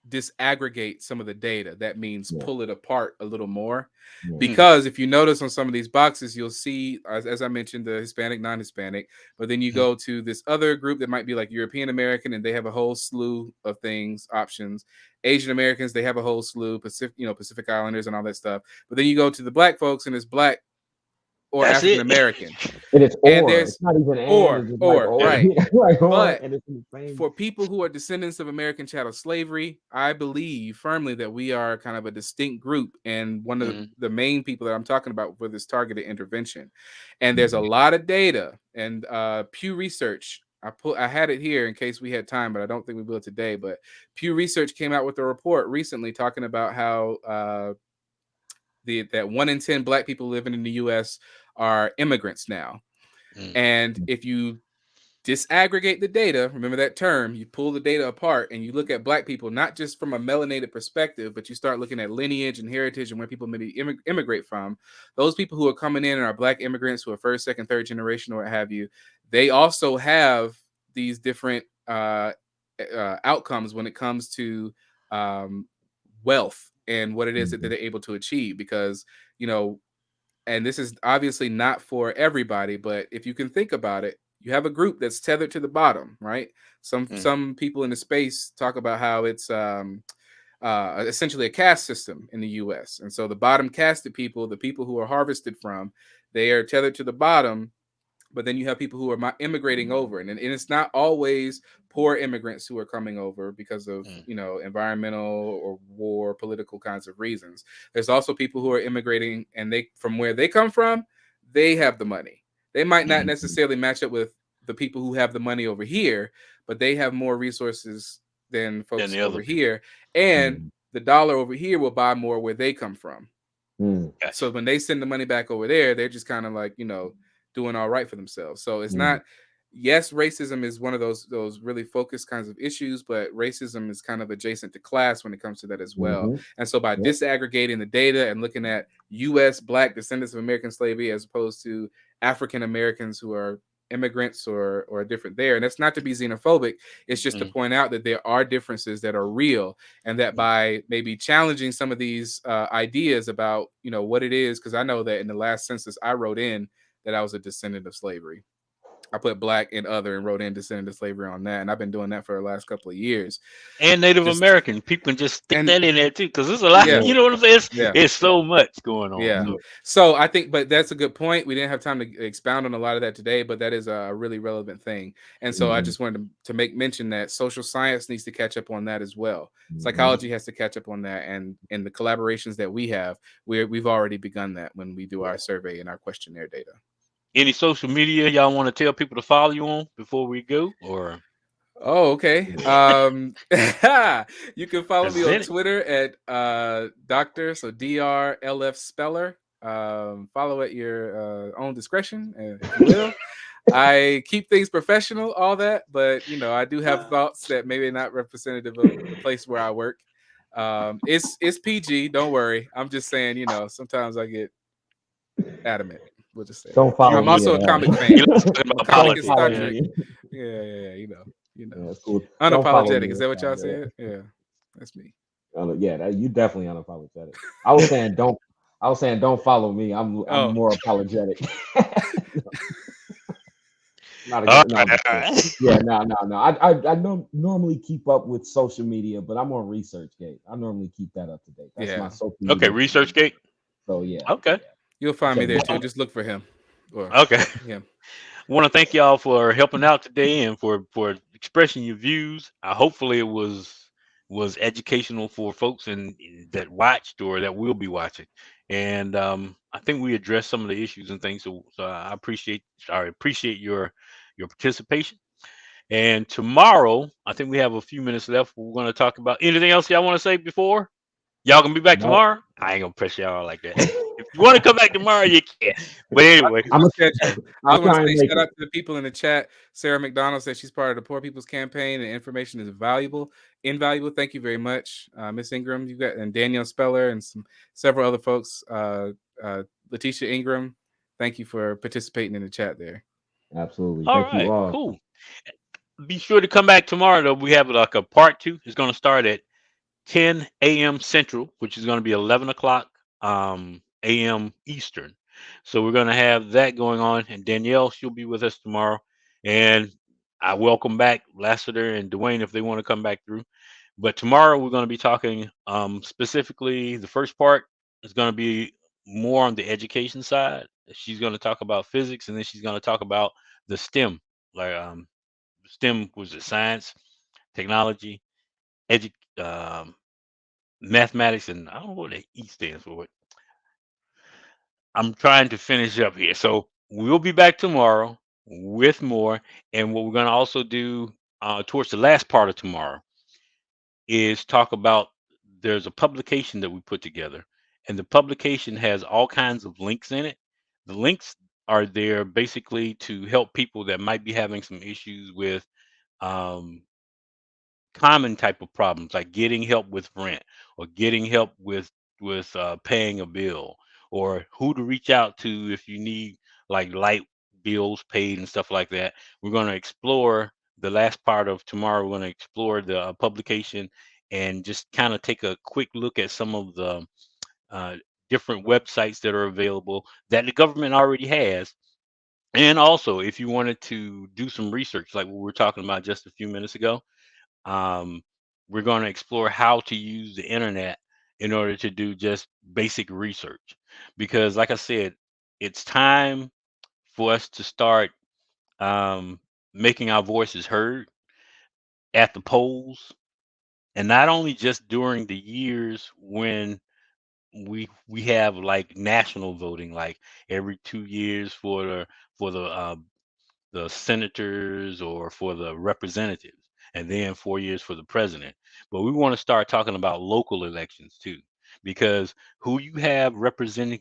[SPEAKER 2] disaggregate some of the data. That means
[SPEAKER 3] Yeah.
[SPEAKER 2] pull it apart a little more.
[SPEAKER 3] Yeah.
[SPEAKER 2] Because if you notice on some of these boxes, you'll see, as I mentioned, the Hispanic, non-Hispanic, but then you go to this other group that might be like European American, and they have a whole slew of things, options. Asian Americans, they have a whole slew, Pacific Islanders and all that stuff. But then you go to the black folks, and it's black or
[SPEAKER 1] That's
[SPEAKER 2] African
[SPEAKER 1] it.
[SPEAKER 2] American.
[SPEAKER 3] And it's
[SPEAKER 2] And
[SPEAKER 3] or.
[SPEAKER 2] there's
[SPEAKER 3] It's not even and. It's just like or.
[SPEAKER 2] right.
[SPEAKER 3] Like or,
[SPEAKER 2] But
[SPEAKER 3] and it's the same.
[SPEAKER 2] for people who are descendants of American chattel slavery, I believe firmly that we are kind of a distinct group and one of the main people that I'm talking about for this targeted intervention. And there's a lot of data and Pew Research. I had it here in case we had time, but I don't think we will today. But Pew Research came out with a report recently talking about how that 1 in 10 black people living in the U.S. are immigrants now. And if you disaggregate the data, remember that term, you pull the data apart and you look at black people, not just from a melanated perspective, but you start looking at lineage and heritage and where people maybe immigrate from. Those people who are coming in and are black immigrants who are first, second, third generation or what have you, they also have these different outcomes when it comes to wealth and what it is that they're able to achieve. Because, and this is obviously not for everybody, but if you can think about it, you have a group that's tethered to the bottom, right? Some people in the space talk about how it's essentially a caste system in the U.S. And so the bottom casted people, the people who are harvested from, they are tethered to the bottom. But then you have people who are immigrating over, and it's not always poor immigrants who are coming over because of environmental or war, political kinds of reasons. There's also people who are immigrating, and they from where they come from, they have the money. They might not necessarily match up with the people who have the money over here, but they have more resources than folks over here, and the dollar over here will buy more where they come from. So when they send the money back over there, they're just kind of like doing all right for themselves. So it's not, yes, racism is one of those really focused kinds of issues, but racism is kind of adjacent to class when it comes to that as well. And so by disaggregating the data and looking at U.S. black descendants of American slavery as opposed to African Americans who are immigrants or different there, and that's not to be xenophobic, it's just to point out that there are differences that are real, and that by maybe challenging some of these ideas about what it is, because I know that in the last census I wrote in that I was a descendant of slavery. I put black and other and wrote in descendant of slavery on that. And I've been doing that for the last couple of years.
[SPEAKER 1] And Native American. People can just stick that in there too, because there's a lot, you know what I'm saying? It's so much going on.
[SPEAKER 2] Yeah. So I think, but that's a good point. We didn't have time to expound on a lot of that today, but that is a really relevant thing. And so I just wanted to make mention that social science needs to catch up on that as well. Psychology has to catch up on that. And in the collaborations that we have, we've already begun that when we do our survey and our questionnaire data.
[SPEAKER 1] Any social media y'all want to tell people to follow you on before we go? Or
[SPEAKER 2] okay. You can follow me on Twitter at Dr. So DRLF Speller. Follow at your own discretion, if you will. I keep things professional, all that, but I do have thoughts that maybe not representative of the place where I work. It's PG, don't worry. I'm just saying, sometimes I get adamant. We'll just say
[SPEAKER 3] don't follow.
[SPEAKER 2] I'm also a comic fan.
[SPEAKER 1] Comic
[SPEAKER 2] Star Trek. Yeah,
[SPEAKER 3] that's cool.
[SPEAKER 2] Unapologetic. Is that what y'all said? Yeah, that's me.
[SPEAKER 3] Yeah, you definitely unapologetic. I was saying don't follow me. I'm more apologetic. No. I don't normally keep up with social media, but I'm on ResearchGate. I normally keep that up to date. That's my social media.
[SPEAKER 1] Okay, ResearchGate.
[SPEAKER 3] So yeah.
[SPEAKER 1] Okay.
[SPEAKER 2] You'll find me there too. Just look for him.
[SPEAKER 1] Okay.
[SPEAKER 2] Yeah.
[SPEAKER 1] Want to thank y'all for helping out today and for expressing your views. Hopefully it was was educational for folks that watched or that will be watching. And I think we addressed some of the issues and things. So I appreciate your participation. And tomorrow, I think we have a few minutes left. We're going to talk about anything else y'all want to say before? Y'all gonna be back
[SPEAKER 3] No.
[SPEAKER 1] tomorrow? I ain't gonna press y'all like that. If you want to come back tomorrow, you can. But anyway,
[SPEAKER 3] I'm a,
[SPEAKER 2] Schedule. I
[SPEAKER 3] I'll
[SPEAKER 2] want
[SPEAKER 3] try
[SPEAKER 2] to
[SPEAKER 3] and
[SPEAKER 2] say
[SPEAKER 3] make
[SPEAKER 2] shout out
[SPEAKER 3] it.
[SPEAKER 2] to the people in the chat. Sarah McDonald says she's part of the Poor People's Campaign and information is invaluable. Thank you very much, Miss Ingram. You got and Danielle Speller and several other folks. Letitia Ingram, thank you for participating in the chat there.
[SPEAKER 3] Absolutely.
[SPEAKER 1] all
[SPEAKER 3] Thank you
[SPEAKER 1] right,
[SPEAKER 3] all.
[SPEAKER 1] cool. Be sure to come back tomorrow. Though we have like a part two. It's gonna start at 10 a.m. Central, which is gonna be 11 o'clock a.m. Eastern. So we're gonna have that going on, and Danielle, she'll be with us tomorrow. And I welcome back Lassiter and Dwayne if they want to come back through. But tomorrow we're going to be talking specifically. The first part is going to be more on the education side. She's going to talk about physics, and then she's going to talk about the STEM, like STEM was it science, technology, edu- um, mathematics, and I don't know what the E stands for. But I'm trying to finish up here, so we'll be back tomorrow with more. And what we're going to also do towards the last part of tomorrow is talk about there's a publication that we put together, and the publication has all kinds of links in it. The links are there basically to help people that might be having some issues with um, common type of problems like getting help with rent or getting help with paying a bill, or who to reach out to if you need like light bills paid and stuff like that. We're going to explore the last part of tomorrow. We're going to explore the publication and just kind of take a quick look at some of the uh, different websites that are available that the government already has. And also, if you wanted to do some research, like what we were talking about just a few minutes ago, um, we're going to explore how to use the internet in order to do just basic research. Because, like I said, it's time for us to start um, making our voices heard at the polls, and not only just during the years when we have like national voting, like every 2 years for the senators or for the representatives, and then 4 years for the president. But we want to start talking about local elections too, because who you have representing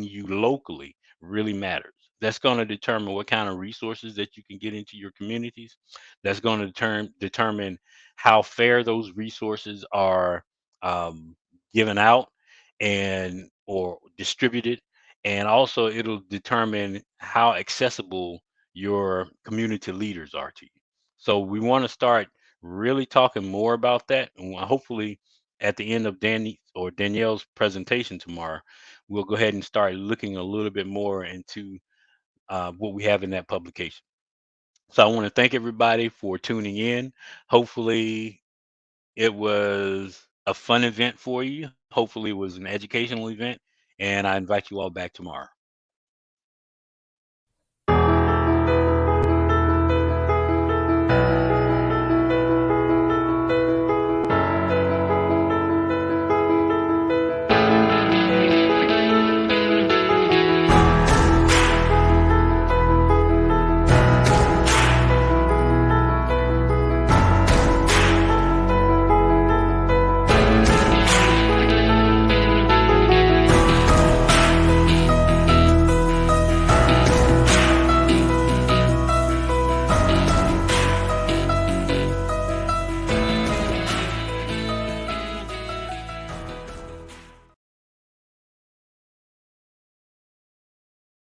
[SPEAKER 1] you locally really matters. That's going to determine what kind of resources that you can get into your communities. That's going to determine how fair those resources are um, given out and or distributed, and also it'll determine how accessible your community leaders are to you. So we want to start really talking more about that, and hopefully at the end of Danny or Danielle's presentation tomorrow, we'll go ahead and start looking a little bit more into what we have in that publication. So I want to thank everybody for tuning in. Hopefully it was a fun event for you. Hopefully it was an educational event, and I invite you all back tomorrow.